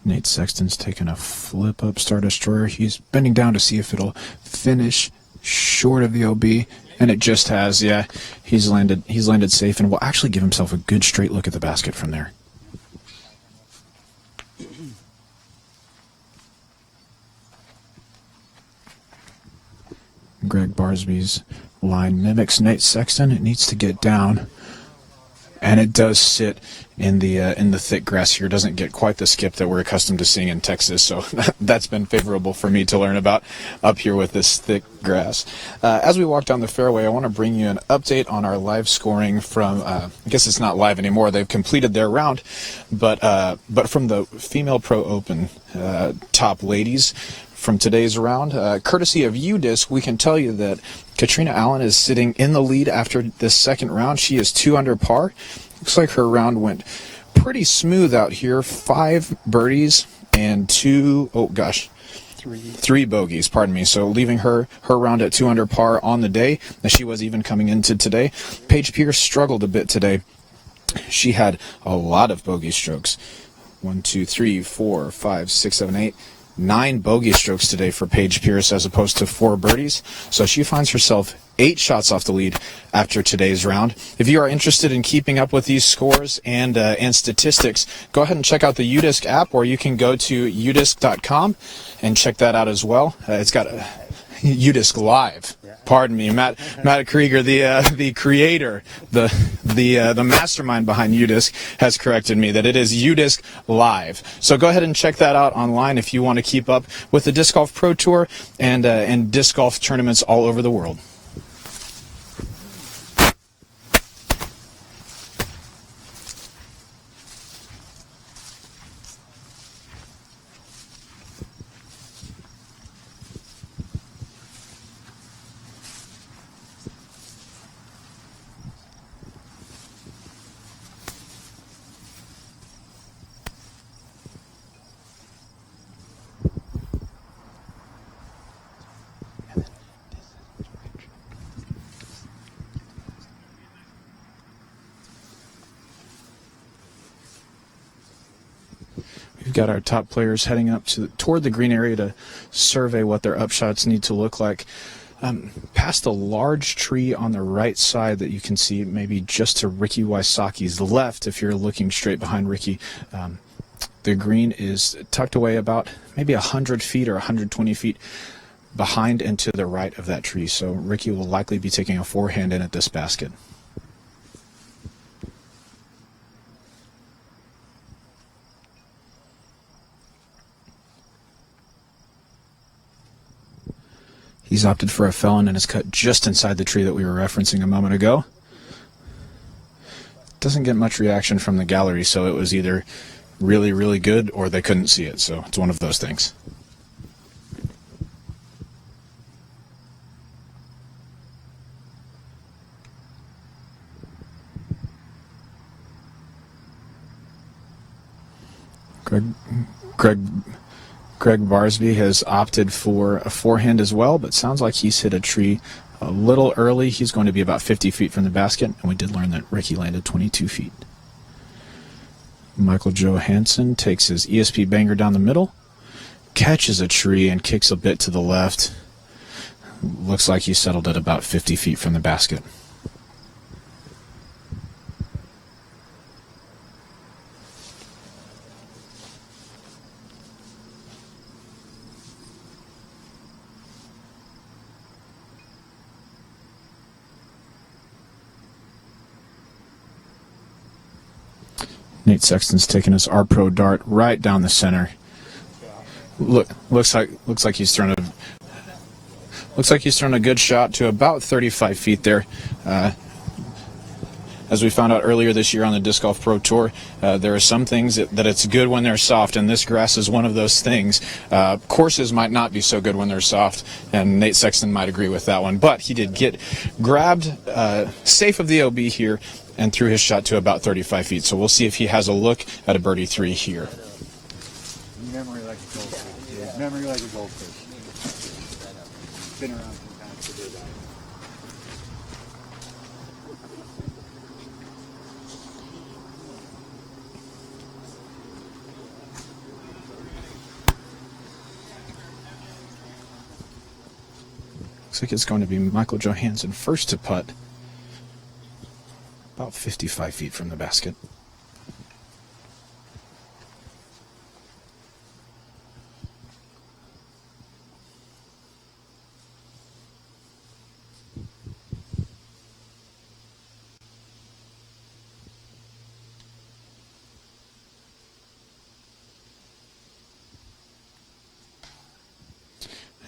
Nate Sexton's taking a flip-up Star Destroyer. He's bending down to see if it'll finish short of the OB, and it just has. Yeah, he's landed safe and will actually give himself a good straight look at the basket from there. Gregg Barsby's line mimics Nate Sexton. It needs to get down, and it does sit in the thick grass here. Doesn't get quite the skip that we're accustomed to seeing in Texas, so that's been favorable for me to learn about up here with this thick grass. As we walk down the fairway, I want to bring you an update on our live scoring from, I guess it's not live anymore, they've completed their round, but from the Female Pro Open top ladies from today's round, courtesy of UDisc, we can tell you that Katrina Allen is sitting in the lead after this second round. She is 2 under par. Looks like her round went pretty smooth out here. 5 birdies and 3 bogeys, pardon me. So leaving her round at 2 under par on the day, as she was even coming into today. Paige Pierce struggled a bit today. She had a lot of bogey strokes. 1, 2, 3, 4, 5, 6, 7, 8. 9 bogey strokes today for Paige Pierce as opposed to 4 birdies. So she finds herself 8 shots off the lead after today's round. If you are interested in keeping up with these scores and statistics, go ahead and check out the UDisc app, or you can go to udisc.com and check that out as well. It's got a UDisc Live. Pardon me, Matt Krieger, the creator, the mastermind behind UDisc, has corrected me that it is UDisc Live. So go ahead and check that out online if you want to keep up with the Disc Golf Pro Tour and disc golf tournaments all over the world. We've got our top players heading up toward the green area to survey what their upshots need to look like. Past a large tree on the right side that you can see maybe just to Ricky Wysocki's left if you're looking straight behind Ricky. The green is tucked away about maybe 100 feet or 120 feet behind and to the right of that tree. So Ricky will likely be taking a forehand in at this basket. He's opted for a felon and is cut just inside the tree that we were referencing a moment ago. doesn't get much reaction from the gallery, so it was either really, really good or they couldn't see it, so it's one of those things. Gregg Barsby has opted for a forehand as well, but sounds like he's hit a tree a little early. He's going to be about 50 feet from the basket, and we did learn that Ricky landed 22 feet. Michael Johansen takes his ESP banger down the middle, catches a tree and kicks a bit to the left. Looks like he settled at about 50 feet from the basket. Nate Sexton's taking his R-Pro dart right down the center. Looks like he's thrown a good shot to about 35 feet there. As we found out earlier this year on the Disc Golf Pro Tour, there are some things that it's good when they're soft, and this grass is one of those things. Courses might not be so good when they're soft, and Nate Sexton might agree with that one. But he did get grabbed safe of the OB here and threw his shot to about 35 feet. So we'll see if he has a look at a birdie 3 here. Memory like a goldfish. Yeah. Memory like a goldfish. Been around sometimes to do that. Looks like it's going to be Michael Johansen first to putt. About 55 feet from the basket.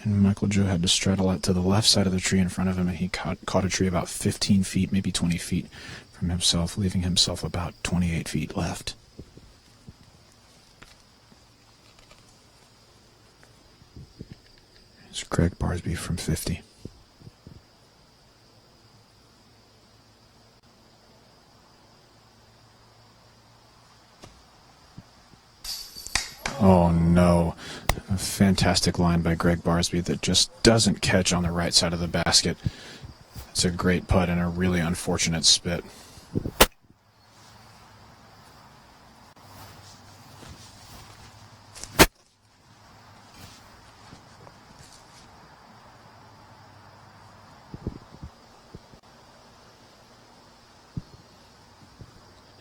And Michael Joe had to straddle out to the left side of the tree in front of him, and he caught a tree about 15 feet, maybe 20 feet from himself, leaving himself about 28 feet left. It's Gregg Barsby from 50. Oh no. A fantastic line by Gregg Barsby that just doesn't catch on the right side of the basket. It's a great putt and a really unfortunate spit.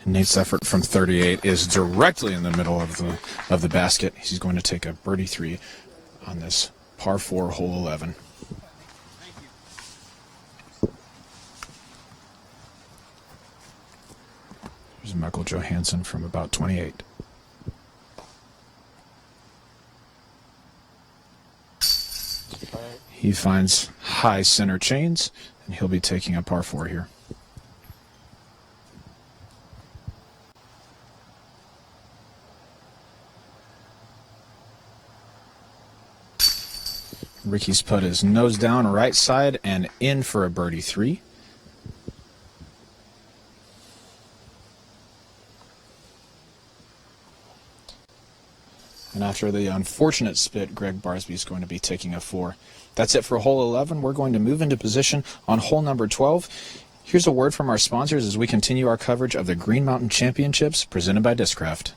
Nate's effort from 38 is directly in the middle of the basket. He's going to take a birdie 3 on this par 4 hole 11. Here's Michael Johansen from about 28. He finds high center chains, and he'll be taking a par 4 here. Ricky's putt is nose down, right side, and in for a birdie 3. And after the unfortunate spit, Gregg Barsby is going to be taking a 4. That's it for hole 11. We're going to move into position on hole number 12. Here's a word from our sponsors as we continue our coverage of the Green Mountain Championships presented by Discraft.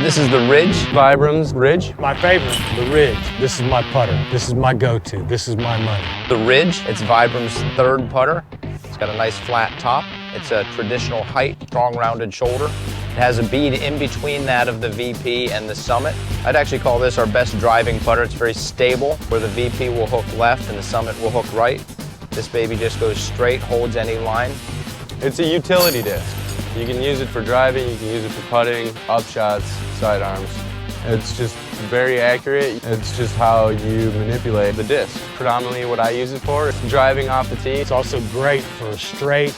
This is the Ridge, Vibram's Ridge. My favorite, the Ridge. This is my putter. This is my go-to. This is my money. The Ridge, it's Vibram's third putter. It's got a nice flat top. It's a traditional height, strong rounded shoulder. It has a bead in between that of the VP and the Summit. I'd actually call this our best driving putter. It's very stable, where the VP will hook left and the Summit will hook right. This baby just goes straight, holds any line. It's a utility disc. You can use it for driving, you can use it for putting, upshots, sidearms. It's just very accurate. It's just how you manipulate the disc. Predominantly what I use it for is driving off the tee. It's also great for a straight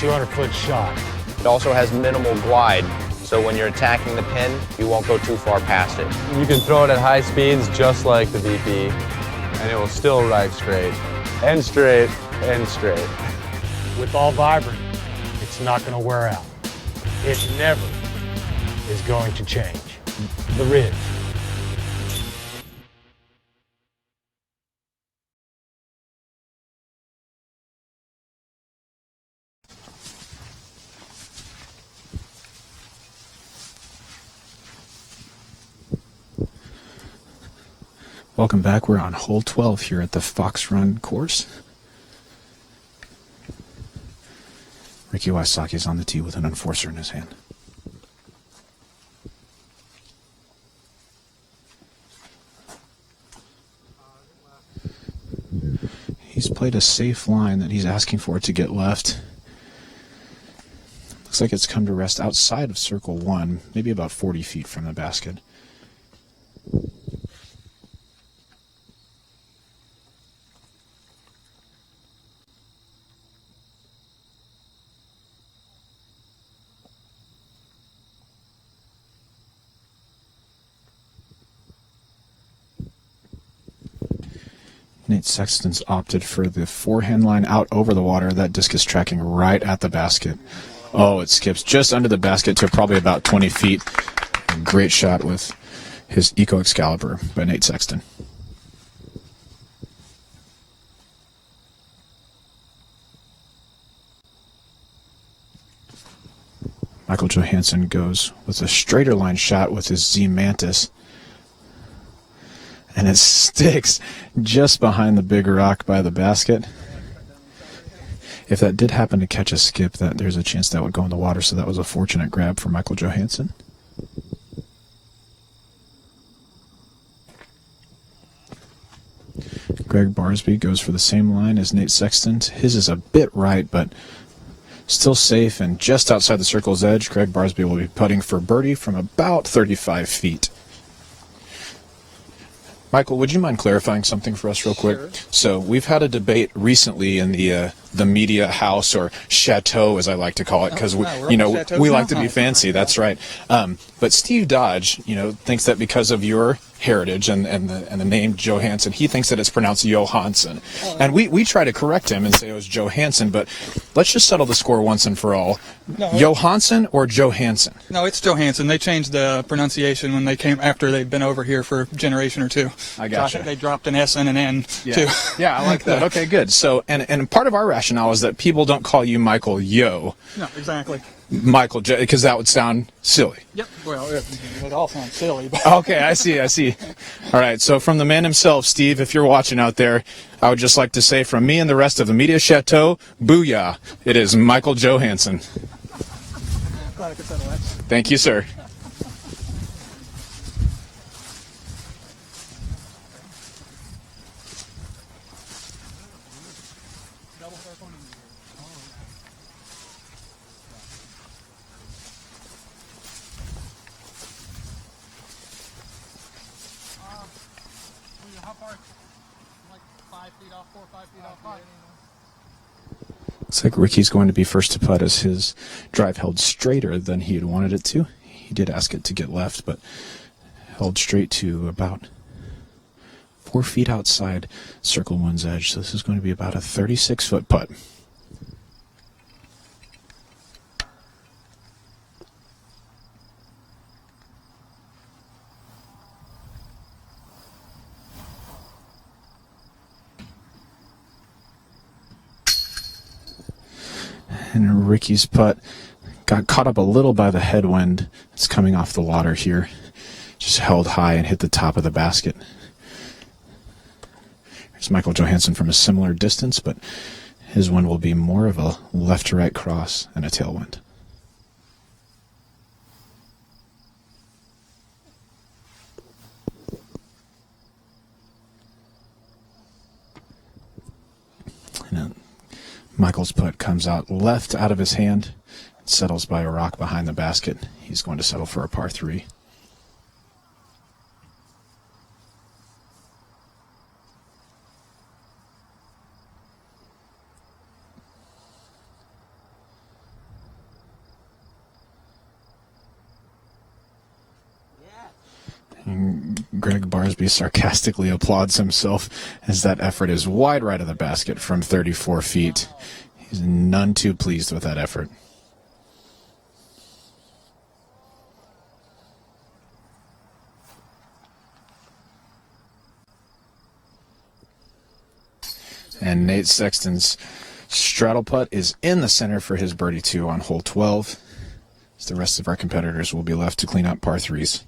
200-foot shot. It also has minimal glide, so when you're attacking the pin, you won't go too far past it. You can throw it at high speeds just like the VP, and it will still ride straight, and straight, and straight. With all Vibrant, it's not going to wear out. It never is going to change. The Ridge. Welcome back. We're on hole 12 here at the Fox Run course. Ricky Wysocki is on the tee with an enforcer in his hand. He's played a safe line that he's asking for it to get left. Looks like it's come to rest outside of circle 1, maybe about 40 feet from the basket. Nate Sexton's opted for the forehand line out over the water. That disc is tracking right at the basket. Oh, it skips just under the basket to probably about 20 feet. Great shot with his Eco Excalibur by Nate Sexton. Michael Johansen goes with a straighter line shot with his Z Mantis. And it sticks just behind the big rock by the basket. If that did happen to catch a skip, there's a chance that would go in the water, so that was a fortunate grab for Michael Johansen. Gregg Barsby goes for the same line as Nate Sexton. His is a bit right, but still safe and just outside the circle's edge. Gregg Barsby will be putting for birdie from about 35 feet. Michael, would you mind clarifying something for us real quick? Sure. So we've had a debate recently in the media house, or chateau as I like to call it, because we like to be fancy. That's right. But Steve Dodge, thinks that because of your heritage and the name Johansen, he thinks that it's pronounced Johansen. And we try to correct him and say it was Johansen, but let's just settle the score once and for all. No, Johansen or Johansen? No, it's Johansen. They changed the pronunciation when they came after they've been over here for a generation or two. I gotcha. So I think they dropped an S and an N too. Yeah, I like that. Okay, good. So, and part of our rationale is that people don't call you Michael Yo. No, exactly. Michael J, because that would sound silly. Yep. Well, it all sounds silly. But Okay, I see. All right, so from the man himself, Steve, if you're watching out there, I would just like to say from me and the rest of the media chateau, booyah, it is Michael Johansen. Glad I could settle that. Thank you, sir. Looks like Ricky's going to be first to putt as his drive held straighter than he had wanted it to. He did ask it to get left, but held straight to about 4 feet outside circle one's edge. So this is going to be about a 36-foot putt. And Ricky's putt got caught up a little by the headwind that's coming off the water here. Just held high and hit the top of the basket. Here's Michael Johansen from a similar distance, but his wind will be more of a left to right cross and a tailwind. And Michael's putt comes out left out of his hand, settles by a rock behind the basket. He's going to settle for a par 3. Gregg Barsby sarcastically applauds himself as that effort is wide right of the basket from 34 feet. He's none too pleased with that effort. And Nate Sexton's straddle putt is in the center for his birdie 2 on hole 12. As the rest of our competitors will be left to clean up par 3s.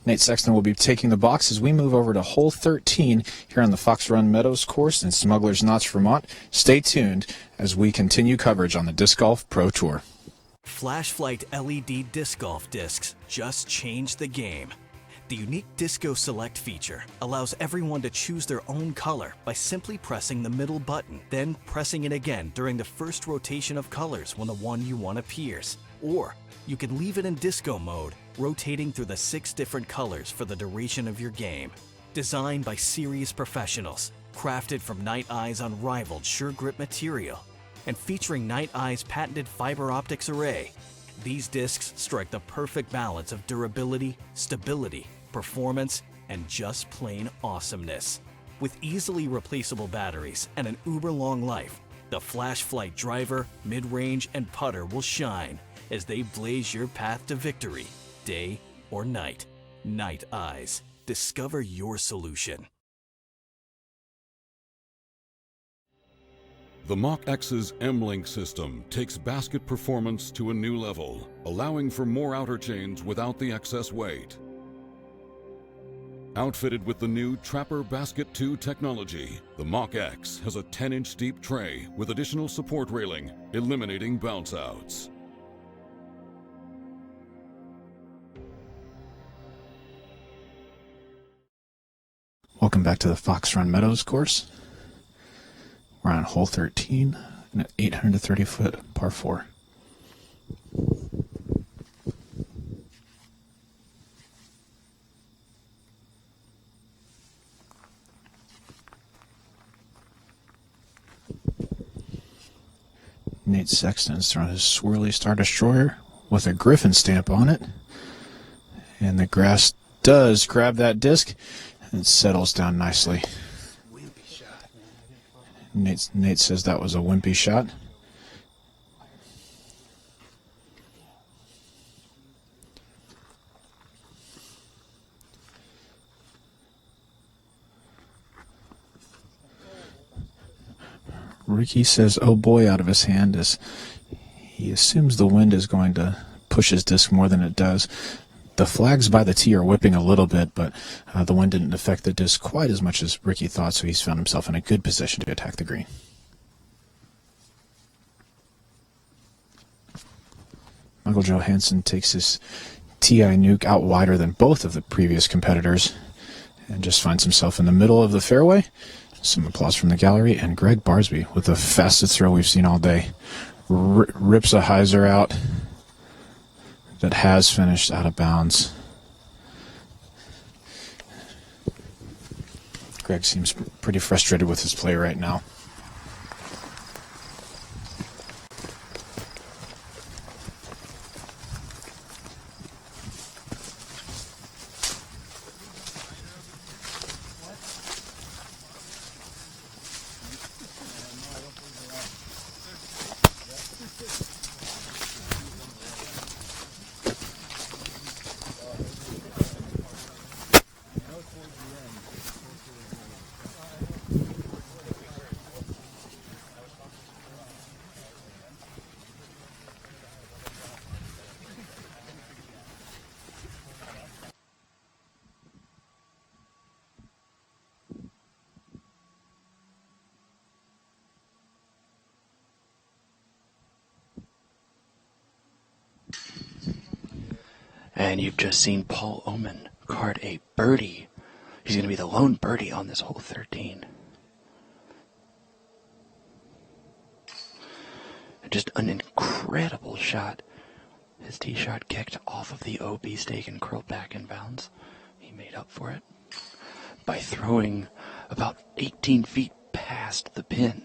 Nate Sexton will be taking the box as we move over to hole 13 here on the Fox Run Meadows course in Smugglers Notch, Vermont. Stay tuned as we continue coverage on the Disc Golf Pro Tour. Flashlight LED disc golf discs just changed the game. The unique Disco Select feature allows everyone to choose their own color by simply pressing the middle button, then pressing it again during the first rotation of colors when the one you want appears. Or you can leave it in disco mode, rotating through the 6 different colors for the duration of your game. Designed by serious professionals, crafted from Night Eye's unrivaled sure grip material, and featuring Night Eye's patented fiber optics array, these discs strike the perfect balance of durability, stability, performance, and just plain awesomeness. With easily replaceable batteries and an uber-long life, the Flash Flight driver, mid-range, and putter will shine as they blaze your path to victory, day or night. Night Eyes. Discover your solution. The Mach X's M-Link system takes basket performance to a new level, allowing for more outer chains without the excess weight. Outfitted with the new Trapper Basket 2 technology, the Mach X has a 10-inch deep tray with additional support railing, eliminating bounce outs. Welcome back to the Fox Run Meadows course. We're on hole 13 and an 830-foot par 4. Nate Sexton's throwing his swirly Star Destroyer with a Griffin stamp on it. And the grass does grab that disc and settles down nicely. Nate says that was a wimpy shot. Ricky says, oh boy, out of his hand as he assumes the wind is going to push his disc more than it does. The flags by the tee are whipping a little bit, but the wind didn't affect the disc quite as much as Ricky thought, so he's found himself in a good position to attack the green. Michael Johansen takes his TI nuke out wider than both of the previous competitors and just finds himself in the middle of the fairway. Some applause from the gallery, and Gregg Barsby with the fastest throw we've seen all day. Rips a hyzer out that has finished out of bounds. Gregg seems pretty frustrated with his play right now. And you've just seen Paul Oman card a birdie. He's going to be the lone birdie on this hole 13. Just an incredible shot. His tee shot kicked off of the OB stake and curled back in bounds. He made up for it by throwing about 18 feet past the pin.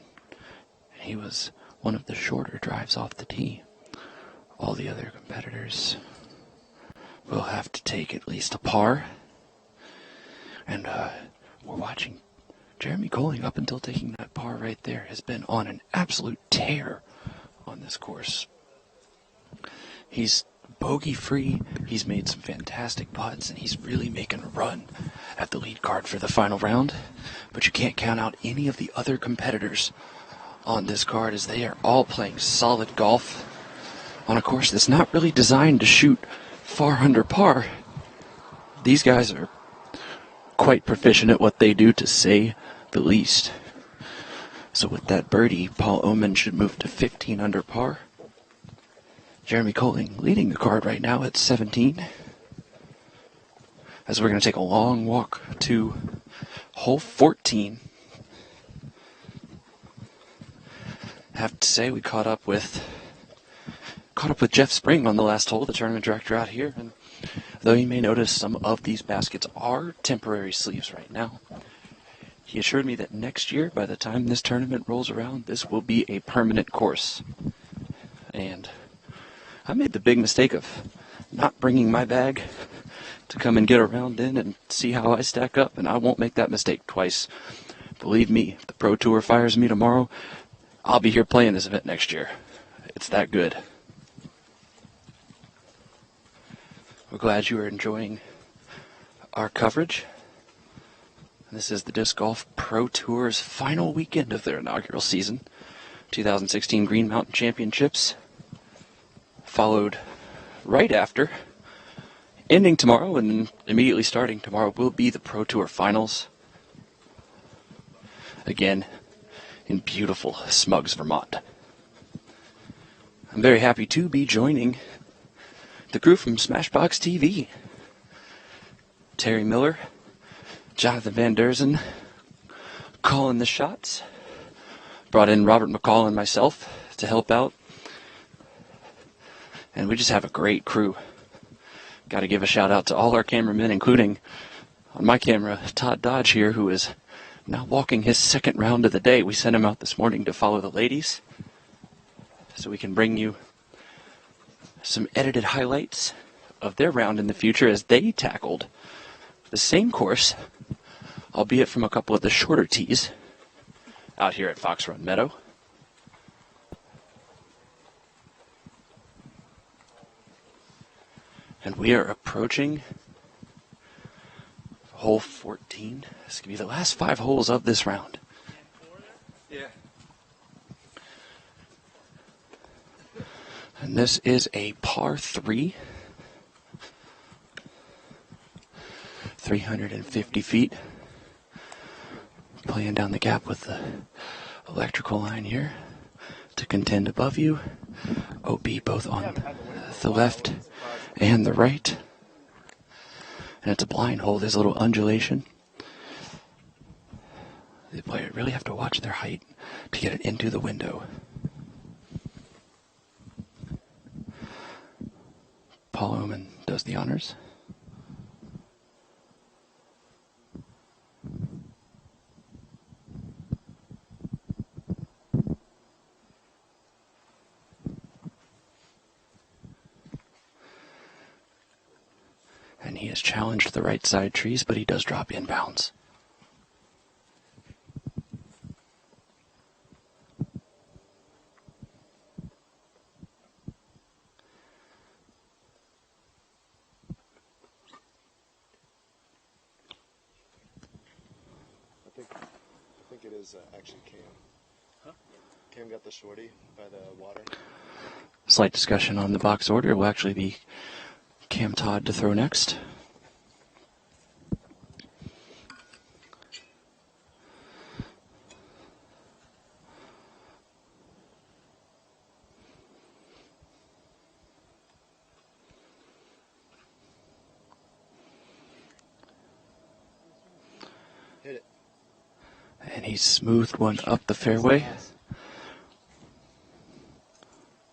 He was one of the shorter drives off the tee. All the other competitors will have to take at least a par. And we're watching Jeremy Colling up until taking that par right there has been on an absolute tear on this course. He's bogey-free, he's made some fantastic putts, and he's really making a run at the lead card for the final round. But you can't count out any of the other competitors on this card as they are all playing solid golf on a course that's not really designed to shoot far under par. These guys are quite proficient at what they do, to say the least. So with that birdie, Paul Oman should move to 15 under par. Jeremy Colling leading the card right now at 17. As we're going to take a long walk to hole 14. I have to say we caught up with Jeff Spring on the last hole, the tournament director out here, and though you may notice some of these baskets are temporary sleeves right now, he assured me that next year, by the time this tournament rolls around, this will be a permanent course. And I made the big mistake of not bringing my bag to come and get a round in and see how I stack up, and I won't make that mistake twice. Believe me, if the Pro Tour fires me tomorrow, I'll be here playing this event next year. It's that good. We're glad you are enjoying our coverage. This is the Disc Golf Pro Tour's final weekend of their inaugural season. 2016 Green Mountain Championships, followed right after, ending tomorrow and then immediately starting tomorrow, will be the Pro Tour Finals. Again, in beautiful Smugs, Vermont. I'm very happy to be joining the crew from Smashbox TV. Terry Miller, Jonathan Van Derzen calling the shots. Brought in Robert McCall and myself to help out. And we just have a great crew. Got to give a shout out to all our cameramen, including on my camera, Todd Dodge here, who is now walking his second round of the day. We sent him out this morning to follow the ladies so we can bring you some edited highlights of their round in the future as they tackled the same course, albeit from a couple of the shorter tees out here at Fox Run Meadow. And we are approaching hole 14. This could be the last 5 holes of this round. Yeah. And this is a par 3. 350 feet. Playing down the gap with the electrical line here to contend above you. OB both on the left and the right. And it's a blind hole. There's a little undulation. The player really have to watch their height to get it into the window. Paul Oman does the honors. And he has challenged the right side trees, but he does drop inbounds. I think it is actually Cam. Huh? Cam got the shorty by the water. Slight discussion on the box order. It will actually be Cam Todd to throw next. he smoothed one up the fairway,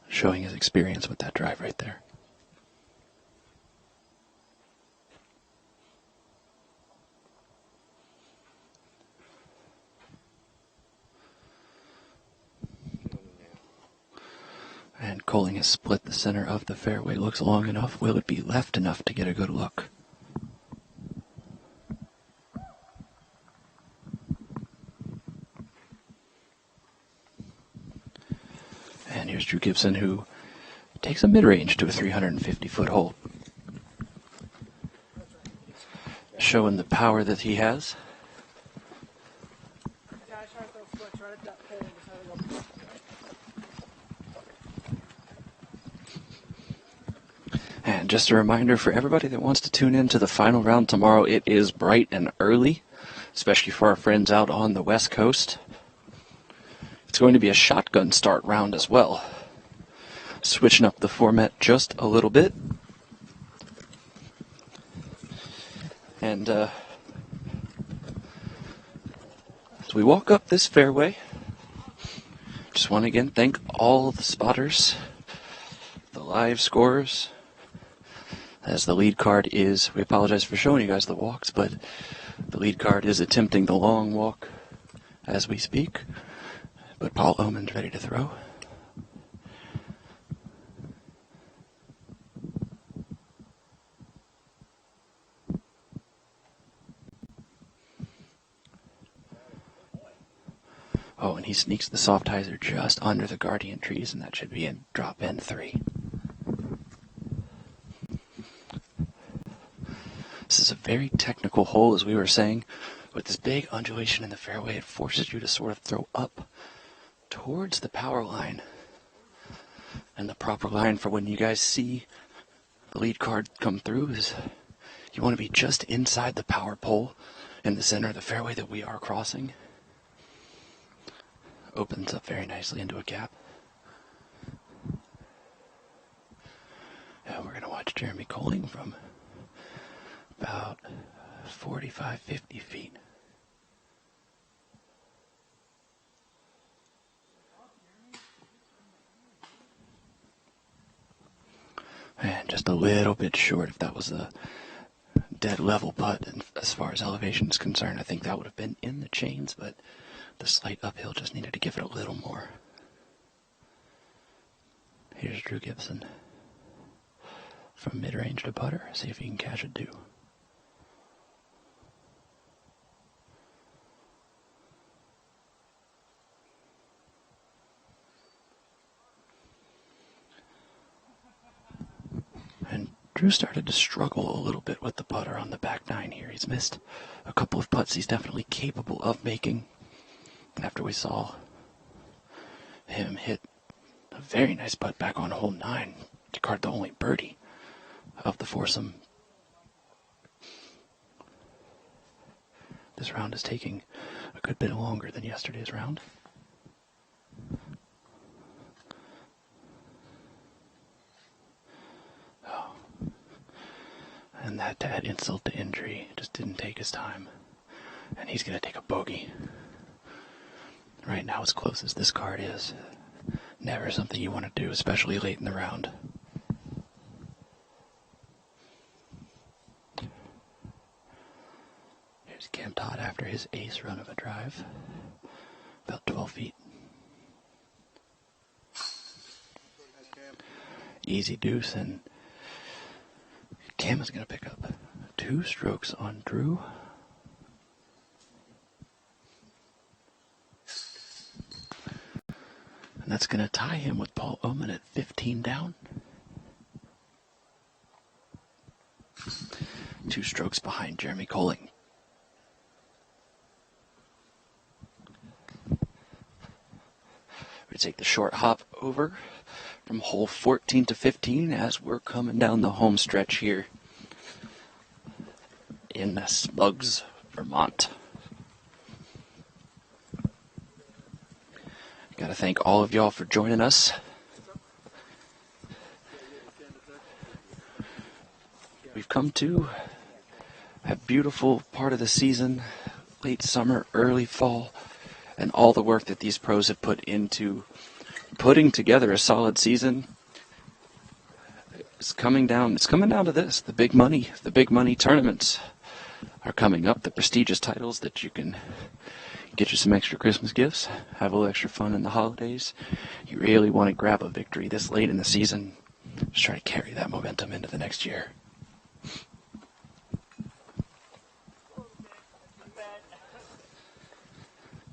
showing his experience with that drive right there. And Colling has split the center of the fairway. Looks long enough. Will it be left enough to get a good look? And here's Drew Gibson, who takes a mid-range to a 350-foot hole. Showing the power that he has. And just a reminder for everybody that wants to tune in to the final round tomorrow, it is bright and early, especially for our friends out on the West Coast. It's going to be a shotgun start round as well. Switching up the format just a little bit. And as we walk up this fairway, just want to again thank all the spotters, the live scorers. As the lead card is, we apologize for showing you guys the walks, but the lead card is attempting the long walk as we speak. But Paul Oman's ready to throw. Oh, and he sneaks the soft hyzer just under the guardian trees, and that should be in drop in 3. This is a very technical hole, as we were saying. With this big undulation in the fairway, it forces you to sort of throw up towards the power line. And the proper line for when you guys see the lead card come through is you want to be just inside the power pole in the center of the fairway that we are crossing. Opens up very nicely into a gap. And we're going to watch Jeremy Colling from about 45, 50 feet. And just a little bit short. If that was a dead level putt, and as far as elevation is concerned, I think that would have been in the chains, but the slight uphill just needed to give it a little more. Here's Drew Gibson from mid-range to putter. See if he can catch it too. And Drew started to struggle a little bit with the putter on the back nine here. He's missed a couple of putts he's definitely capable of making. After we saw him hit a very nice putt back on hole 9 to card the only birdie of the foursome. This round is taking a good bit longer than yesterday's round. Oh. And that to add insult to injury, just didn't take his time. And he's going to take a bogey. Right now, as close as this card is, never something you want to do, especially late in the round. Here's Cam Todd after his ace run of a drive, about 12 feet. Easy deuce, and Cam is going to pick up 2 strokes on Drew. And that's going to tie him with Paul Oman at 15 down. 2 strokes behind Jeremy Colling. We take the short hop over from hole 14 to 15 as we're coming down the home stretch here in Smugglers, Vermont. Got to thank all of y'all for joining us. We've come to a beautiful part of the season, late summer, early fall, and all the work that these pros have put into putting together a solid season. It's coming down to this. The big money tournaments are coming up. The prestigious titles that you can get you some extra Christmas gifts, have a little extra fun in the holidays. You really want to grab a victory this late in the season. Just try to carry that momentum into the next year.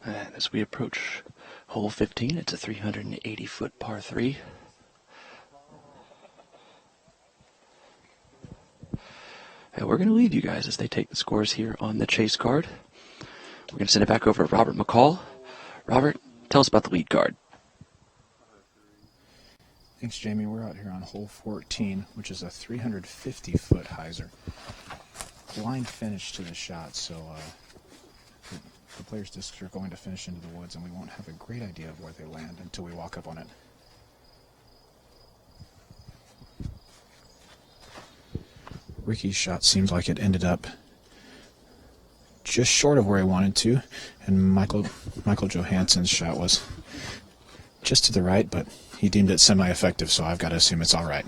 And as we approach hole 15, it's a 380-foot par 3. And we're going to leave you guys as they take the scores here on the chase card. We're going to send it back over to Robert McCall. Robert, tell us about the lead card. Thanks, Jamie. We're out here on hole 14, which is a 350-foot hyzer. Blind finish to the shot, so the players' discs are going to finish into the woods, and we won't have a great idea of where they land until we walk up on it. Ricky's shot seems like it ended up just short of where he wanted to, and Michael Johansen's shot was just to the right, but he deemed it semi-effective, so I've got to assume it's all right.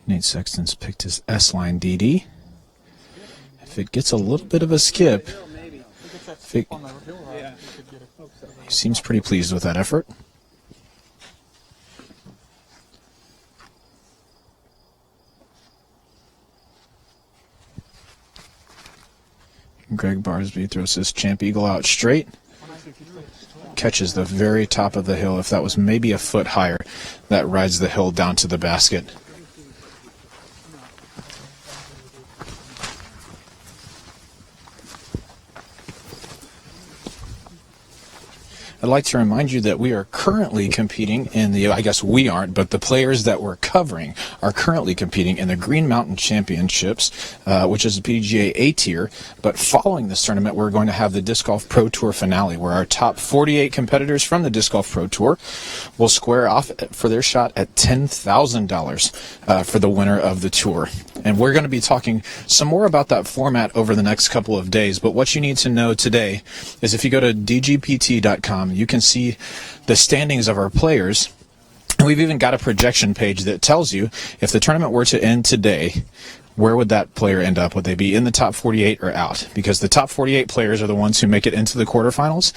Nate Sexton's picked his S-line DD. If it gets a little bit of a skip, he seems pretty pleased with that effort. Gregg Barsby throws his champ eagle out straight. Catches the very top of the hill. If that was maybe a foot higher, that rides the hill down to the basket. I'd like to remind you that we are currently competing in the, I guess we aren't, but the players that we're covering are currently competing in the Green Mountain Championships, which is the PDGA A tier. But following this tournament, we're going to have the Disc Golf Pro Tour finale, where our top 48 competitors from the Disc Golf Pro Tour will square off for their shot at $10,000 for the winner of the tour. And we're going to be talking some more about that format over the next couple of days. But what you need to know today is if you go to dgpt.com, you can see the standings of our players. And we've even got a projection page that tells you if the tournament were to end today, where would that player end up? Would they be in the top 48 or out? Because the top 48 players are the ones who make it into the quarterfinals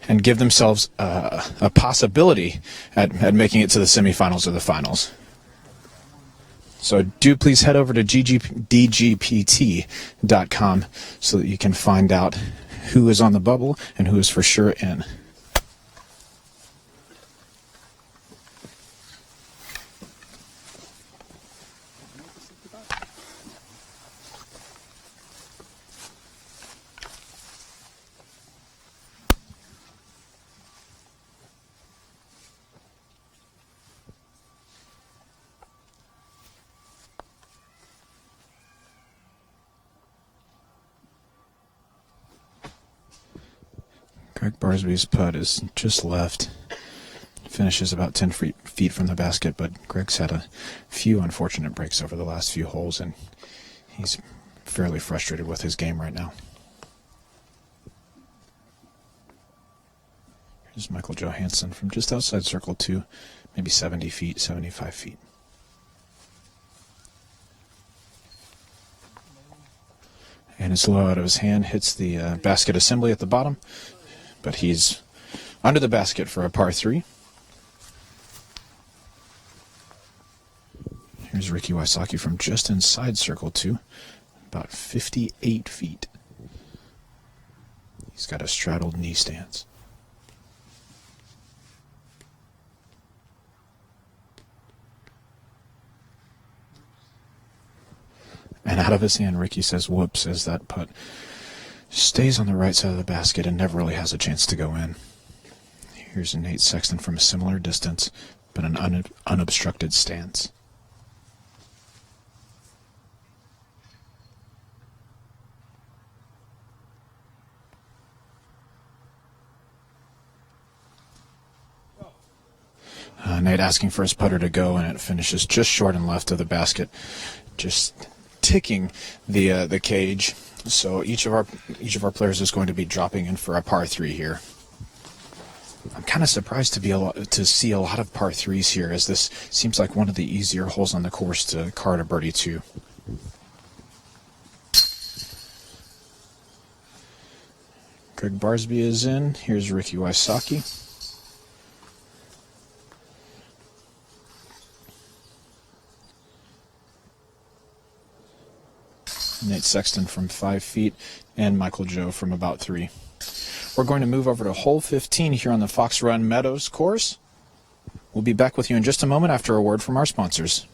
and give themselves a possibility at making it to the semifinals or the finals. So do please head over to dgpt.com so that you can find out who is on the bubble and who is for sure in. Gregg Barsby's putt is just left. Finishes about 10 feet from the basket, but Gregg's had a few unfortunate breaks over the last few holes, and he's fairly frustrated with his game right now. Here's Michael Johansen from just outside circle 2, maybe 70 feet, 75 feet. And it's low out of his hand, hits the basket assembly at the bottom, but he's under the basket for a par 3. Here's Ricky Wysocki from just inside circle 2, about 58 feet. He's got a straddled knee stance. And out of his hand, Ricky says whoops as that putt stays on the right side of the basket and never really has a chance to go in. Here's Nate Sexton from a similar distance, but an unobstructed stance. right, asking for his putter to go, and it finishes just short and left of the basket, just ticking the cage. So each of our players is going to be dropping in for a par 3 here. I'm kind of surprised to see a lot of par 3s here, as this seems like one of the easier holes on the course to card a birdie to. Gregg Barsby is in. Here's Ricky Wysocki. Nate Sexton from 5 feet, and Michael Joe from about 3. We're going to move over to hole 15 here on the Fox Run Meadows course. We'll be back with you in just a moment after a word from our sponsors.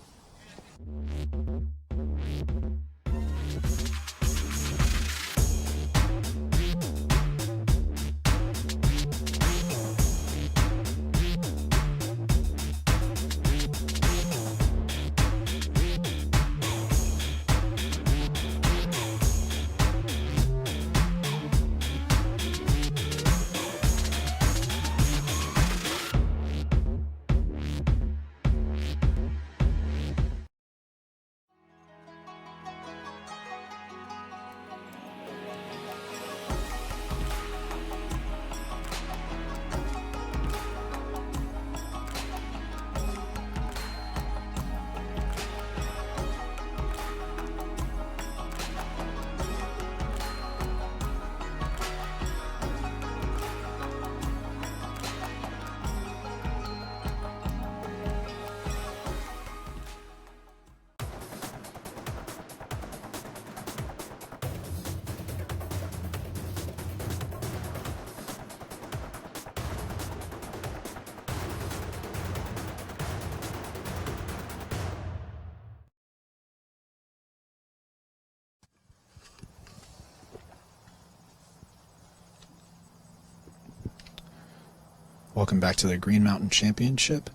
Welcome back to the Green Mountain Championship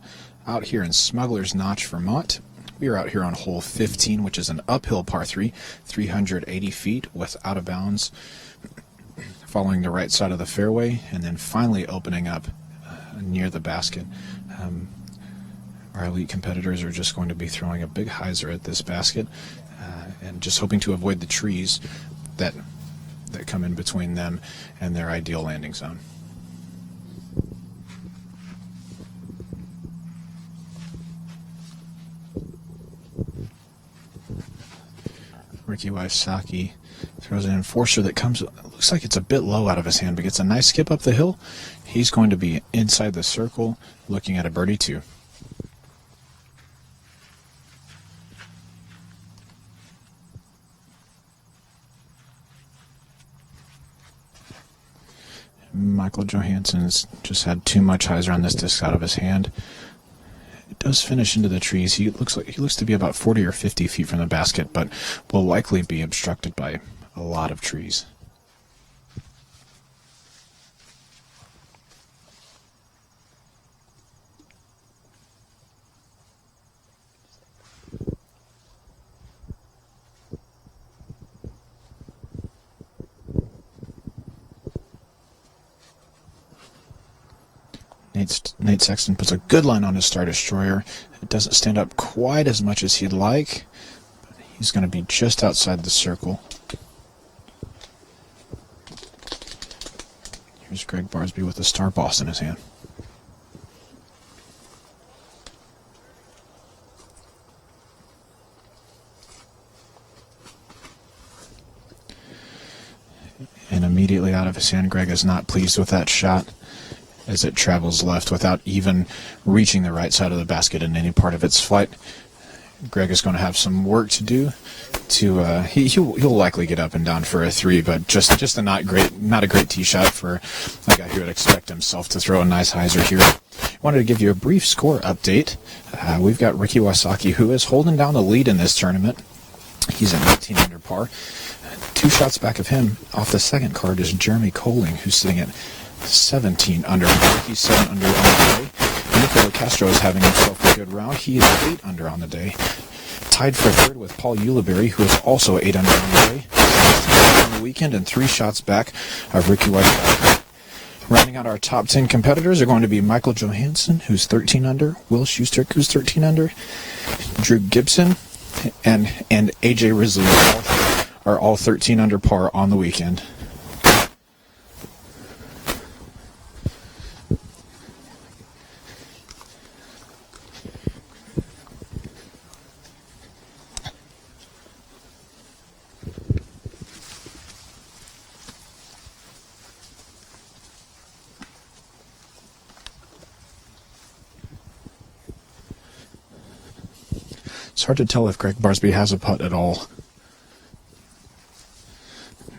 out here in Smugglers Notch, Vermont. We are out here on hole 15, which is an uphill par 3, 380 feet with out of bounds, following the right side of the fairway, and then finally opening up near the basket. Our elite competitors are just going to be throwing a big hyzer at this basket and just hoping to avoid the trees that come in between them and their ideal landing zone. Ricky Wysocki throws an enforcer that comes, looks like it's a bit low out of his hand, but gets a nice skip up the hill. He's going to be inside the circle looking at a birdie 2. Michael Johansen's just had too much hyzer on this disc out of his hand. It does finish into the trees. He looks to be about 40 or 50 feet from the basket, but will likely be obstructed by a lot of trees. Nate Sexton puts a good line on his Star Destroyer. It doesn't stand up quite as much as he'd like, but he's going to be just outside the circle. Here's Gregg Barsby with the Star Boss in his hand. And immediately out of his hand, Gregg is not pleased with that shot, as it travels left without even reaching the right side of the basket in any part of its flight. Gregg is going to have some work to do. He'll likely get up and down for a 3, but just a not a great tee shot for a guy who would expect himself to throw a nice hyzer here. I wanted to give you a brief score update. We've got Ricky Wysocki, who is holding down the lead in this tournament. He's at 19 under par. 2 shots back of him off the second card is Jeremy Coling, who's sitting at 17 under. He's 7 under on the day. Nicola Castro is having himself a good round. He is 8 under on the day. Tied for third with Paul Uliberry, who is also 8 under on the day. On the weekend and 3 shots back of Ricky Wysocki. Rounding out our top 10 competitors are going to be Michael Johansen, who's 13 under, Will Schuster, who's 13 under, Drew Gibson, and AJ Risley are all 13 under par on the weekend. It's hard to tell if Gregg Barsby has a putt at all.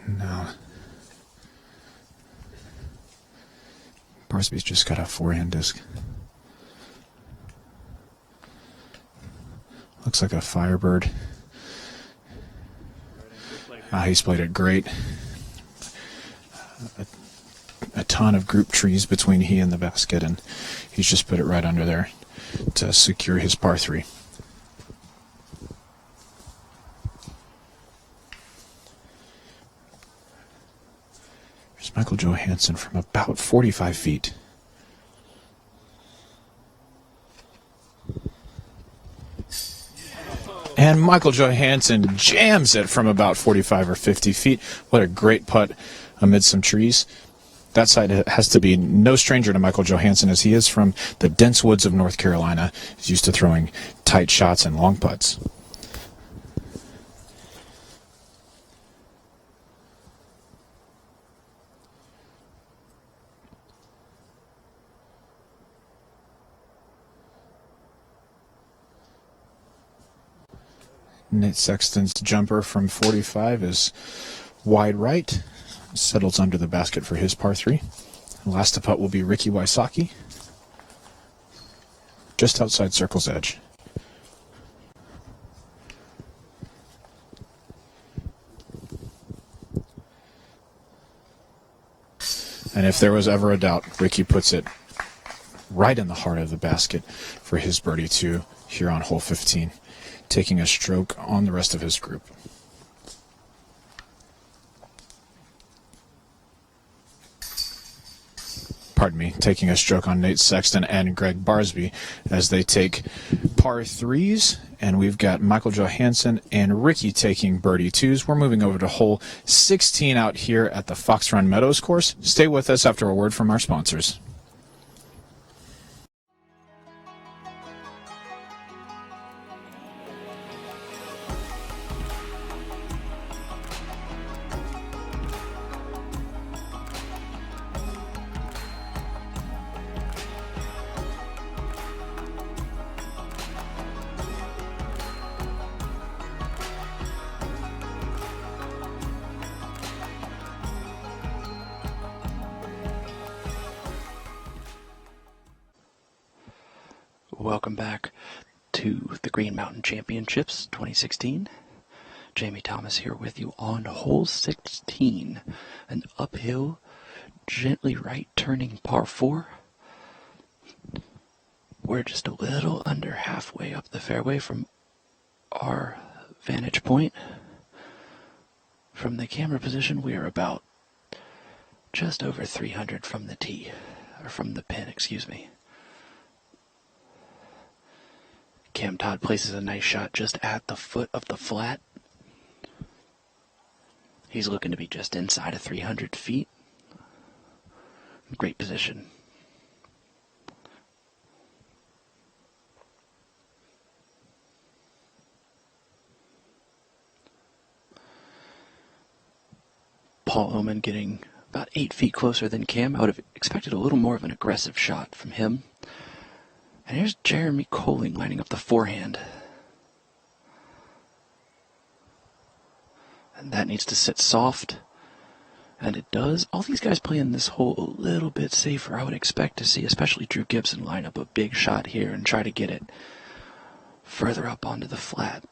No. Barsby's just got a forehand disc. Looks like a Firebird. He's played it great. A ton of group trees between he and the basket, and he's just put it right under there to secure his par 3. There's Michael Johansen from about 45 feet. And Michael Johansen jams it from about 45 or 50 feet. What a great putt amid some trees. That side has to be no stranger to Michael Johansen, as he is from the dense woods of North Carolina. He's used to throwing tight shots and long putts. Nate Sexton's jumper from 45 is wide right. Settles under the basket for his par 3. Last to putt will be Ricky Wysocki, just outside circle's edge. And if there was ever a doubt, Ricky puts it right in the heart of the basket for his birdie 2 here on hole 15, taking a stroke on the rest of his group. Pardon me, taking a stroke on Nate Sexton and Gregg Barsby as they take par 3s, and we've got Michael Johansen and Ricky taking birdie 2s. We're moving over to hole 16 out here at the Fox Run Meadows course. Stay with us after a word from our sponsors. Welcome back to the Green Mountain Championships 2016. Jamie Thomas here with you on hole 16, an uphill, gently right turning par 4. We're just a little under halfway up the fairway from our vantage point. From the camera position, we are about just over 300 from the tee, or from the pin, excuse me. Cam Todd places a nice shot just at the foot of the flat. He's looking to be just inside of 300 feet. Great position. Paul Oman getting about 8 feet closer than Cam. I would have expected a little more of an aggressive shot from him. And here's Jeremy Colling lining up the forehand. And that needs to sit soft. And it does. All these guys playing this hole a little bit safer. I would expect to see, especially Drew Gibson, line up a big shot here and try to get it further up onto the flat.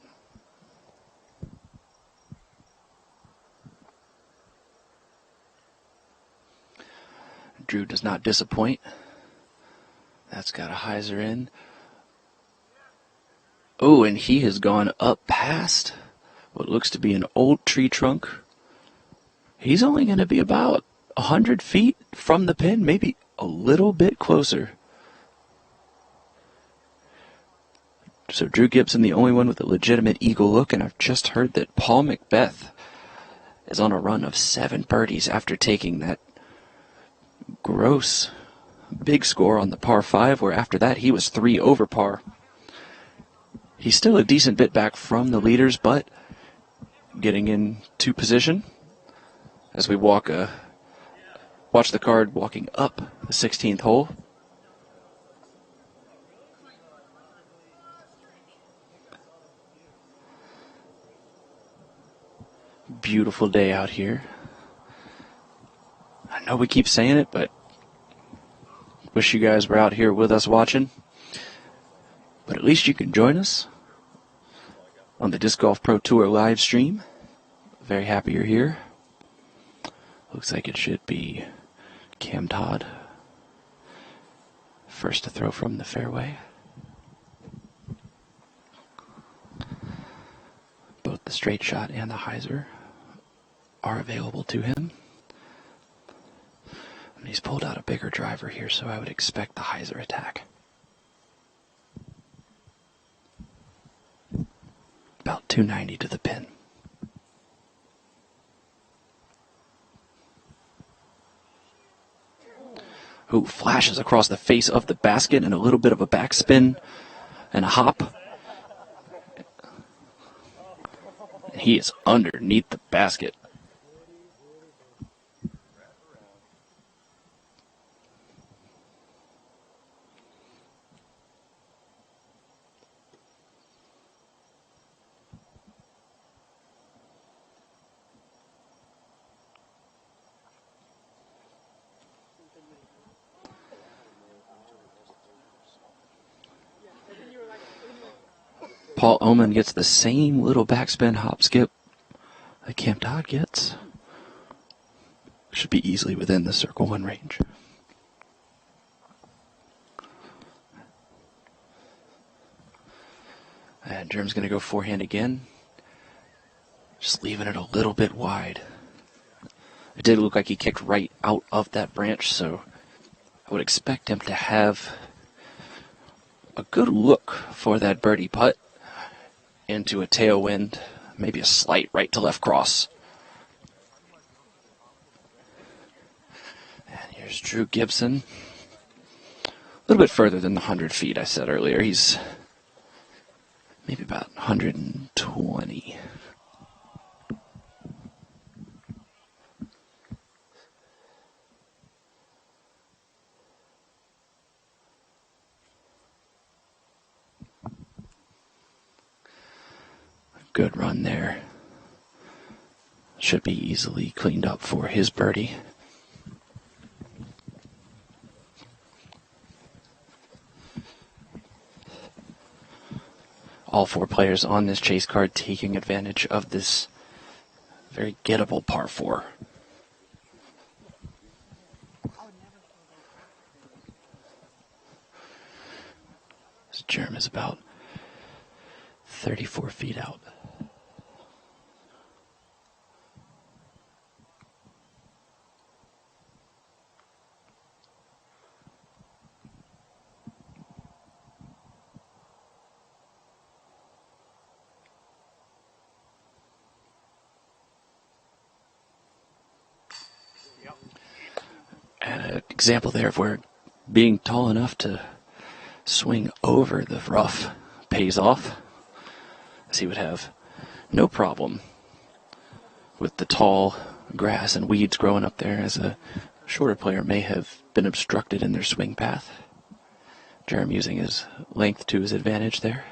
Drew does not disappoint. That's got a hyzer in. Oh, and he has gone up past what looks to be an old tree trunk. He's only going to be about 100 feet from the pin, maybe a little bit closer. So Drew Gibson, the only one with a legitimate eagle look, and I've just heard that Paul Macbeth is on a run of 7 birdies after taking that gross big score on the par 5, where after that he was 3 over par. He's still a decent bit back from the leaders, but getting into position as we watch the card walking up the 16th hole. Beautiful day out here. I know we keep saying it, but wish you guys were out here with us watching. But at least you can join us on the Disc Golf Pro Tour live stream. Very happy you're here. Looks like it should be Cam Todd first to throw from the fairway. Both the straight shot and the hyzer are available to him. And he's pulled out a bigger driver here, so I would expect the hyzer attack. About 290 to the pin. Who flashes across the face of the basket and a little bit of a backspin and a hop. And he is underneath the basket. Paul Oman gets the same little backspin hop skip that Cam Todd gets. Should be easily within the circle 1 range. And Jerem's going to go forehand again. Just leaving it a little bit wide. It did look like he kicked right out of that branch, so I would expect him to have a good look for that birdie putt into a tailwind, maybe a slight right to left cross. And here's Drew Gibson. A little bit further than the 100 feet I said earlier. He's maybe about 120. Good run there. Should be easily cleaned up for his birdie. All 4 players on this chase card taking advantage of this very gettable par 4. This germ is about 34 feet out. And an example there of where being tall enough to swing over the rough pays off, as he would have no problem with the tall grass and weeds growing up there, as a shorter player may have been obstructed in their swing path. Jerem using his length to his advantage there.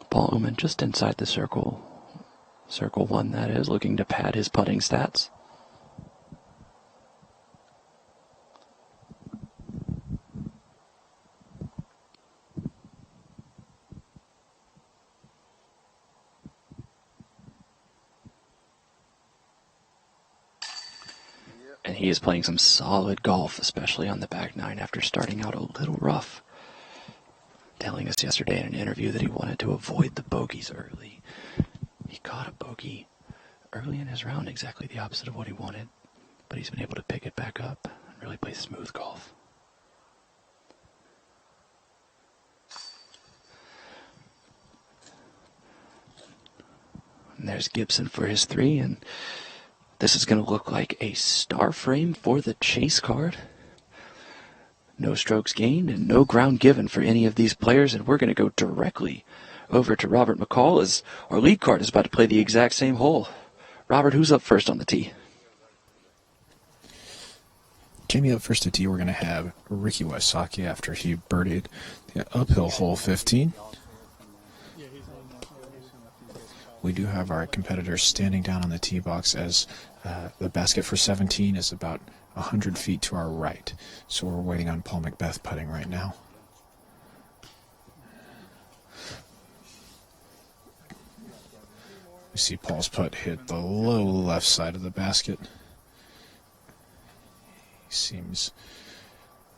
Paul Oman just inside the circle. Circle 1, that is, looking to pad his putting stats. And he is playing some solid golf, especially on the back 9 after starting out a little rough. Telling us yesterday in an interview that he wanted to avoid the bogeys early. He caught a bogey early in his round exactly the opposite of what he wanted, but he's been able to pick it back up and really play smooth golf. And there's Gibson for his 3, and this is going to look like a star frame for the chase card. No strokes gained and no ground given for any of these players, and we're going to go directly over to Robert McCall as our lead card is about to play the exact same hole. Robert, who's up first on the tee? Jamie up first at tee, we're going to have Ricky Wysocki after he birdied the uphill hole 15. We do have our competitors standing down on the tee box as the basket for 17 is about 100 feet to our right. So we're waiting on Paul Macbeth putting right now. We see Paul's putt hit the low left side of the basket. He seems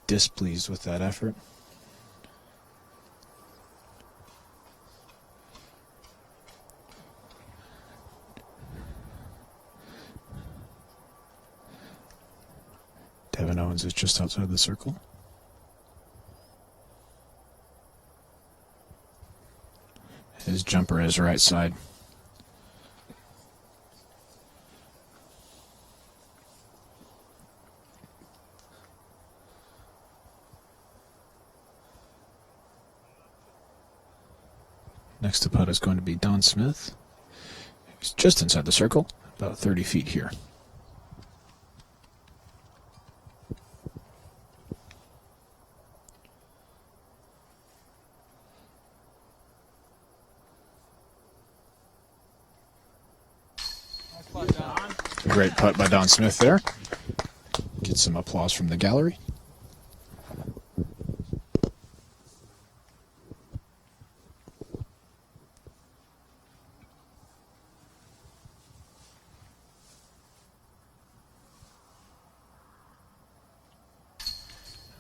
displeased with that effort. Devin Owens is just outside the circle. His jumper is right side. Next to putt is going to be Don Smith. He's just inside the circle, about 30 feet here. Great putt by Don Smith there. Get some applause from the gallery.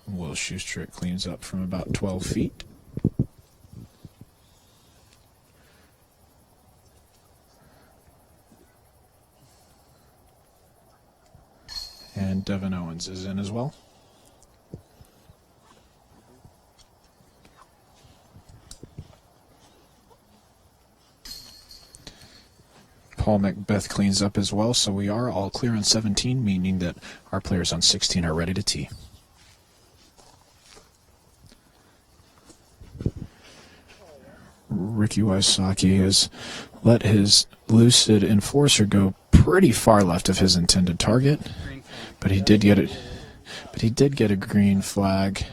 Will Schuster cleans up from about 12 feet. And Devin Owens is in as well. Paul Macbeth cleans up as well, so we are all clear on 17, meaning that our players on 16 are ready to tee. Ricky Wysocki has let his Lucid Enforcer go pretty far left of his intended target, but he did get it. But he did get a green flag.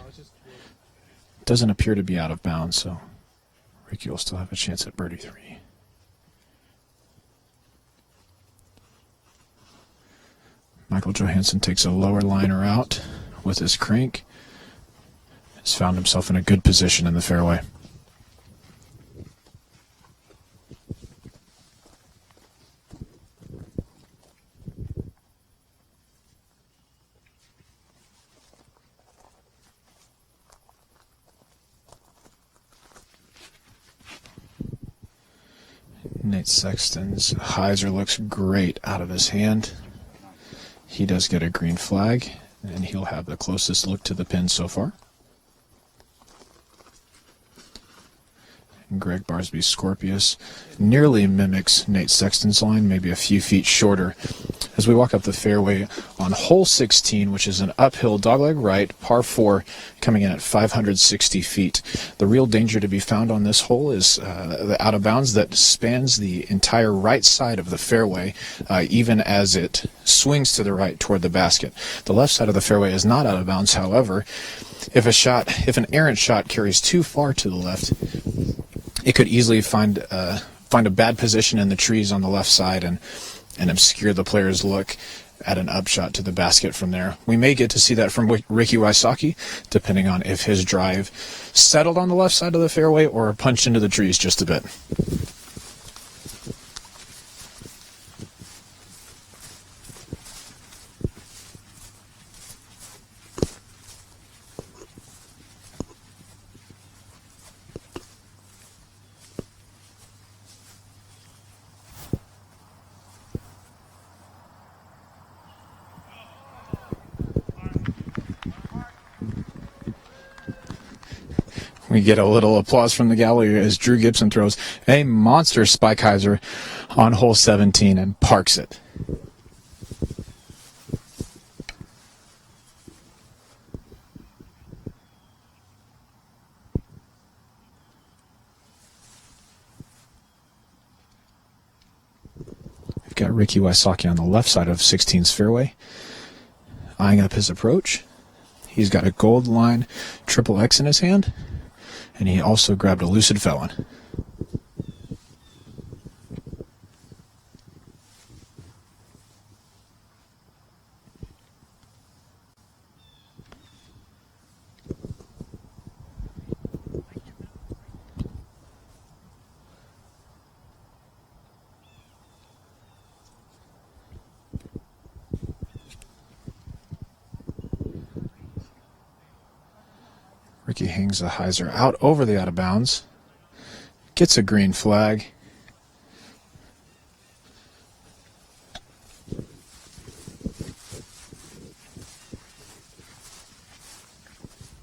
Doesn't appear to be out of bounds, so Ricky will still have a chance at birdie 3. Michael Johansen takes a lower liner out with his crank. Has found himself in a good position in the fairway. Nate Sexton's hyzer looks great out of his hand. He does get a green flag, and he'll have the closest look to the pin so far. And Gregg Barsby's Scorpius nearly mimics Nate Sexton's line, maybe a few feet shorter. As we walk up the fairway on hole 16, which is an uphill dogleg right, par 4, coming in at 560 feet. The real danger to be found on this hole is the out of bounds that spans the entire right side of the fairway, even as it swings to the right toward the basket. The left side of the fairway is not out of bounds, however. If an errant shot carries too far to the left, it could easily find a bad position in the trees on the left side and obscure the player's look at an upshot to the basket from there. We may get to see that from Ricky Wysocki, depending on if his drive settled on the left side of the fairway or punched into the trees just a bit. We get a little applause from the gallery as Drew Gibson throws a monster spike hyzer on hole 17 and parks it. We've got Ricky Wysocki on the left side of 16's fairway, eyeing up his approach. He's got a gold line triple X in his hand, and he also grabbed a Lucid Felon. Ricky hangs the hyzer out over the out of bounds, gets a green flag.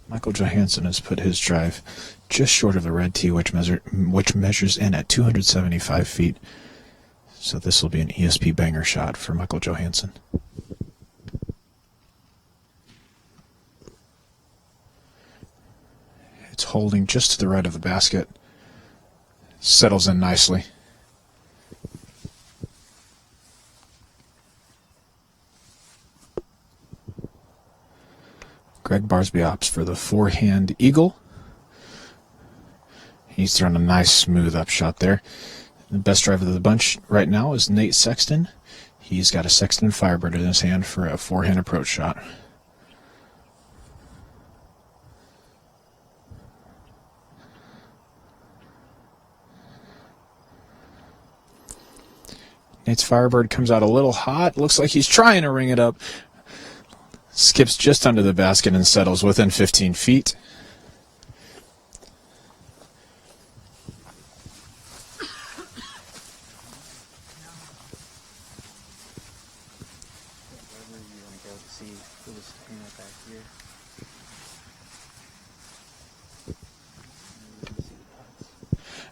Michael Johansen has put his drive just short of the red tee, which measures in at 275 feet. So this will be an ESP banger shot for Michael Johansen. It's holding just to the right of the basket. Settles in nicely. Gregg Barsby opts for the forehand eagle. He's thrown a nice smooth upshot there. The best driver of the bunch right now is Nate Sexton. He's got a Sexton Firebird in his hand for a forehand approach shot. Nate's Firebird comes out a little hot. Looks like he's trying to ring it up. Skips just under the basket and settles within 15 feet.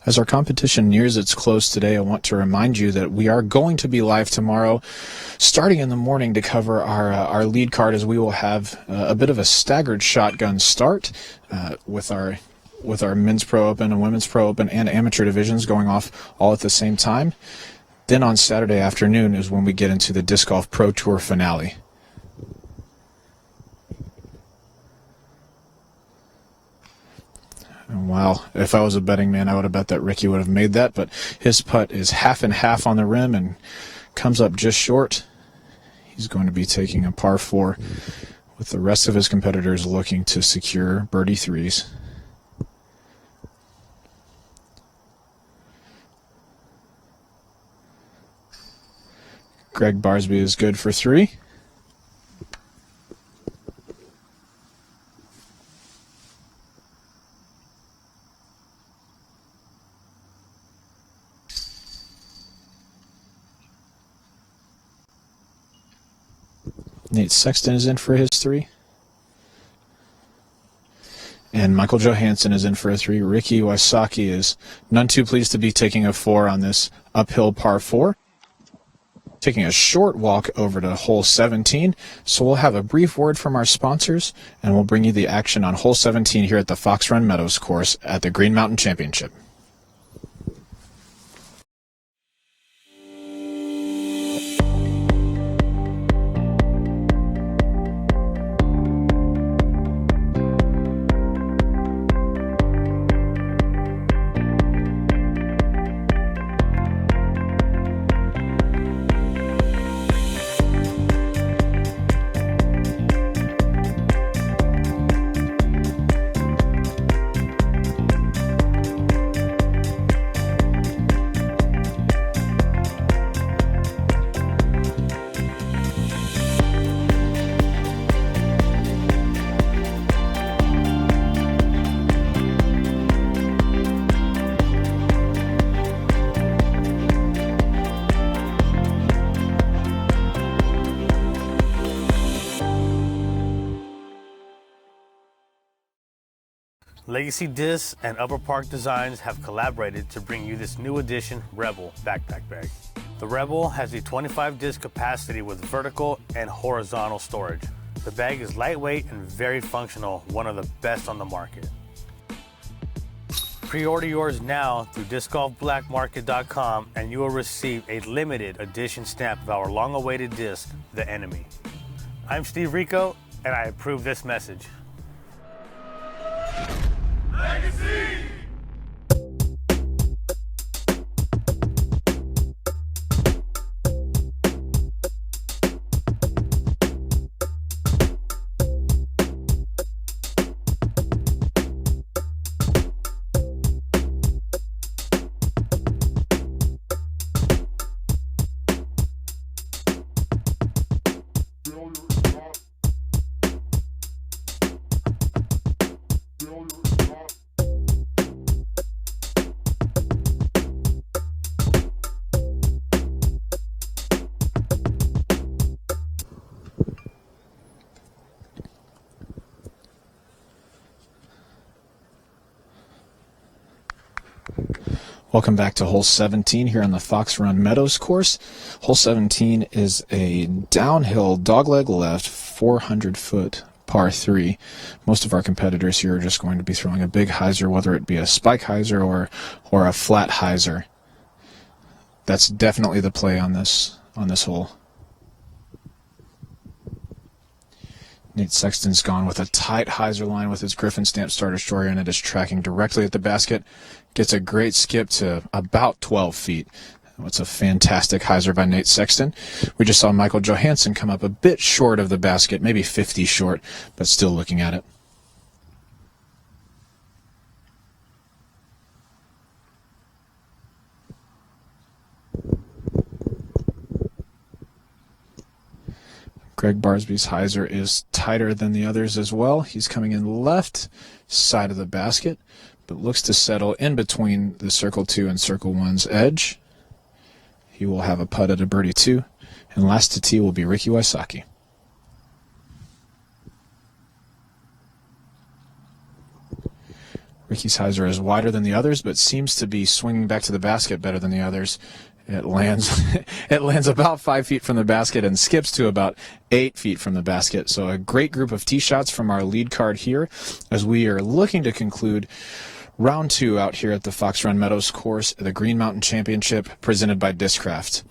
As our competition nears its close today, I want to remind you that we are going to be live tomorrow, starting in the morning, to cover our lead card, as we will have a bit of a staggered shotgun start with our Men's Pro Open and Women's Pro Open and amateur divisions going off all at the same time. Then on Saturday afternoon is when we get into the Disc Golf Pro Tour finale. Wow, if I was a betting man, I would have bet that Ricky would have made that, but his putt is half and half on the rim and comes up just short. He's going to be taking a par 4 with the rest of his competitors looking to secure birdie threes. Gregg Barsby is good for 3. Nate Sexton is in for his 3. And Michael Johansen is in for a 3. Ricky Wysocki is none too pleased to be taking a 4 on this uphill par 4. Taking a short walk over to hole 17. So we'll have a brief word from our sponsors, and we'll bring you the action on hole 17 here at the Fox Run Meadows course at the Green Mountain Championship. Legacy Discs and Upper Park Designs have collaborated to bring you this new edition Rebel backpack bag. The Rebel has a 25 disc capacity with vertical and horizontal storage. The bag is lightweight and very functional, one of the best on the market. Pre-order yours now through discgolfblackmarket.com and you will receive a limited edition stamp of our long-awaited disc, The Enemy. I'm Steve Rico, and I approve this message. Legacy! Welcome back to hole 17 here on the Fox Run Meadows course. Hole 17 is a downhill dogleg left 400-foot par 3. Most of our competitors here are just going to be throwing a big hyzer, whether it be a spike hyzer or a flat hyzer. That's definitely the play on this hole. Nate Sexton's gone with a tight hyzer line with his Griffin Stamp Star Destroyer, and it is tracking directly at the basket. Gets a great skip to about 12 feet. It's a fantastic hyzer by Nate Sexton. We just saw Michael Johansen come up a bit short of the basket, maybe 50 short, but still looking at it. Gregg Barsby's hyzer is tighter than the others as well. He's coming in left side of the basket, but looks to settle in between the circle 2 and circle 1's edge. He will have a putt at a birdie 2, and last to tee will be Ricky Wysocki. Ricky's hyzer is wider than the others, but seems to be swinging back to the basket better than the others. It lands about 5 feet from the basket and skips to about 8 feet from the basket. So a great group of tee shots from our lead card here as we are looking to conclude round 2 out here at the Fox Run Meadows course, the Green Mountain Championship presented by Discraft.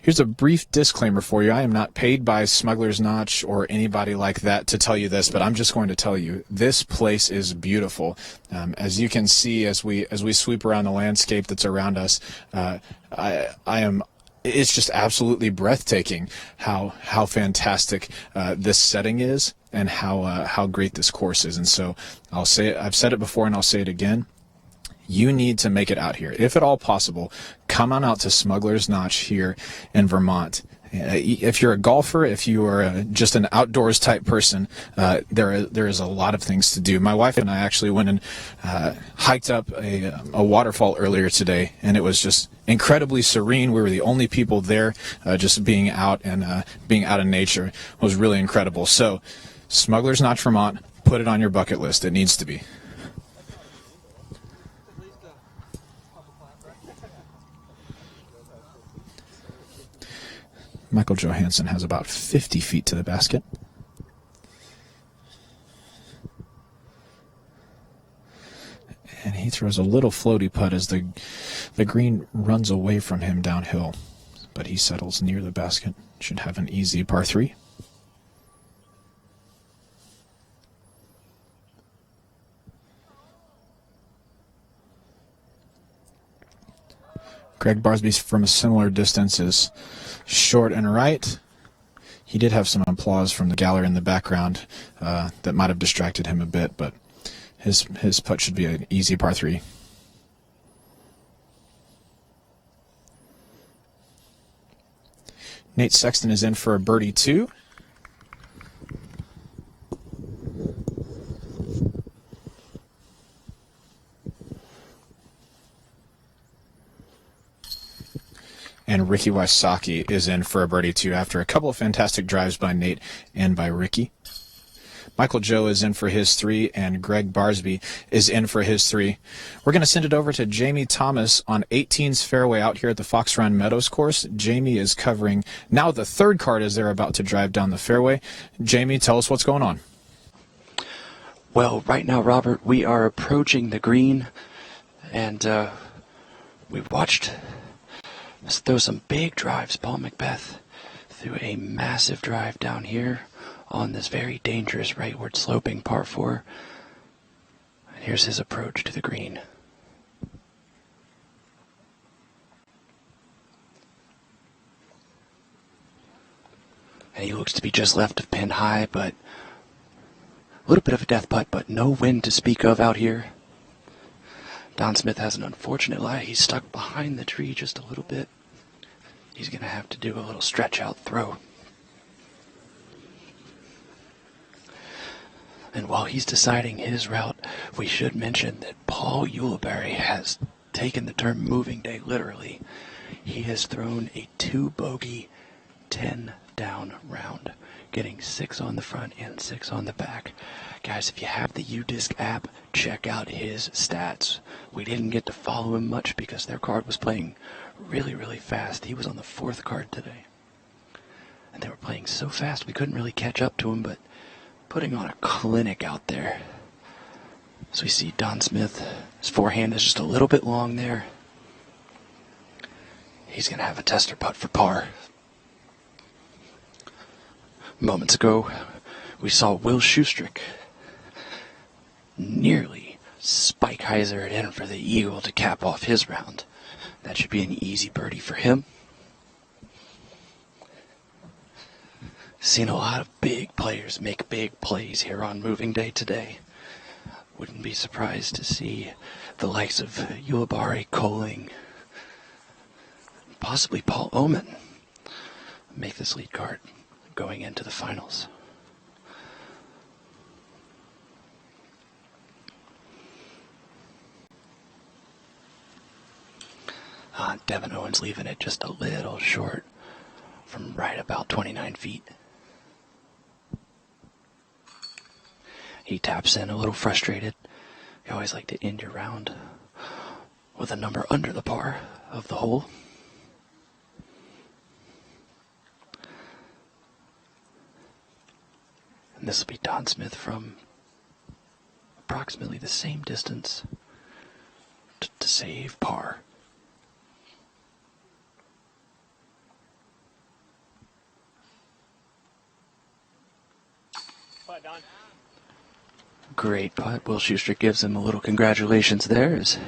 Here's a brief disclaimer for you. I am not paid by Smugglers Notch or anybody like that to tell you this, but I'm just going to tell you this place is beautiful. As you can see, as we sweep around the landscape that's around us, it's just absolutely breathtaking how fantastic this setting is and how great this course is. And so I've said it before and I'll say it again. You need to make it out here. If at all possible, come on out to Smugglers Notch here in Vermont. If you're a golfer, if you are just an outdoors type person, there is a lot of things to do. My wife and I actually went and hiked up a waterfall earlier today, and it was just incredibly serene. We were the only people there, just being out and being out in nature. It was really incredible. So, Smugglers Notch, Vermont, put it on your bucket list. It needs to be. Michael Johansen has about 50 feet to the basket. And he throws a little floaty putt as the green runs away from him downhill. But he settles near the basket. Should have an easy par 3. Gregg Barsby from a similar distance is short and right. He did have some applause from the gallery in the background that might have distracted him a bit, but his putt should be an easy par 3. Nate Sexton is in for a birdie 2. And Ricky Wysocki is in for a birdie 2 after a couple of fantastic drives by Nate and by Ricky. Michael Joe is in for his 3, and Gregg Barsby is in for his 3. We're going to send it over to Jamie Thomas on 18's fairway out here at the Fox Run Meadows course. Jamie is covering now the 3rd card as they're about to drive down the fairway. Jamie, tell us what's going on. Well, right now, Robert, we are approaching the green, and we watched us throw some big drives. Paul McBeth threw a massive drive down here on this very dangerous rightward sloping par 4. And here's his approach to the green. And he looks to be just left of pin high, but a little bit of a death putt, but no wind to speak of out here. Don Smith has an unfortunate lie. He's stuck behind the tree just a little bit. He's going to have to do a little stretch out throw. And while he's deciding his route, we should mention that Paul Ulibarri has taken the term moving day literally. He has thrown a 2-bogey, 10-down round, getting 6 on the front and 6 on the back. Guys, if you have the UDisc app, check out his stats. We didn't get to follow him much because their card was playing really, really fast. He was on the 4th card today. And they were playing so fast we couldn't really catch up to him, but putting on a clinic out there. So we see Don Smith, his forehand is just a little bit long there. He's going to have a tester putt for par. Moments ago, we saw Will Schustrick nearly spike hyzer it in for the eagle to cap off his round. That should be an easy birdie for him. Seen a lot of big players make big plays here on moving day today. Wouldn't be surprised to see the likes of Ulibarri, Coling, possibly Paul Oman make this lead card going into the finals. Devin Owens leaving it just a little short from right about 29 feet. He taps in a little frustrated. You always like to end your round with a number under the par of the hole. And this will be Don Smith from approximately the same distance to save par. Great putt. Will Schuster gives him a little congratulations there as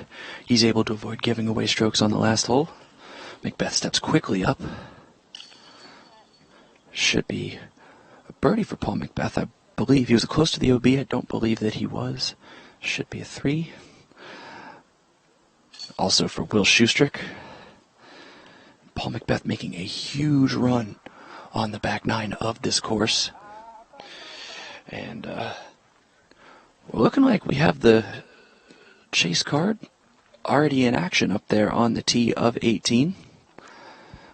he's able to avoid giving away strokes on the last hole. McBeth steps quickly up. Should be a birdie for Paul McBeth. I believe he was close to the OB. I don't believe that he was. Should be a 3. Also for Will Schustrick. Paul McBeth making a huge run on the back 9 of this course. And we're looking like we have the chase card already in action up there on the tee of 18.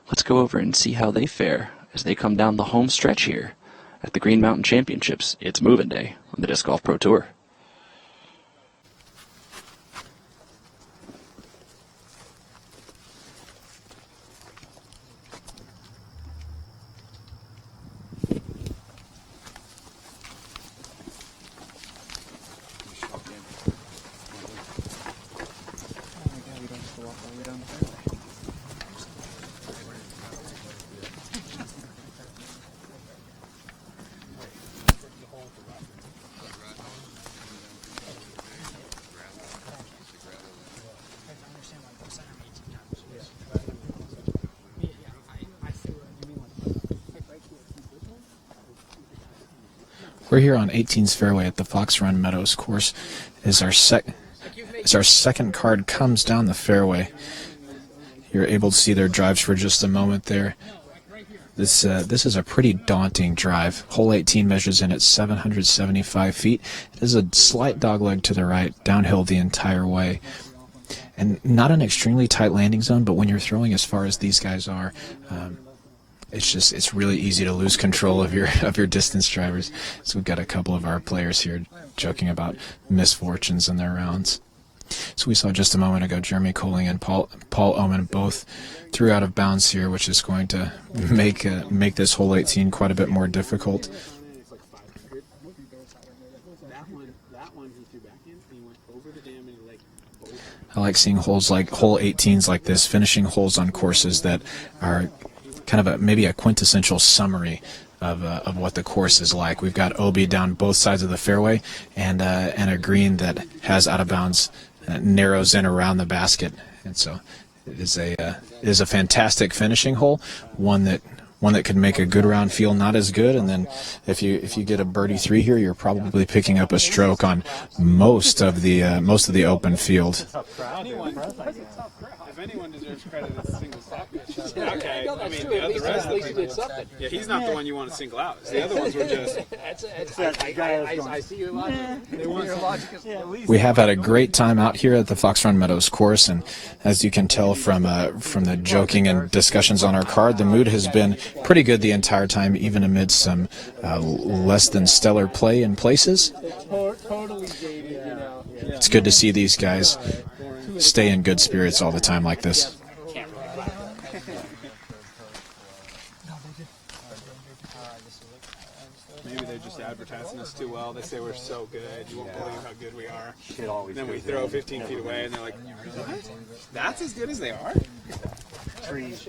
Let's go over and see how they fare as they come down the home stretch here at the Green Mountain Championships. It's moving day on the Disc Golf Pro Tour. We're here on 18's fairway at the Fox Run Meadows course. As our second card comes down the fairway, you're able to see their drives for just a moment there. This is a pretty daunting drive. Hole 18 measures in at 775 feet. It is a slight dogleg to the right, downhill the entire way. And not an extremely tight landing zone, but when you're throwing as far as these guys are, it's really easy to lose control of your distance drivers. So we've got a couple of our players here joking about misfortunes in their rounds. So we saw just a moment ago Jeremy Colling and Paul Oman both threw out of bounds here, which is going to make this hole 18 quite a bit more difficult. I like seeing holes like hole 18s like this, finishing holes on courses that are kind of maybe a quintessential summary of what the course is like. We've got OB down both sides of the fairway and a green that has out of bounds, narrows in around the basket, and so it is a fantastic finishing hole, one that could make a good round feel not as good. And then if you get a birdie 3 here, you're probably picking up a stroke on most of the open field. If anyone deserves credit, it's a single stop. Okay, I mean the rest of the people. Yeah, he's not the one you want to single out. The other ones were just. I see your logic. We have had a great time out here at the Fox Run Meadows course, and as you can tell from the joking and discussions on our card, the mood has been pretty good the entire time, even amid some less than stellar play in places. It's good to see these guys stay in good spirits all the time like this. Maybe they're just advertising us too well. They say we're so good. You won't believe how good we are. Then we throw 15 feet away, and they're like, "What? That's as good as they are?"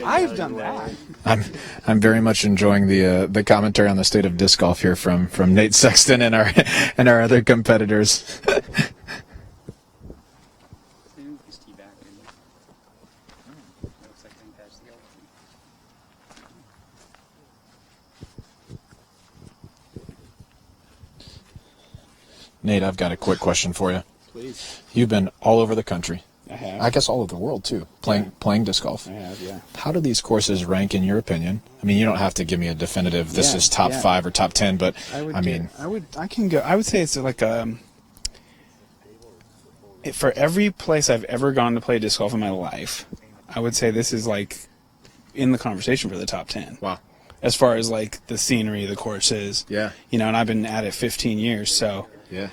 I've done that. I'm very much enjoying the commentary on the state of disc golf here from Nate Sexton and our other competitors. Nate, I've got a quick question for you. Please. You've been all over the country. I have. I guess all over the world, too, playing disc golf. I have, yeah. How do these courses rank in your opinion? I mean, you don't have to give me a definitive, this is top 5 or top 10, but I would say it's like for every place I've ever gone to play disc golf in my life, I would say this is like in the conversation for the top 10. Wow. As far as like the scenery, the courses. Yeah. And I've been at it 15 years, so. Yeah.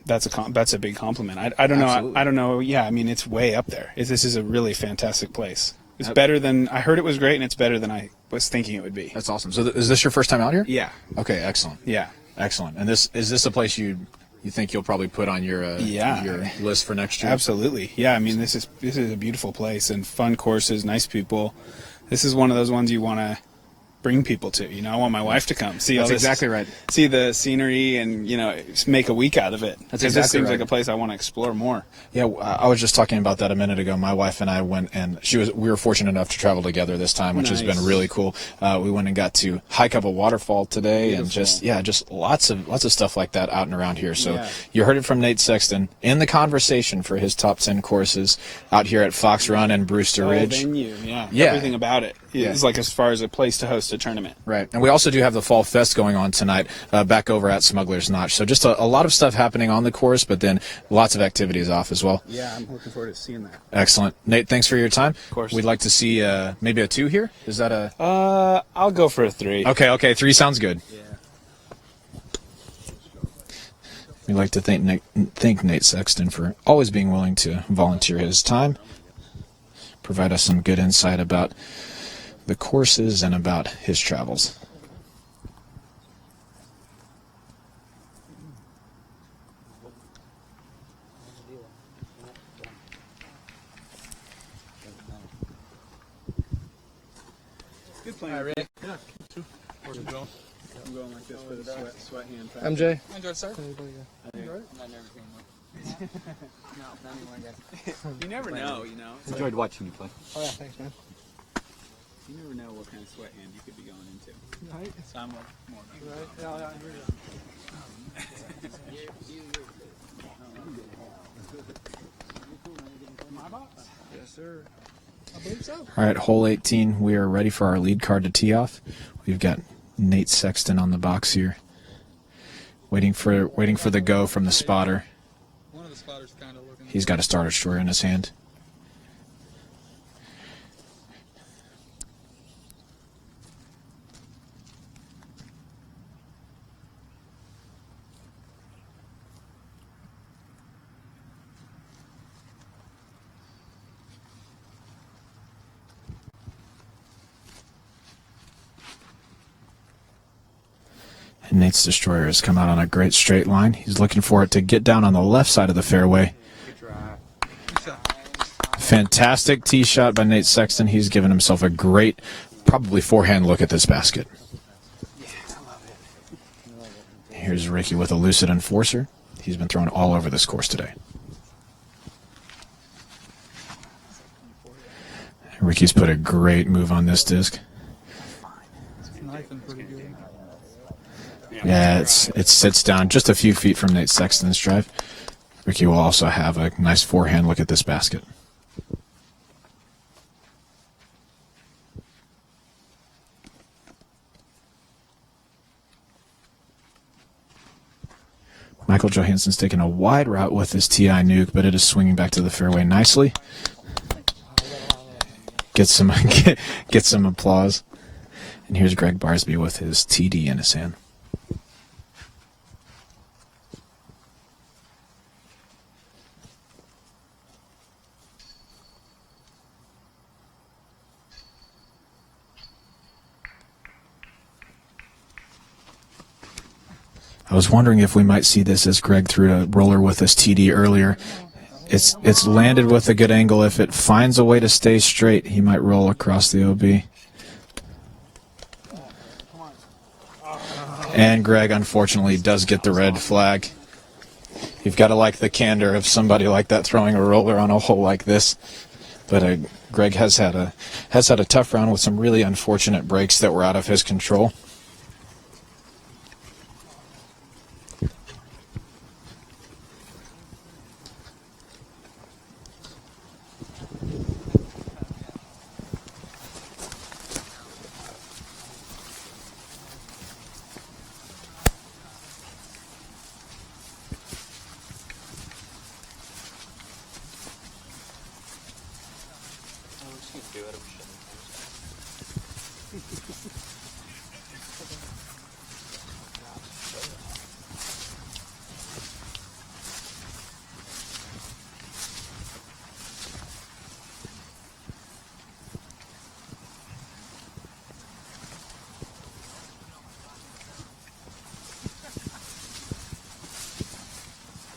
That's a big compliment. I don't know. Absolutely. I don't know. Yeah, I mean, it's way up there. This is a really fantastic place. It's better than I heard it was great, and it's better than I was thinking it would be. That's awesome. So is this your first time out here? Yeah. Okay, excellent. Yeah. Excellent. And is this a place you think you'll probably put on your list for next year? Absolutely. Yeah. I mean, this is a beautiful place and fun courses, nice people. This is one of those ones you want to bring people to. I want my wife to come see. That's all this, exactly right. See the scenery and make a week out of it. That's exactly this seems right. like a place I want to explore more. Yeah, I was just talking about that a minute ago. My wife and I went, and we were fortunate enough to travel together this time, which has been really cool. We went and got to hike up a waterfall today, and just lots of stuff like that out and around here. So you heard it from Nate Sexton in the conversation for his top 10 courses out here at Fox Run and Brewster Ridge. Venue, everything about it is like as far as a place to host a tournament. Right, and we also do have the Fall Fest going on tonight back over at Smugglers Notch. So just a lot of stuff happening on the course, but then lots of activities off as well. Yeah, I'm looking forward to seeing that. Excellent. Nate, thanks for your time. Of course. We'd like to see maybe a 2 here. Is that a... I'll go for a 3. Okay, 3 sounds good. Yeah. We'd like to thank Nate Sexton for always being willing to volunteer his time, provide us some good insight about the courses and about his travels. Good plan, Rick. Yeah. Where's it going? I'm going like this for the sweat hand. MJ. Enjoy, sir. You never know, Enjoyed watching you play. Oh yeah, thanks, man. You never know what kind of sweat hand you could be going into. Right. So I'm more about Right. Yeah, I hear my box. Yes, sir. I believe so. All right, hole 18, we are ready for our lead card to tee off. We've got Nate Sexton on the box here, waiting for the go from the spotter. One of the spotters kind of looking. He's got a starter destroyer in his hand. Nate's Destroyer has come out on a great straight line. He's looking for it to get down on the left side of the fairway. Fantastic tee shot by Nate Sexton. He's given himself a great, probably forehand look at this basket. Here's Ricky with a Lucid Enforcer. He's been thrown all over this course today. Ricky's put a great move on this disc. Yeah, it sits down just a few feet from Nate Sexton's drive. Ricky will also have a nice forehand look at this basket. Michael Johansen's taking a wide route with his TI nuke, but it is swinging back to the fairway nicely. Get some applause. And here's Gregg Barsby with his TD in his hand. I was wondering if we might see this as Gregg threw a roller with his TD earlier. It's landed with a good angle. If it finds a way to stay straight, he might roll across the OB. And Gregg, unfortunately, does get the red flag. You've got to like the candor of somebody like that throwing a roller on a hole like this. But Gregg has had a tough round with some really unfortunate breaks that were out of his control.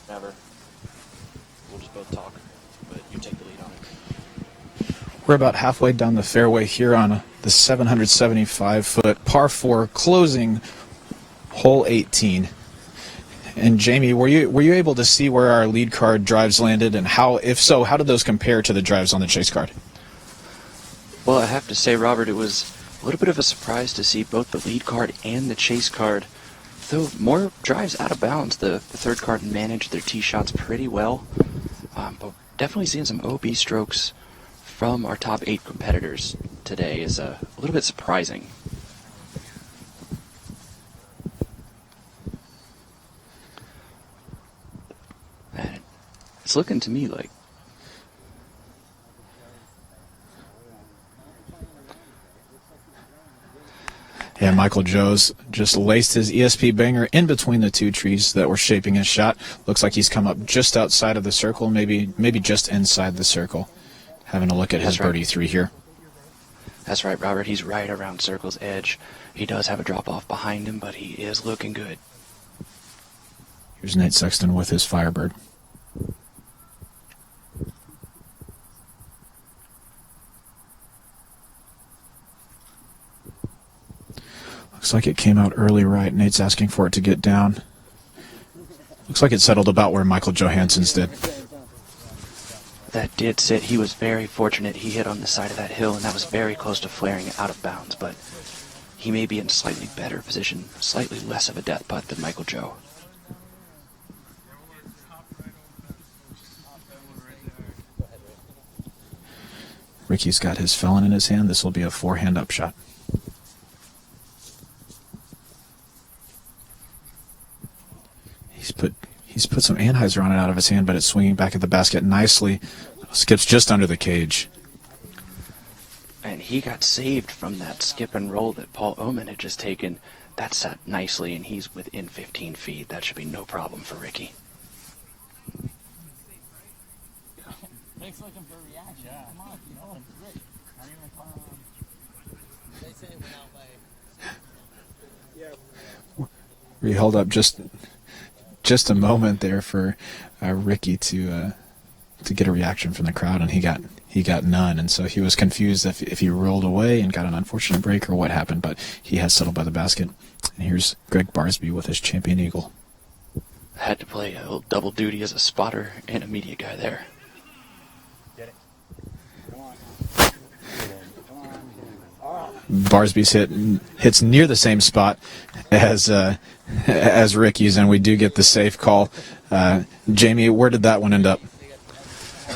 Never. We'll just both talk, but you take the lead on it. We're about halfway down the fairway here on the 775-foot par 4 closing hole 18. And Jamie, were you able to see where our lead card drives landed, and how, if so, how did those compare to the drives on the chase card? Well, I have to say, Robert, it was a little bit of a surprise to see both the lead card and the chase card. Though more drives out of bounds, the third card managed their tee shots pretty well. But definitely seeing some OB strokes from our top 8 competitors today is a little bit surprising. And it's looking to me like Yeah, Michael Joe's just laced his ESP banger in between the two trees that were shaping his shot. Looks like he's come up just outside of the circle, maybe just inside the circle. Having a look at his birdie 3 here. That's right, Robert. He's right around circle's edge. He does have a drop-off behind him, but he is looking good. Here's Nate Sexton with his Firebird. Looks like it came out early right. Nate's asking for it to get down. Looks like it settled about where Michael Johansen's did. That did sit. He was very fortunate. He hit on the side of that hill, and that was very close to flaring out of bounds, but he may be in a slightly better position, slightly less of a death putt than Michael Joe. Ricky's got his felon in his hand. This will be a forehand upshot. He's put some anhyzer on it out of his hand, but it's swinging back at the basket nicely. Skips just under the cage. And he got saved from that skip and roll that Paul Oman had just taken. That sat nicely, and he's within 15 feet. That should be no problem for Ricky. Thanks looking for a reaction. Yeah. Come on, you know, it's great. They say it went out by... We held up just a moment there for Ricky to get a reaction from the crowd, and he got none, and so he was confused if he rolled away and got an unfortunate break or what happened, but he has settled by the basket. And here's Gregg Barsby with his champion eagle. I had to play a little double duty as a spotter and a media guy there. Barsby's hits near the same spot as Ricky's, and we do get the safe call. Jamie, where did that one end up?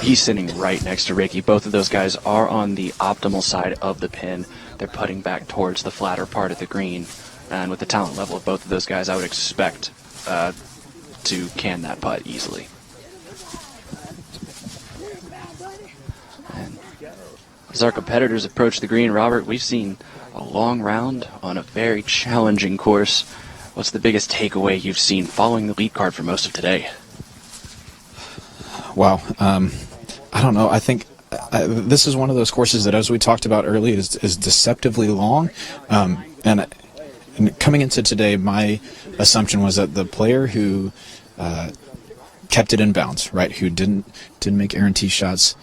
He's sitting right next to Ricky. Both of those guys are on the optimal side of the pin. They're putting back towards the flatter part of the green, and with the talent level of both of those guys, I would expect to can that putt easily. And as our competitors approach the green, Robert, we've seen a long round on a very challenging course. What's the biggest takeaway you've seen following the lead card for most of today? Wow. I don't know. I think this is one of those courses that, as we talked about earlier, is deceptively long. And coming into today, my assumption was that the player who kept it in bounds, right, who didn't make errant tee shots,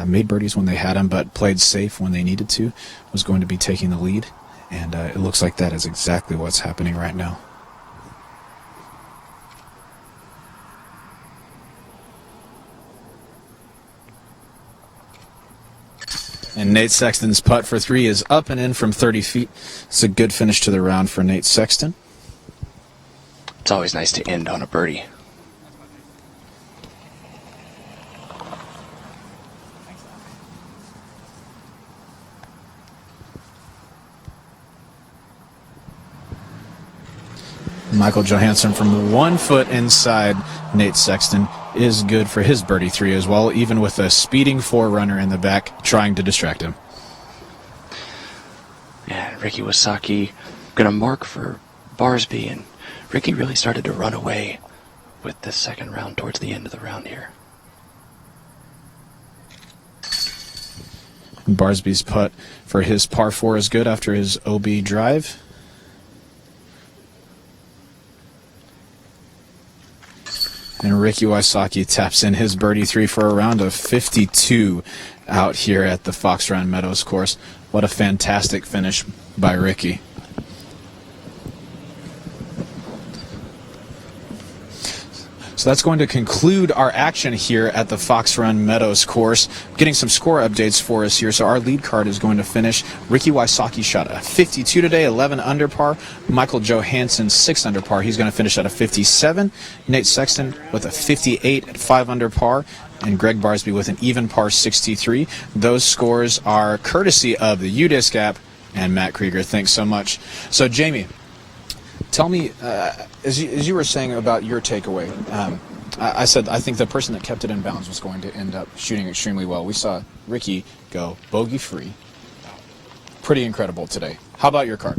made birdies when they had them, but played safe when they needed to, was going to be taking the lead. And it looks like that is exactly what's happening right now. And Nate Sexton's putt for 3 is up and in from 30 feet. It's a good finish to the round for Nate Sexton. It's always nice to end on a birdie. Michael Johansen from 1 foot inside Nate Sexton is good for his birdie 3 as well, even with a speeding 4-runner in the back trying to distract him. And Ricky Wysocki going to mark for Barsby, and Ricky really started to run away with the second round towards the end of the round here. And Barsby's putt for his par 4 is good after his OB drive. And Ricky Wysocki taps in his birdie 3 for a round of 52 out here at the Fox Run Meadows course. What a fantastic finish by Ricky. So that's going to conclude our action here at the Fox Run Meadows course. Getting some score updates for us here. So our lead card is going to finish. Ricky Wysocki shot a 52 today, 11 under par. Michael Johansen, 6 under par. He's going to finish at a 57. Nate Sexton with a 58 at 5 under par. And Gregg Barsby with an even par 63. Those scores are courtesy of the UDisc app and Matt Krieger. Thanks so much. So Jamie, tell me, as you were saying about your takeaway, I said I think the person that kept it in bounds was going to end up shooting extremely well. We saw Ricky go bogey-free. Pretty incredible today. How about your card?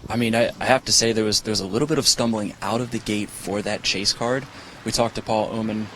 I mean, I have to say there was a little bit of stumbling out of the gate for that chase card. We talked to Paul Oman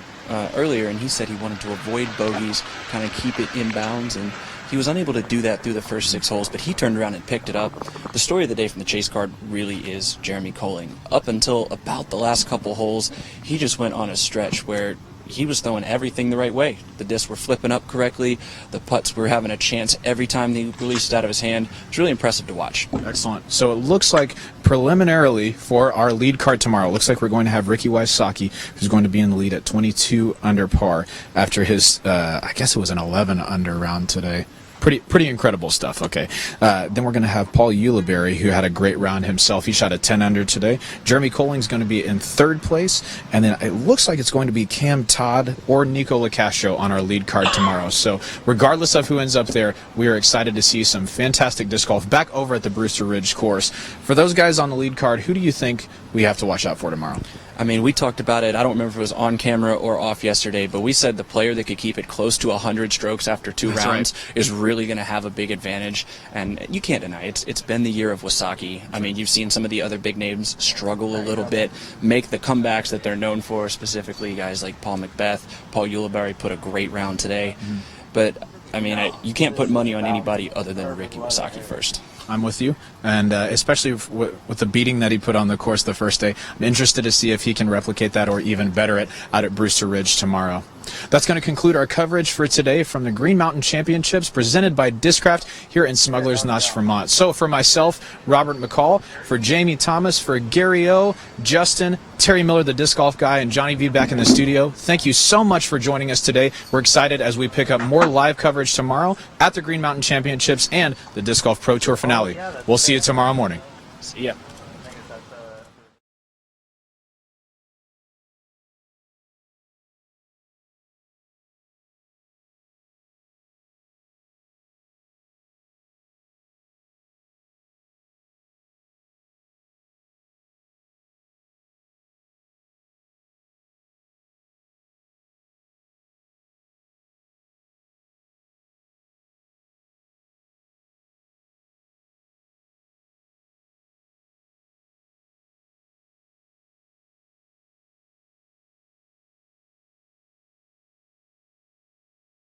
earlier, and he said he wanted to avoid bogeys, kind of keep it in bounds, and he was unable to do that through the first 6 holes, but he turned around and picked it up. The story of the day from the chase card really is Jeremy Colling. Up until about the last couple holes, he just went on a stretch where he was throwing everything the right way. The discs were flipping up correctly. The putts were having a chance every time he released it out of his hand. It's really impressive to watch. Excellent. So it looks like preliminarily for our lead card tomorrow, it looks like we're going to have Ricky Wysocki, who's going to be in the lead at 22 under par after his, I guess it was an 11 under round today. Pretty incredible stuff. Okay. Then we're going to have Paul Ulibarri, who had a great round himself. He shot a 10 under today. Jeremy Colling's going to be in 3rd place. And then it looks like it's going to be Cam Todd or Nico Lacastro on our lead card tomorrow. So regardless of who ends up there, we are excited to see some fantastic disc golf back over at the Brewster Ridge course. For those guys on the lead card, who do you think we have to watch out for tomorrow? I mean, we talked about it. I don't remember if it was on camera or off yesterday, but we said the player that could keep it close to 100 strokes after 2 rounds is really going to have a big advantage. And you can't deny it. It's been the year of Wysocki. I mean, you've seen some of the other big names struggle a little bit, make the comebacks that they're known for, specifically guys like Paul Macbeth. Paul Ulibarri put a great round today. But I mean, you can't put money on anybody other than Ricky Wysocki first. I'm with you, and especially with the beating that he put on the course the first day, I'm interested to see if he can replicate that or even better it out at Brewster Ridge tomorrow. That's going to conclude our coverage for today from the Green Mountain Championships presented by Discraft here in Smugglers Notch, Vermont. So for myself, Robert McCall, for Jamie Thomas, for Gary O, Justin, Terry Miller, the disc golf guy, and Johnny V back in the studio, thank you so much for joining us today. We're excited as we pick up more live coverage tomorrow at the Green Mountain Championships and the Disc Golf Pro Tour finale. We'll see you tomorrow morning. See ya.